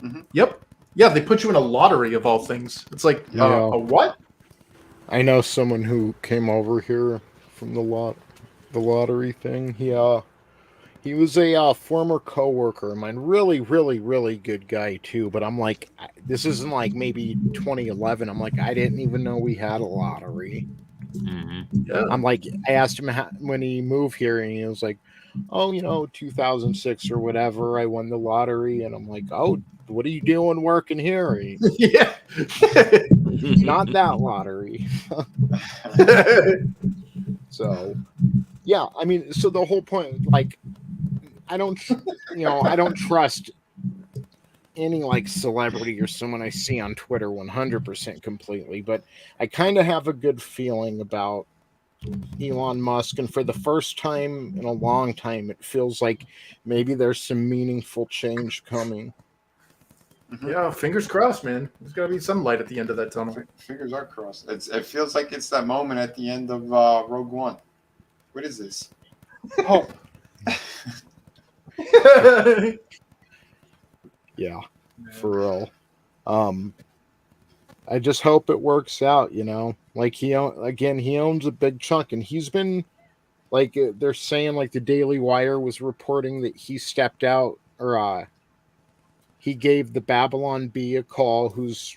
Mm-hmm. Yep. Yeah, they put you in a lottery of all things. It's like a what? I know someone who came over here from the lottery thing. He was a former coworker of mine. Really, really, really good guy too. But I'm like, this isn't like maybe 2011. I'm like, I didn't even know we had a lottery. Mm-hmm. Yeah. I'm like, I asked him when he moved here, and he was like, oh, 2006 or whatever, I won the lottery. And I'm like, oh, what are you doing working here? And Yeah. not that lottery. So, yeah, I mean, so the whole point, like, I don't trust any like celebrity or someone I see on Twitter 100% completely, but I kind of have a good feeling about Elon Musk, and for the first time in a long time, it feels like maybe there's some meaningful change coming. Yeah, fingers crossed, man. There's got to be some light at the end of that tunnel. Fingers are crossed. It feels like it's that moment at the end of Rogue One. What is this? Hope. Yeah, for real. I just hope it works out, Like he owns a big chunk, and he's been like, they're saying like the Daily Wire was reporting that he stepped out, or he gave the Babylon Bee a call, who's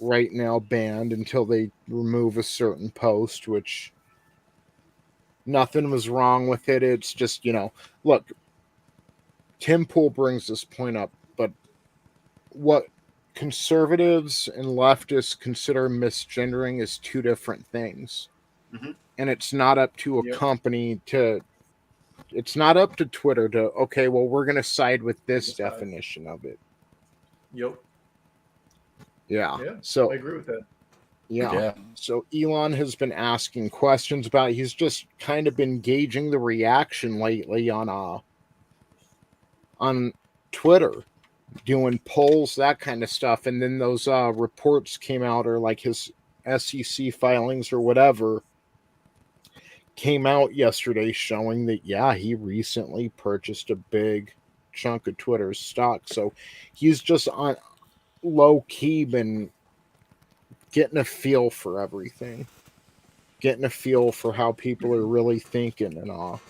right now banned until they remove a certain post, which nothing was wrong with it. It's just, look, Tim Pool brings this point up, but what conservatives and leftists consider misgendering is two different things. Mm-hmm. And it's not up to a company it's not up to Twitter to, okay, well, we're going to side with this definition of it. Yep. Yeah. So I agree with that. Yeah. So Elon has been asking questions about it. He's just kind of been gauging the reaction lately on Twitter, doing polls, that kind of stuff. And then those reports came out, or like his SEC filings or whatever came out yesterday showing that, he recently purchased a big chunk of Twitter's stock. So he's just on low key been getting a feel for everything, getting a feel for how people are really thinking and all.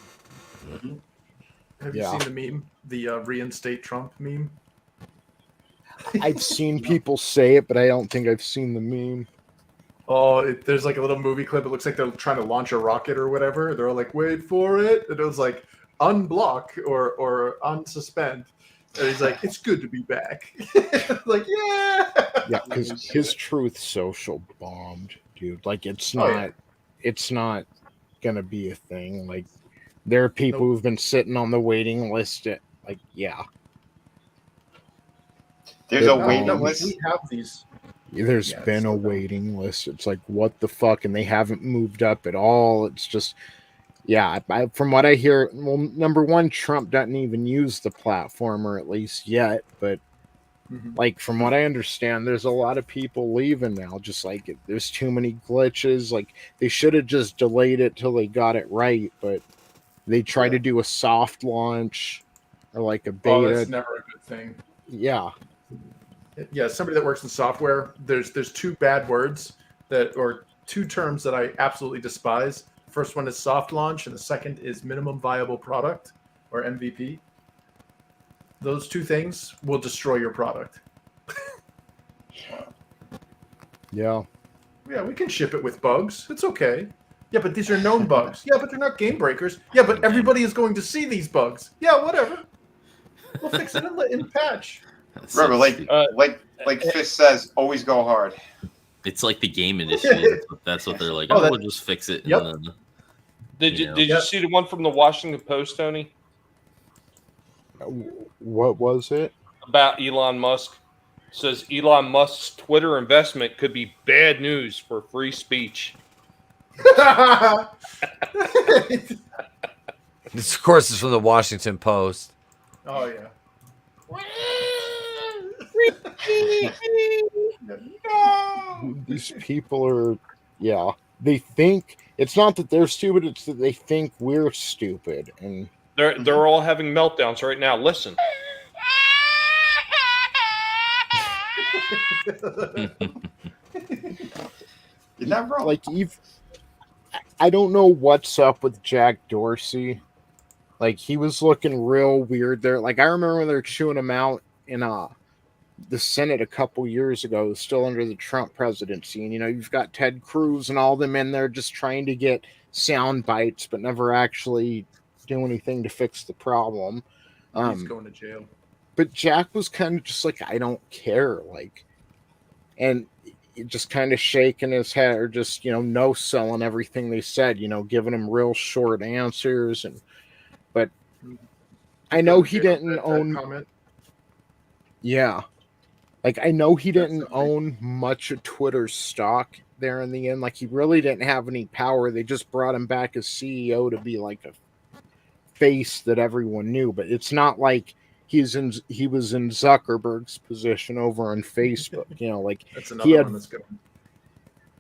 Mm-hmm. Have you seen the meme, the reinstate Trump meme? I've seen people say it, but I don't think I've seen the meme. Oh, there's like a little movie clip. It looks like they're trying to launch a rocket or whatever. They're all like, wait for it. And it was like, unblock or unsuspend. And he's like, it's good to be back. Like, yeah. Yeah, because his Truth Social bombed, dude. Like, it's not going to be a thing. Like, there are people who've been sitting on the waiting list at, like, There's a waiting list. We have these. There's been a waiting list. It's like, what the fuck? And they haven't moved up at all. It's just, from what I hear, well, number one, Trump doesn't even use the platform, or at least yet. But, like, from what I understand, there's a lot of people leaving now. Just like, there's too many glitches. Like, they should have just delayed it till they got it right. But They try to do a soft launch or like a Oh, beta. that's never a good thing. Yeah. Yeah, somebody that works in software, there's two bad words or two terms that I absolutely despise. The first one is soft launch, and the second is minimum viable product, or MVP. Those two things will destroy your product. Yeah. Yeah, we can ship it with bugs. It's okay. Yeah, but these are known bugs. Yeah, but they're not game breakers. Yeah, but everybody is going to see these bugs. Yeah, whatever. We'll fix it in patch. Remember, like Fish says, always go hard. It's like the game industry. That's what they're like. We'll just fix it. Yep. And then, Did you see the one from the Washington Post, Tony? What was it? About Elon Musk. It says Elon Musk's Twitter investment could be bad news for free speech. This, of course, is from the Washington Post. Oh, yeah. These people are, yeah. They think it's not that they're stupid; it's that they think we're stupid, and They're all having meltdowns right now. Listen. You're not wrong. like I don't know what's up with Jack Dorsey. Like, he was looking real weird there. Like, I remember when they were chewing him out in the Senate a couple years ago, still under the Trump presidency. And, you've got Ted Cruz and all them in there just trying to get sound bites, but never actually do anything to fix the problem. He's going to jail. But Jack was kind of just like, I don't care. Like, and just kind of shaking his head or just, no selling everything they said, giving him real short answers. But I know he didn't own. Comment. Yeah. Like, I know he didn't own much of Twitter's stock there in the end. Like, he really didn't have any power. They just brought him back as CEO to be like a face that everyone knew. But it's not like he was in Zuckerberg's position over on Facebook. Like, that's another one that's good.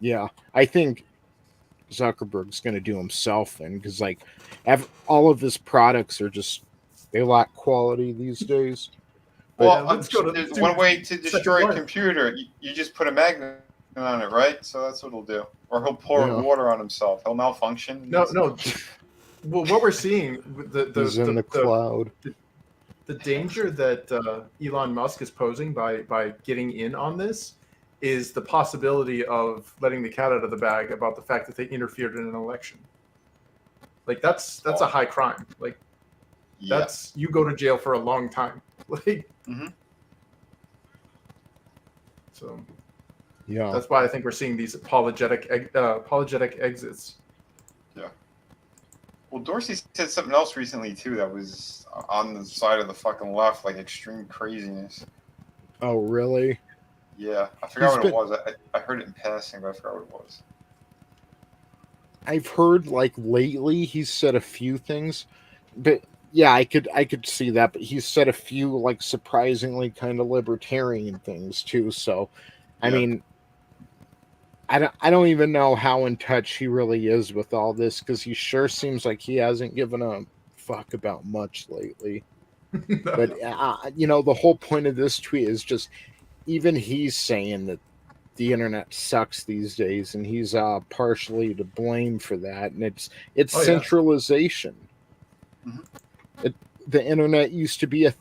Yeah, I think Zuckerberg's going to do himself in, because like all of his products are just, they lack quality these days. Well, there's one way to destroy a computer. You just put a magnet on it, right? So that's what he'll do. Or he'll pour water on himself. He'll malfunction. No. Well, what we're seeing, He's in the cloud. The danger that Elon Musk is posing by getting in on this is the possibility of letting the cat out of the bag about the fact that they interfered in an election. Like, that's a high crime. Like, that's, you go to jail for a long time. Like, so yeah, that's why I think we're seeing these apologetic exits. Yeah. Well, Dorsey said something else recently too that was on the side of the fucking left, like extreme craziness. Oh, really? Yeah, I forgot what it was. I heard it in passing, but I forgot what it was. I've heard, like, lately he's said a few things, but yeah, I could see that. But he's said a few, like, surprisingly kind of libertarian things too. So, I mean, I don't even know how in touch he really is with all this, because he sure seems like he hasn't given a fuck about much lately. But the whole point of this tweet is just, even he's saying that the internet sucks these days, and he's partially to blame for that. And it's centralization. The internet used to be a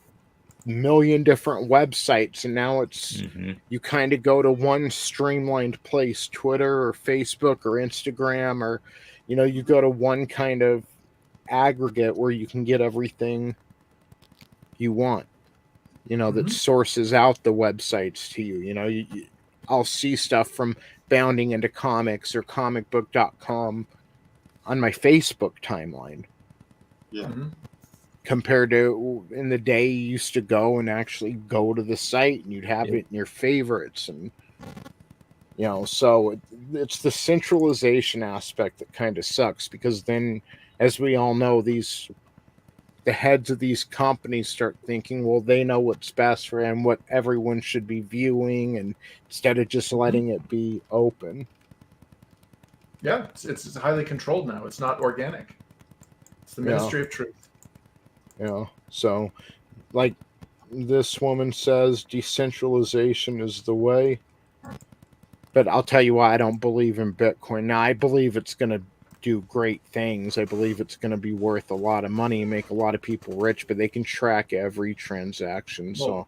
million different websites, and now it's you kind of go to one streamlined place, Twitter or Facebook or Instagram, or you go to one kind of aggregate where you can get everything you want, that sources out the websites to you. I'll see stuff from Bounding Into Comics or comicbook.com on my Facebook timeline. Yeah. Compared to in the day you used to go and actually go to the site and you'd have it in your favorites. And, so it's the centralization aspect that kind of sucks, because then, as we all know, the heads of these companies start thinking, well, they know what's best for and what everyone should be viewing, and instead of just letting it be open. Yeah, it's highly controlled now. It's not organic. It's the Ministry of Truth. Yeah. So, like this woman says, decentralization is the way. But I'll tell you why I don't believe in Bitcoin. Now, I believe it's going to do great things. I believe it's going to be worth a lot of money and make a lot of people rich, but they can track every transaction. So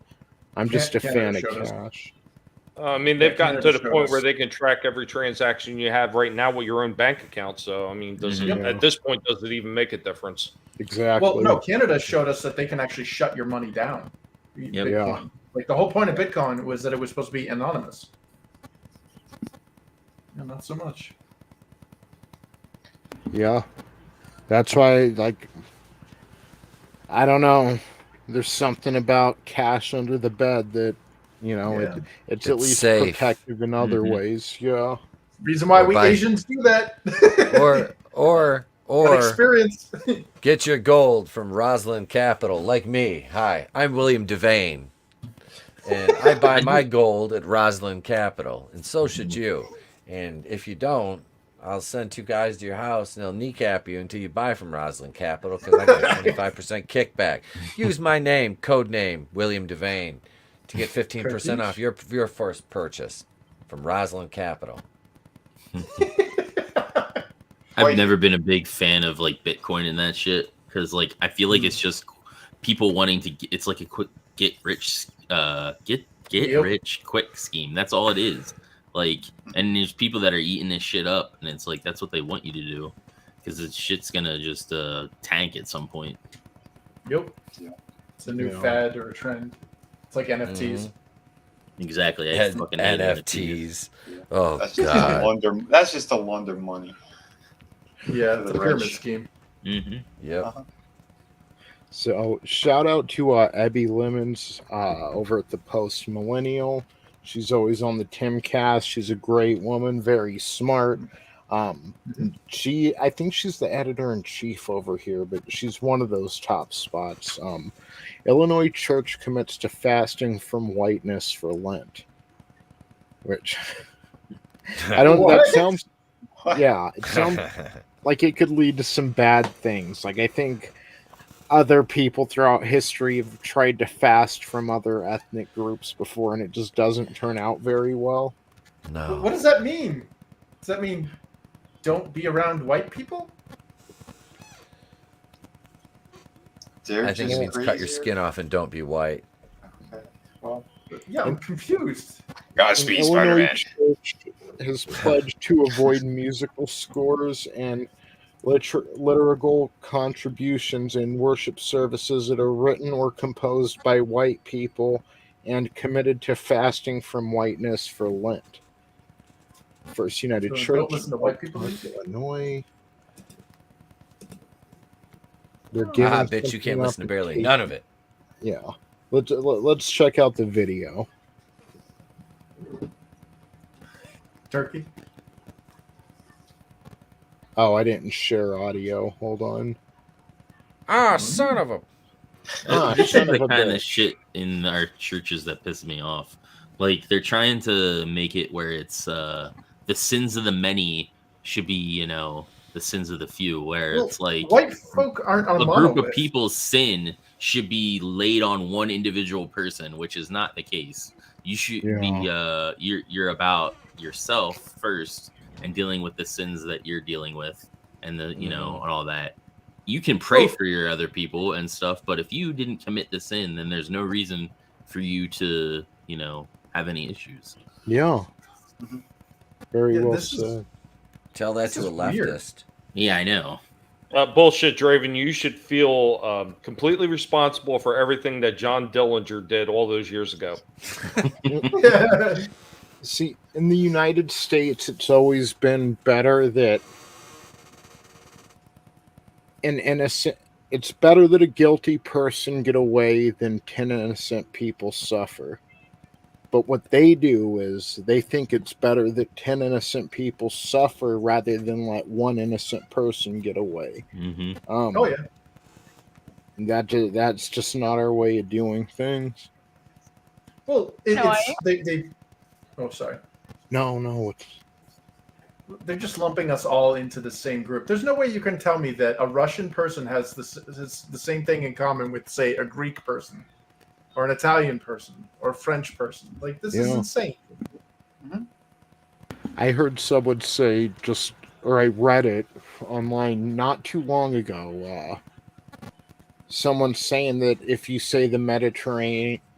I'm just a fan of cash. I mean, they've gotten to the point where they can track every transaction you have right now with your own bank account. So, I mean, at this point, does it even make a difference? Exactly. Well, no, Canada showed us that they can actually shut your money down. Yeah. Like the whole point of Bitcoin was that it was supposed to be anonymous. No, not so much. Yeah. That's why, like, I don't know. There's something about cash under the bed that, you know, it's at least safe. Protective in other ways. Yeah. Reason why we Asians do that. or experience. Get your gold from Roslyn Capital, like me. Hi, I'm William Devane, and I buy my gold at Roslyn Capital, and so should you. And if you don't, I'll send 2 guys to your house, and they'll kneecap you until you buy from Roslyn Capital, because I get a 25% kickback. Use my name, code name, William Devane, to get 15% off your first purchase from Roslyn Capital. I've never been a big fan of like Bitcoin and that shit because like I feel like it's just people wanting to it's like a quick get rich quick scheme. That's all it is. Like, and there's people that are eating this shit up, and it's like that's what they want you to do because this shit's gonna just tank at some point. Yep. It's a new fad or a trend. It's like NFTs. Exactly. I fucking hate NFTs. Oh, that's God. That's just to launder money. Yeah, it's a pyramid scheme. Mm-hmm. Yep. So shout out to Abby Lemons over at the Post Millennial. She's always on the Timcast. She's a great woman, very smart. I think she's the editor-in-chief over here, but she's one of those top spots. Illinois Church commits to fasting from whiteness for Lent, which I don't. What? That sounds. Yeah, it sounds like it could lead to some bad things. Like I think other people throughout history have tried to fast from other ethnic groups before, and it just doesn't turn out very well. No. What does that mean? Does that mean don't be around white people? I think it means cut your skin off and don't be white. Okay. Well, yeah, I'm confused. Godspeed, Spider-Man. Church has pledged to avoid musical scores and liturgical contributions in worship services that are written or composed by white people, and committed to fasting from whiteness for Lent. First United Church, don't listen to white people. Illinois. They're giving I bet you can't listen to barely none of it. Yeah, let's check out the video. Turkey. Oh, I didn't share audio. Hold on. Son of a. This is the kind of shit in our churches that pisses me off. Like they're trying to make it where it's the sins of the many should be, the sins of the few. Where it's like white folk aren't a group of people's sin should be laid on one individual person, which is not the case. You should be you're about yourself first and dealing with the sins that you're dealing with, and the and all that. You can pray for your other people and stuff, but if you didn't commit the sin, then there's no reason for you to, have any issues. Yeah. Very well said. Tell that to a leftist. Yeah, I know. Bullshit, Draven. You should feel completely responsible for everything that John Dillinger did all those years ago. See, in the United States, it's always been better that it's better that a guilty person get away than 10 innocent people suffer. But what they do is they think it's better that 10 innocent people suffer rather than let one innocent person get away. Mm-hmm. That's just not our way of doing things. Well, it's they. Oh, sorry. No. they're just lumping us all into the same group. There's no way you can tell me that a Russian person has the same thing in common with, say, a Greek person, or an Italian person, or a French person. Like, this is insane. Mm-hmm. I heard someone say or I read it online not too long ago. Someone saying that if you say the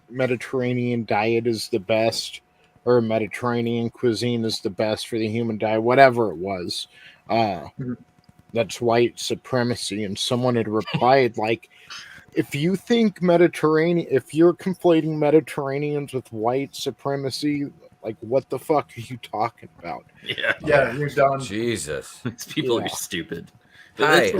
Mediterranean diet is the best, or Mediterranean cuisine is the best for the human diet, whatever it was, that's white supremacy. And someone had replied, like, if you think if you're conflating Mediterraneans with white supremacy, like, what the fuck are you talking about? Yeah, you're done. Jesus. These people are stupid. Hi.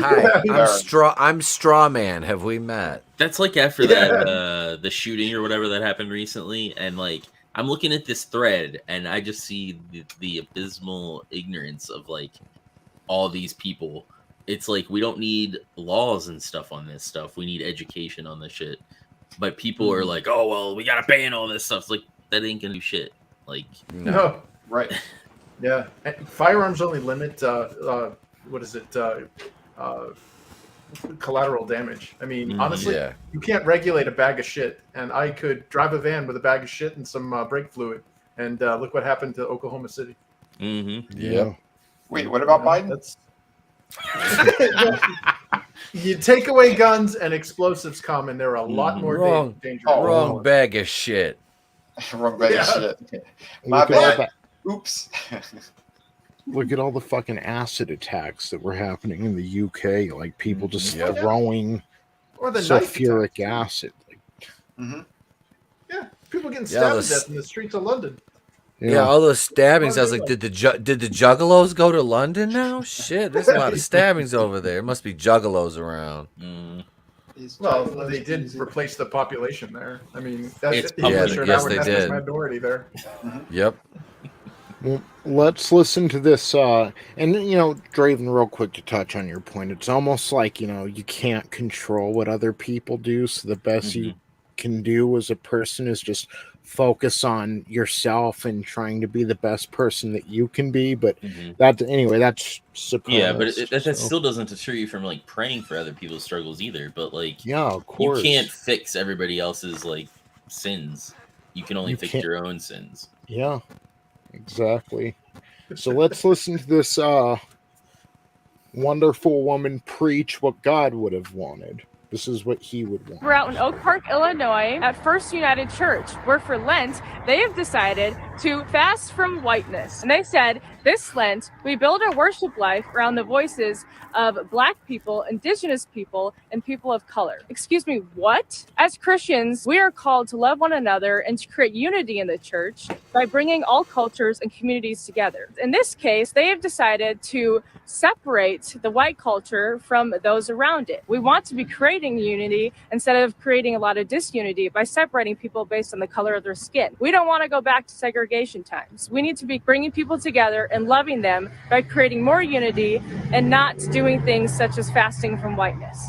I'm straw man. Have we met? That's like after that the shooting or whatever that happened recently, and like I'm looking at this thread and I just see the abysmal ignorance of like all these people. It's like we don't need laws and stuff on this stuff. We need education on this shit. But people are like, oh well, we gotta ban all this stuff. It's like that ain't gonna do shit. Like no. Right. Yeah. And firearms only limit what is it? Collateral damage. I mean, honestly, you can't regulate a bag of shit. And I could drive a van with a bag of shit and some brake fluid, and look what happened to Oklahoma City. Mm-hmm. Yeah. Wait, what about Biden? That's you take away guns and explosives come, and they're a lot more dangerous. Wrong bag of shit. Wrong bag of shit. My bad. Oops. Look at all the fucking acid attacks that were happening in the UK, like people just throwing or the sulfuric acid. Yeah, people getting stabbed to death in the streets of London. Yeah, all those stabbings. I was like, did the juggalos go to London now? Shit, there's a lot of stabbings over there. It must be juggalos around. Well, they did replace the population there. I mean, that's yes, they did. Minority there. Yep. Well, let's listen to this. And, Draven, real quick to touch on your point. It's almost like, you can't control what other people do. So the best you can do as a person is just focus on yourself and trying to be the best person that you can be. But that's supremacist. Yeah, but that still doesn't deter you from like praying for other people's struggles either. But like, yeah, of course, you can't fix everybody else's like sins. You can only fix your own sins. Yeah. Exactly. So let's listen to this wonderful woman preach what God would have wanted. This is what he would want. We're out in Oak Park, Illinois at First United Church, where for Lent, they have decided to fast from whiteness. And they said, this Lent, we build our worship life around the voices of Black people, Indigenous people, and people of color. Excuse me, what? As Christians, we are called to love one another and to create unity in the church by bringing all cultures and communities together. In this case, they have decided to separate the white culture from those around it. We want to be creating unity instead of creating a lot of disunity by separating people based on the color of their skin. We don't want to go back to segregation times. We need to be bringing people together and loving them by creating more unity and not doing things such as fasting from whiteness.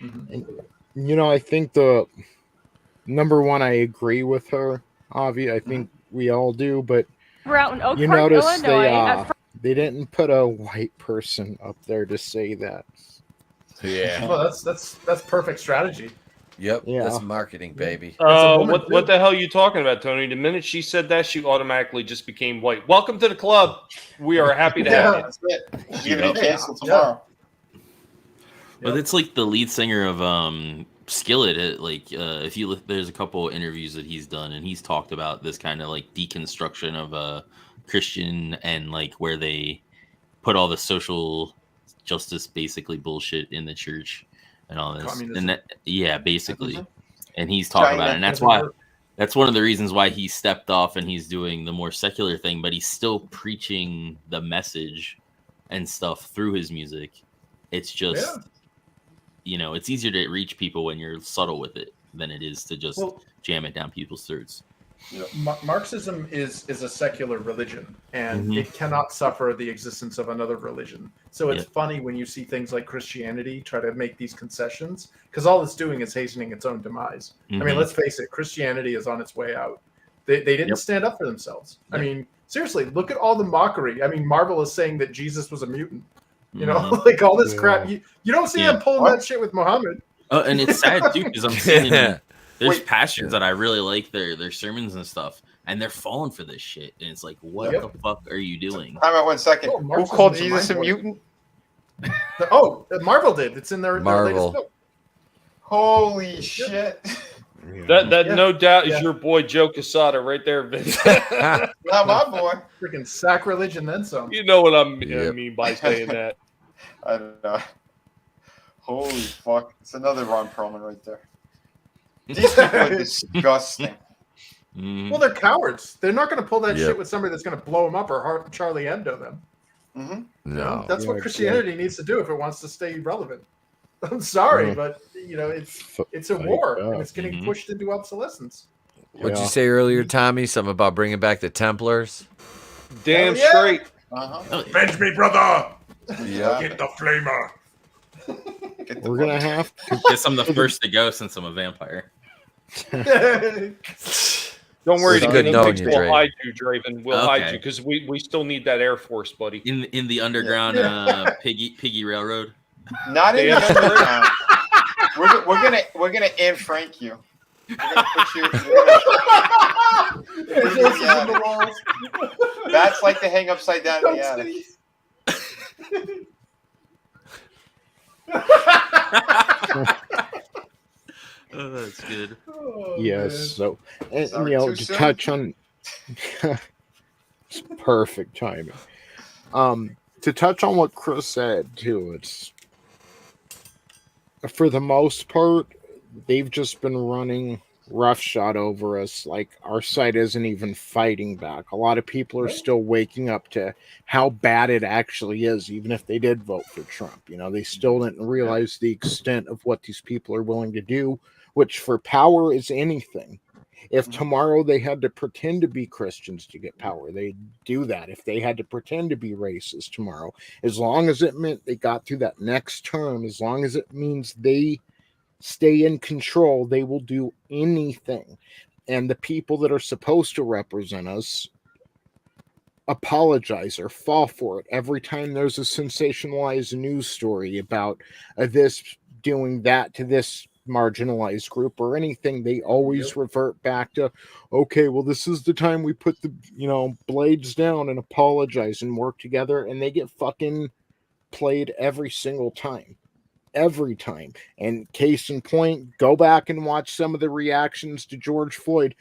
And, I think the number one, I agree with her, Avi. I think we all do, but we're out in Oak Park, Illinois. They didn't put a white person up there to say that. Yeah. Well, that's perfect strategy. Yep. Yeah. That's marketing, baby. What the hell are you talking about, Tony? The minute she said that, she automatically just became white. Welcome to the club. We are happy to have you. That's it. She's gonna be canceled tomorrow. But it's like the lead singer of Skillet. If you look, there's a couple interviews that he's done, and he's talked about this kind of like deconstruction of Christian and like where they put all the social justice basically bullshit in the church and all this. Communism. And basically. And he's talking about it, and that's one of the reasons why he stepped off and he's doing the more secular thing, but he's still preaching the message and stuff through his music. It's just it's easier to reach people when you're subtle with it than it is to just jam it down people's throats. Marxism is a secular religion, and it cannot suffer the existence of another religion. So it's funny when you see things like Christianity try to make these concessions, because all it's doing is hastening its own demise. I mean, let's face it, Christianity is on its way out. They didn't stand up for themselves. I mean, seriously, look at all the mockery. I mean, Marvel is saying that Jesus was a mutant. You know, like all this crap. You don't see them pulling that shit with Muhammad. Oh, and it's sad too because I'm seeing there's pastors that I really like their sermons and stuff, and they're falling for this shit. And it's like, what the fuck are you doing? Time out 1 second. Who called Jesus a mutant? Marvel did. It's in their latest book. Holy shit. That no doubt is your boy Joe Quesada right there, Vince. Not my boy. Freaking sacrilege and then some. You know what I mean by saying that. I don't know. Holy fuck. It's another Ron Perlman right there. These people are disgusting. Well, they're cowards. They're not going to pull that shit with somebody that's going to blow them up or Charlie Hebdo them. No. That's what Christianity needs to do if it wants to stay relevant. I'm sorry, but it's a war, and it's getting pushed into obsolescence. What'd you say earlier, Tommy? Something about bringing back the Templars? Damn straight. Avenge me, brother! Get the flamer. We're gonna have to. Guess I'm the first to go since I'm a vampire. Don't worry, good knowing you, we'll hide you, Draven. We'll hide you because we still need that Air Force, buddy. In the underground piggy railroad. Not in the underground. We're gonna Anne Frank you. We're gonna put you. That's like to hang upside down in the attic. Oh, that's good. Yes. So, and to touch on, it's perfect timing. To touch on what Chris said too, it's for the most part they've just been running roughshod over us. Like our side isn't even fighting back. A lot of people are still waking up to how bad it actually is, even if they did vote for Trump. They still didn't realize the extent of what these people are willing to do, which for power is anything. If tomorrow they had to pretend to be Christians to get power, they'd do that. If they had to pretend to be racist tomorrow, as long as it meant they got through that next term, as long as it means they stay in control, they will do anything. And the people that are supposed to represent us apologize or fall for it every time there's a sensationalized news story about this doing that to this marginalized group or anything. They always revert back to, okay, well, this is the time we put the blades down and apologize and work together, and they get fucking played every single time. And case in point, go back and watch some of the reactions to George Floyd.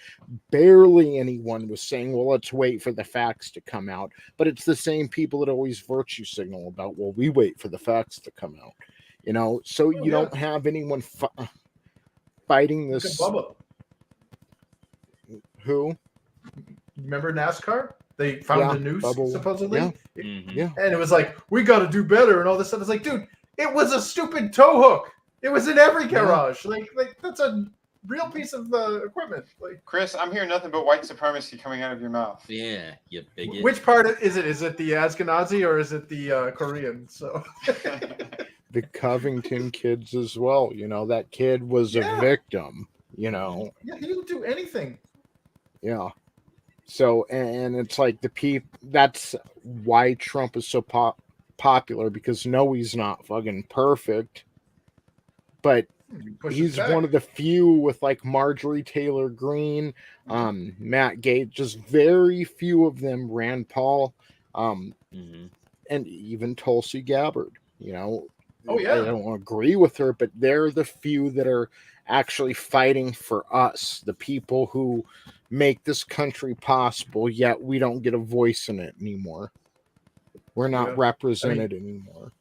Barely anyone was saying, well, let's wait for the facts to come out. But it's the same people that always virtue signal about, well, we wait for the facts to come out. So you don't have anyone fighting this. Who? Remember NASCAR? They found a noose, supposedly. Yeah. And it was like, we got to do better and all this stuff. It's like, dude, it was a stupid tow hook. It was in every garage. Like that's a real piece of equipment. Like, Chris, I'm hearing nothing but white supremacy coming out of your mouth. Yeah, you bigot. Which part is it? Is it the Ashkenazi or is it the Korean? So the Covington kids as well. That kid was a victim. Yeah, he didn't do anything. Yeah. So, and it's like that's why Trump is so popular, because no, he's not fucking perfect, but he's one of the few with like Marjorie Taylor Greene, Matt Gaetz, just very few of them, Rand Paul, and even Tulsi Gabbard. I don't agree with her, but they're the few that are actually fighting for us, the people who make this country possible, yet we don't get a voice in it anymore. We're not represented anymore.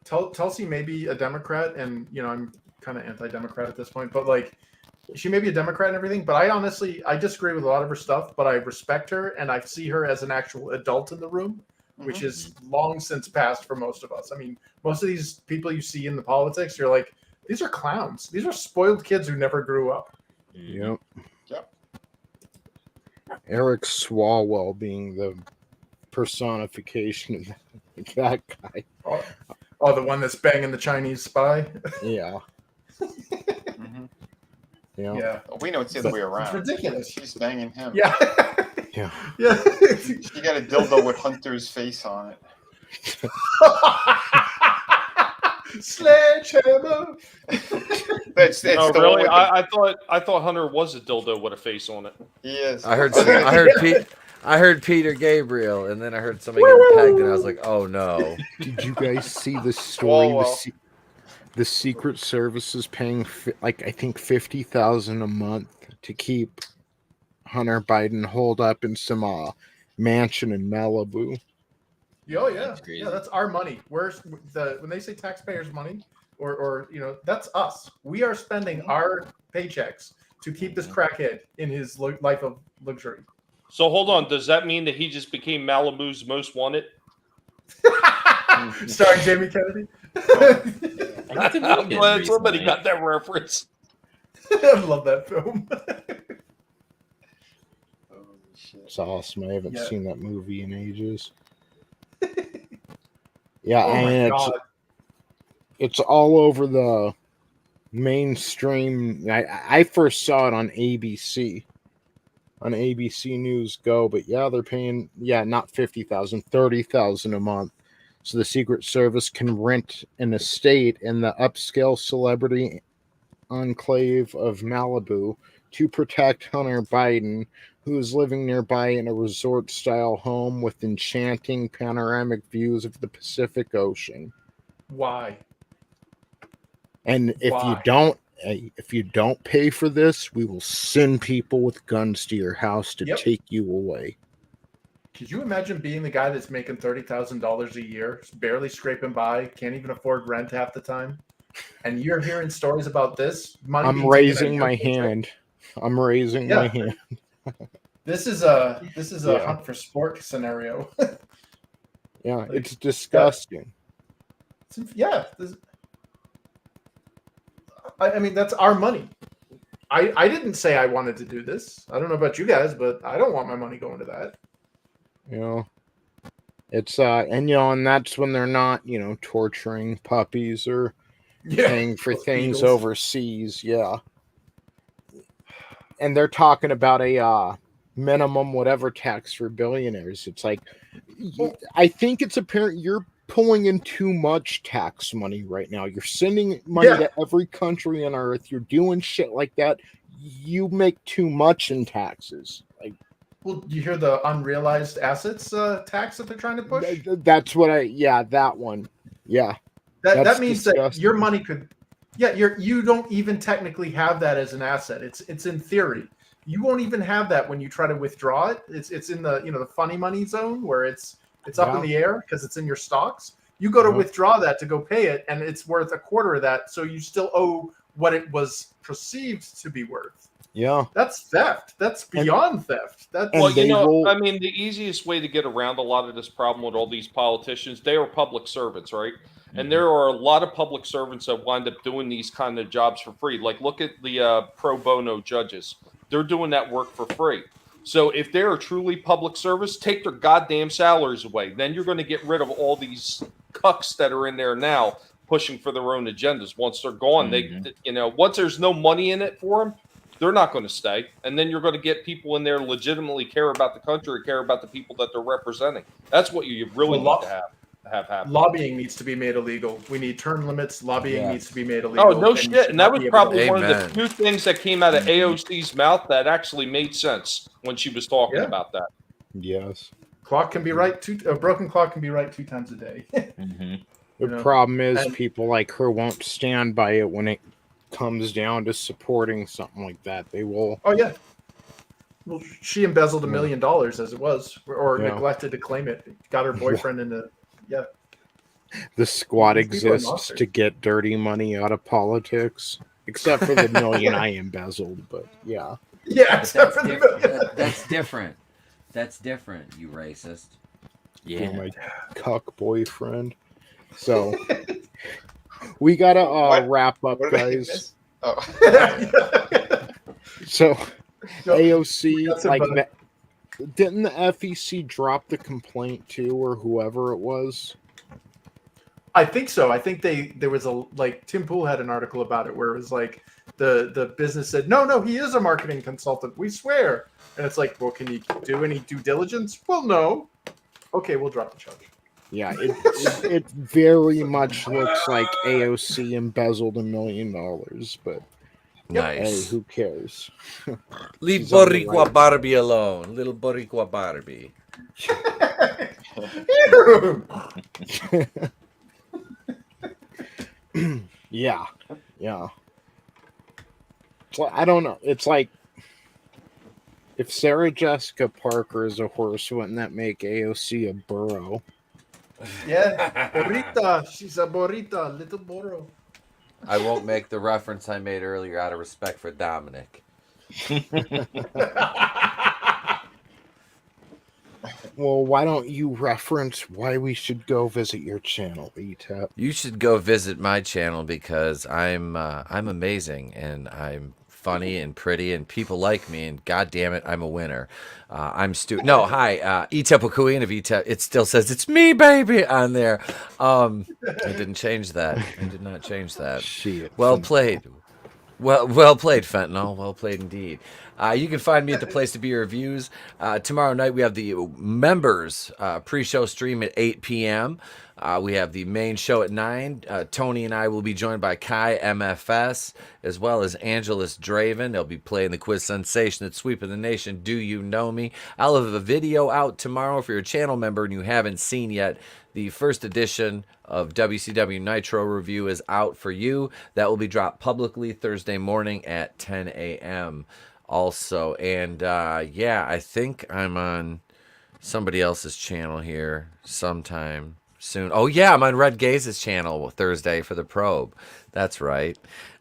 Tulsi may be a Democrat, and I'm kind of anti-Democrat at this point, but like she may be a Democrat and everything, but I disagree with a lot of her stuff, but I respect her and I see her as an actual adult in the room, which is long since passed for most of us. I mean, most of these people you see in the politics, you're like, these are clowns. These are spoiled kids who never grew up. Yep. Eric Swalwell being the personification of that guy. Oh, the one that's banging the Chinese spy? Yeah. Yeah. We know it's the other way around. It's ridiculous. She's banging him. Yeah. Yeah. Yeah. She got a dildo with Hunter's face on it. Sledgehammer. It's Oh, the really? one with I thought Hunter was a dildo with a face on it. He is. I heard Peter Gabriel, and then I heard somebody get pegged, and I was like, oh no. Did you guys see the story? Well. The Secret Service is paying I think $50,000 a month to keep Hunter Biden holed up in some mansion in Malibu. Oh yeah, That's crazy. yeah, that's our money. When they say taxpayers' money, or that's us. We are spending our paychecks to keep this crackhead in his life of luxury. So hold on, does that mean that he just became Malibu's most wanted? Starring Jamie Kennedy. I'm glad somebody got that reference. I love that film. It's awesome. I haven't Yeah. seen that movie in ages. Yeah, Oh my and God. it's all over the mainstream. I first saw it on ABC News Go, but yeah, they're paying not 50,000, 30,000 a month. So the Secret Service can rent an estate in the upscale celebrity enclave of Malibu to protect Hunter Biden, who is living nearby in a resort-style home with enchanting panoramic views of the Pacific Ocean. Why? And if you don't pay for this, we will send people with guns to your house to take you away. Could you imagine being the guy that's making $30,000 a year, barely scraping by, can't even afford rent half the time, and you're hearing stories about this? I'm raising my hand. I'm raising my hand. This is a hunt for sport scenario. Yeah, it's disgusting. I mean, that's our money. I didn't say I wanted to do this. I don't know about you guys, but I don't want my money going to that. It's and that's when they're not, torturing puppies or paying for things overseas. Yeah. And they're talking about a minimum whatever tax for billionaires. It's like, I think it's apparent you're pulling in too much tax money right now. You're sending money to every country on earth. You're doing shit like that. You make too much in taxes. Like, well, you hear the unrealized assets tax that they're trying to push? That's what that one. Yeah. That means disgusting. That your money could, you don't even technically have that as an asset. It's in theory. You won't even have that when you try to withdraw it. It's in the the funny money zone where it's up in the air because it's in your stocks. You go to withdraw that to go pay it, and it's worth a quarter of that, so you still owe what it was perceived to be worth. Yeah, that's theft. That's beyond theft. That's I mean, the easiest way to get around a lot of this problem with all these politicians, they are public servants, right? Mm-hmm. And there are a lot of public servants that wind up doing these kind of jobs for free. Like, look at the pro bono judges. They're doing that work for free. So if they're a truly public service, take their goddamn salaries away. Then you're going to get rid of all these cucks that are in there now pushing for their own agendas. Once they're gone, once there's no money in it for them, they're not going to stay. And then you're going to get people in there legitimately care about the country, care about the people that they're representing. That's what you really need to have happen. Lobbying needs to be made illegal. We need term limits. Lobbying needs to be made illegal. Oh, no shit. And that was probably one of the few things that came out of AOC's mouth that actually made sense when she was talking about that. Yes. Clock can be right. A broken clock can be right 2 times a day. The problem is people like her won't stand by it when it comes down to supporting something like that. They will. Oh, yeah. Well, she embezzled $1 million as it was, or neglected to claim it. Got her boyfriend in the... Yeah. The squad exists to get dirty money out of politics, except for the $1 million I embezzled. But yeah. Yeah, except for the $1 million. That's different. That's different, you racist. Yeah. My cuck boyfriend. So we gotta wrap up, guys. So AOC, didn't the FEC drop the complaint too, or whoever it was? I think so. I think there was Tim Pool had an article about it where it was like the business said, no, he is a marketing consultant. We swear. And it's like, well, can you do any due diligence? Well, no. Okay, we'll drop the charge. Yeah, it very much looks like AOC embezzled $1 million, but Nice. hey, who cares? Leave She's on the Boricua right. Barbie alone. Little Boricua Barbie. Yeah. So I don't know. It's like if Sarah Jessica Parker is a horse, wouldn't that make AOC a burro? Yeah, burrita. She's a burrita, little burro. I won't make the reference I made earlier out of respect for Dominic. Well, why don't you reference why we should go visit your channel, Etep? You should go visit my channel because I'm amazing and I'm funny and pretty and people like me and god damn it, I'm a winner. I'm Stu. No, hi, Etep Wokuian of Etep. It still says it's me, baby, on there. I didn't change that. I did not change that. Shit. Well played. Well played, Fentanyl. Well played indeed. You can find me at the Place to Be Reviews. Tomorrow night we have the members pre-show stream at 8 p.m. We have the main show at 9. Tony and I will be joined by Kai MFS as well as Angelous Draven. They'll be playing the quiz sensation that's sweeping the nation. Do you know me? I'll have a video out tomorrow if you're a channel member and you haven't seen yet. The first edition of WCW Nitro Review is out for you. That will be dropped publicly Thursday morning at 10 a.m. also. And yeah, I think I'm on somebody else's channel here sometime soon. Oh yeah, I'm on Red Gaze's channel Thursday for the Probe. That's right.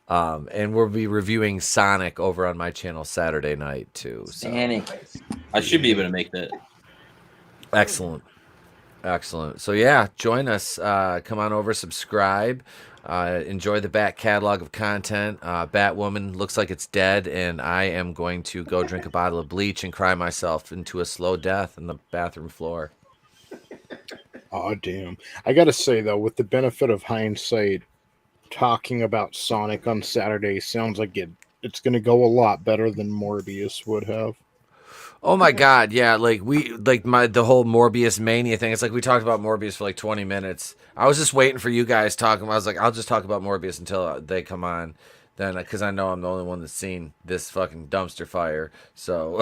And we'll be reviewing Sonic over on my channel Saturday night too. So. I should be able to make that. Excellent. So yeah, join us. Come on over, subscribe. Enjoy the back catalog of content. Batwoman looks like it's dead, and I am going to go drink a bottle of bleach and cry myself into a slow death on the bathroom floor. Oh, damn. I gotta say, though, with the benefit of hindsight, talking about Sonic on Saturday sounds like it's going to go a lot better than Morbius would have. Oh my god, yeah, the whole Morbius mania thing. It's like we talked about Morbius for like 20 minutes. I was just waiting for you guys talking. I was like, I'll just talk about Morbius until they come on. Then, because I know I'm the only one that's seen this fucking dumpster fire. So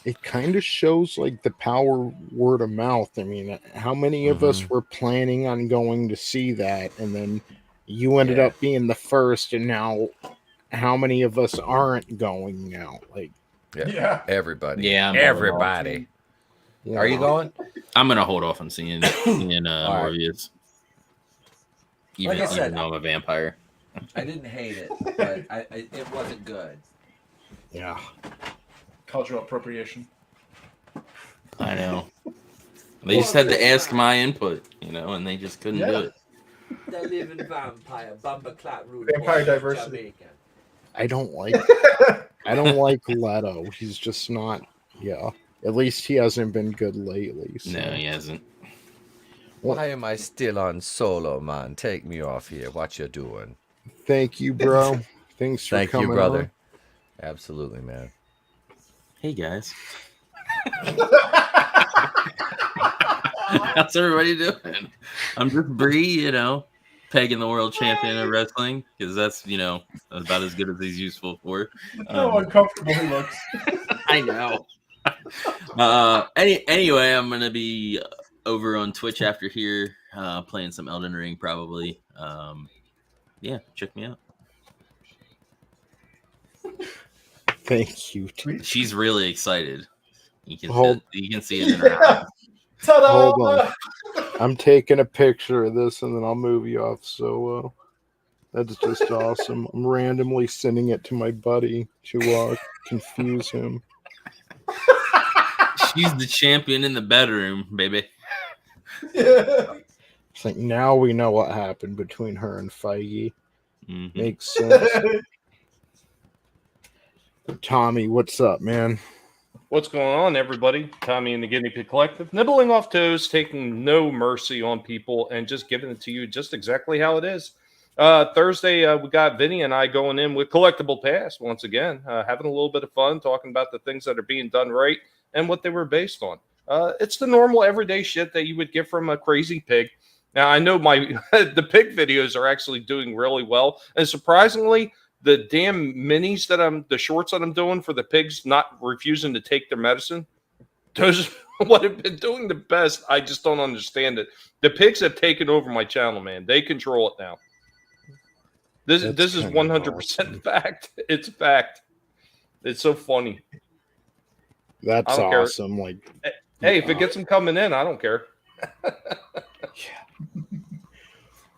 it kind of shows like the power word of mouth. I mean, how many of us were planning on going to see that, and then you ended up being the first, and now how many of us aren't going now? Like. Yeah, everybody. Yeah, everybody. Are you going? I'm gonna hold off on seeing Morbius. Even though I'm a vampire. I didn't hate it, but it wasn't good. Yeah. Cultural appropriation. I know. They just had to ask my input, and they just couldn't do it. They live in vampire, bumper-clap, rude vampire diversity. I don't like Leto. He's just not. Yeah. At least he hasn't been good lately. So. No, he hasn't. Why am I still on solo, man? Take me off here. What you doing? Thank you, bro. Thanks for coming. Thank you, brother. On. Absolutely, man. Hey, guys. How's everybody doing? I'm just Bree, pegging the world champion of wrestling, because that's about as good as he's useful for. How uncomfortable he looks. I know. Anyway, I'm gonna be over on Twitch after here, playing some Elden Ring probably. Yeah, check me out. Thank you. She's really excited. You can see it in her eyes. Ta-da! Hold on. I'm taking a picture of this and then I'll move you off. So that's just awesome. I'm randomly sending it to my buddy to confuse him. She's the champion in the bedroom, baby. It's like now we know what happened between her and Feige. Mm-hmm. Makes sense. Tommy, what's up, man? What's going on, everybody? Tommy and the Guinea Pig Collective, nibbling off toes, taking no mercy on people, and just giving it to you just exactly how it is. Thursday, we got Vinny and I going in with Collectible Pass once again, having a little bit of fun, talking about the things that are being done right and what they were based on. It's the normal everyday shit that you would get from a crazy pig. Now, I know the pig videos are actually doing really well, and surprisingly, the damn minis the shorts that I'm doing for the pigs not refusing to take their medicine, those are what have been doing the best. I just don't understand it. The pigs have taken over my channel, man. They control it now. This is 100% fact. It's fact. It's so funny. That's awesome. Care. Like, hey, if it gets them coming in, I don't care. Yeah.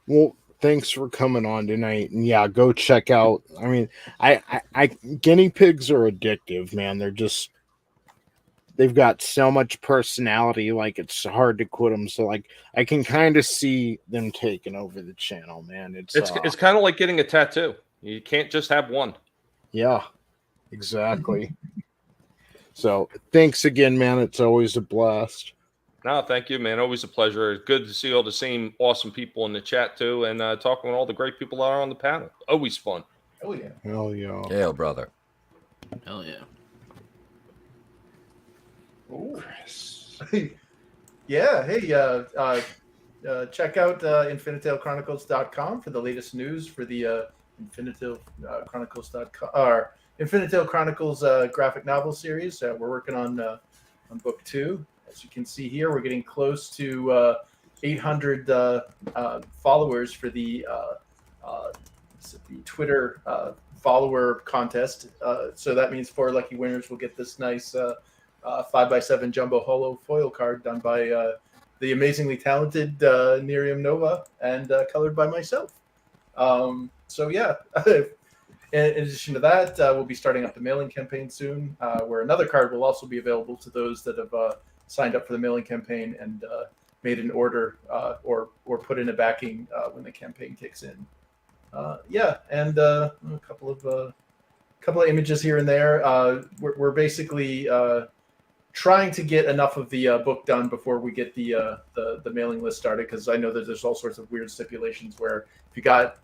Well, thanks for coming on tonight. And yeah, go check out. I mean, I guinea pigs are addictive, man. They've got so much personality, like it's hard to quit them. So like I can kind of see them taking over the channel, man. It's kind of like getting a tattoo. You can't just have one. Yeah, exactly. So thanks again, man. It's always a blast. No, thank you, man. Always a pleasure. Good to see all the same awesome people in the chat, too, and talking with all the great people that are on the panel. Always fun. Oh, yeah. Hell yeah. Yeah, brother. Hell yeah. Oh, yeah. Hey, check out InfiniteAilChronicles.com for the latest news for the InfiniteAilChronicles.com or Infinite Chronicles graphic novel series. We're working on book 2. As you can see here, we're getting close to 800 followers for the Twitter follower contest. So that means 4 lucky winners will get this nice 5x7 jumbo holo foil card done by the amazingly talented Nerium Nova and colored by myself. So yeah, in addition to that, we'll be starting up the mailing campaign soon, where another card will also be available to those that have signed up for the mailing campaign and made an order or put in a backing when the campaign kicks in. Yeah, and a couple of images here and there. We're basically trying to get enough of the book done before we get the mailing list started, because I know that there's all sorts of weird stipulations where if you got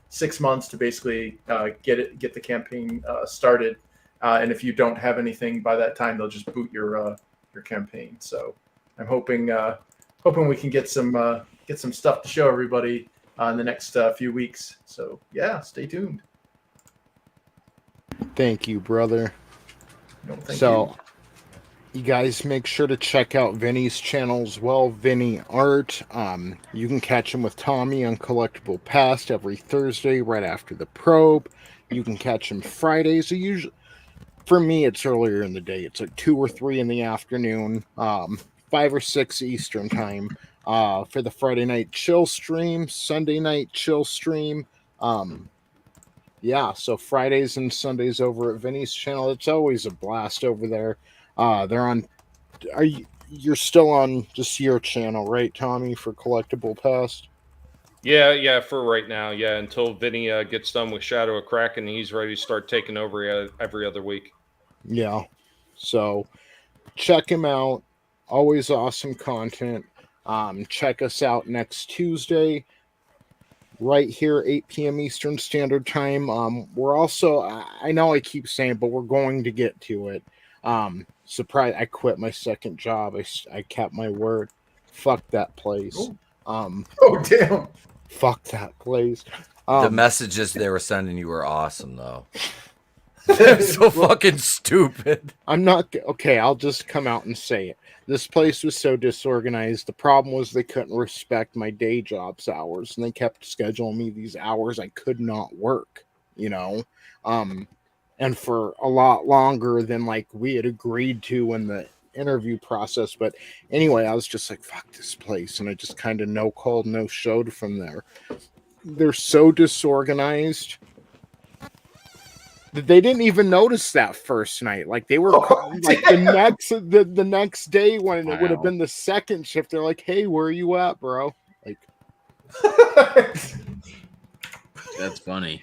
6 months to basically get the campaign started, and if you don't have anything by that time, they'll just boot your campaign. So I'm hoping we can get some stuff to show everybody in the next few weeks. So yeah, stay tuned. Thank you, brother. No, thank you. You guys make sure to check out Vinny's channel as well, VinnieArt. You can catch him with Tommy on Collectible Past every Thursday right after the probe. You can catch him Fridays. Usually, for me, it's earlier in the day. It's like 2 or 3 in the afternoon, 5 or 6 Eastern time for the Friday night chill stream, Sunday night chill stream. Yeah, so Fridays and Sundays over at Vinny's channel. It's always a blast over there. They're on. You're still on just your channel, right, Tommy, for Collectible Past? Yeah, for right now. Yeah, until Vinny gets done with Shadow of Kraken, he's ready to start taking over every other week. Yeah, so check him out. Always awesome content. Check us out next Tuesday, right here, 8 p.m. Eastern Standard Time. We're also, I know I keep saying, but we're going to get to it. Surprise! I quit my second job. I kept my word. Fuck that place. Oh damn! Fuck that place. The messages they were sending you were awesome, though. They're so fucking stupid. I'm not okay. I'll just come out and say it. This place was so disorganized. The problem was they couldn't respect my day job's hours, and they kept scheduling me these hours I could not work. You know, and for a lot longer than like we had agreed to in the interview process. But anyway, I was just like, fuck this place, and I just kind of no called, no showed from there. They're so disorganized that they didn't even notice that first night. Like they were like the next day when it would have been the second shift, they're like, hey, where are you at, bro? Like that's funny.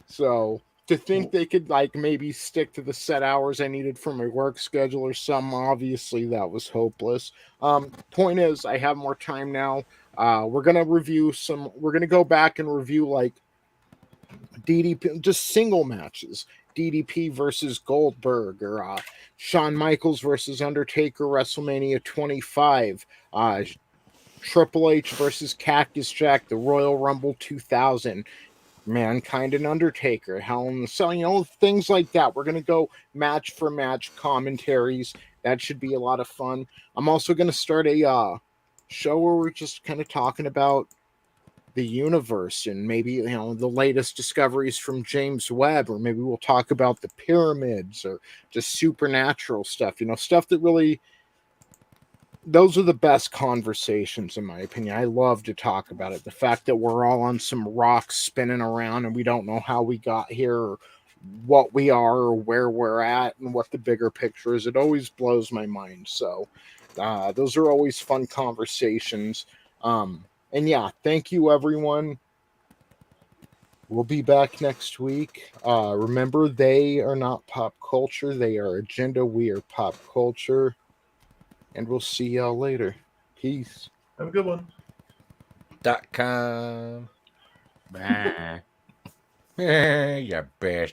So to think they could like maybe stick to the set hours I needed for my work schedule or something, obviously that was hopeless. Point is, I have more time now. We're gonna go back and review like DDP, just single matches. DDP versus Goldberg, or Shawn Michaels versus Undertaker, WrestleMania 25. Triple H versus Cactus Jack, the Royal Rumble 2000. Mankind and Undertaker, Hell in the Cell, things like that. We're going to go match for match commentaries. That should be a lot of fun. I'm also going to start a show where we're just kind of talking about the universe and maybe, the latest discoveries from James Webb, or maybe we'll talk about the pyramids or just supernatural stuff, stuff that really, those are the best conversations in my opinion. I love to talk about it. The fact that we're all on some rocks spinning around and we don't know how we got here or what we are or where we're at and what the bigger picture is, it always blows my mind. So those are always fun conversations. And yeah, thank you everyone. We'll be back next week. Remember, they are not pop culture. They are agenda. We are pop culture. And we'll see y'all later. Peace. Have a good one. .com. Bye. You bastard.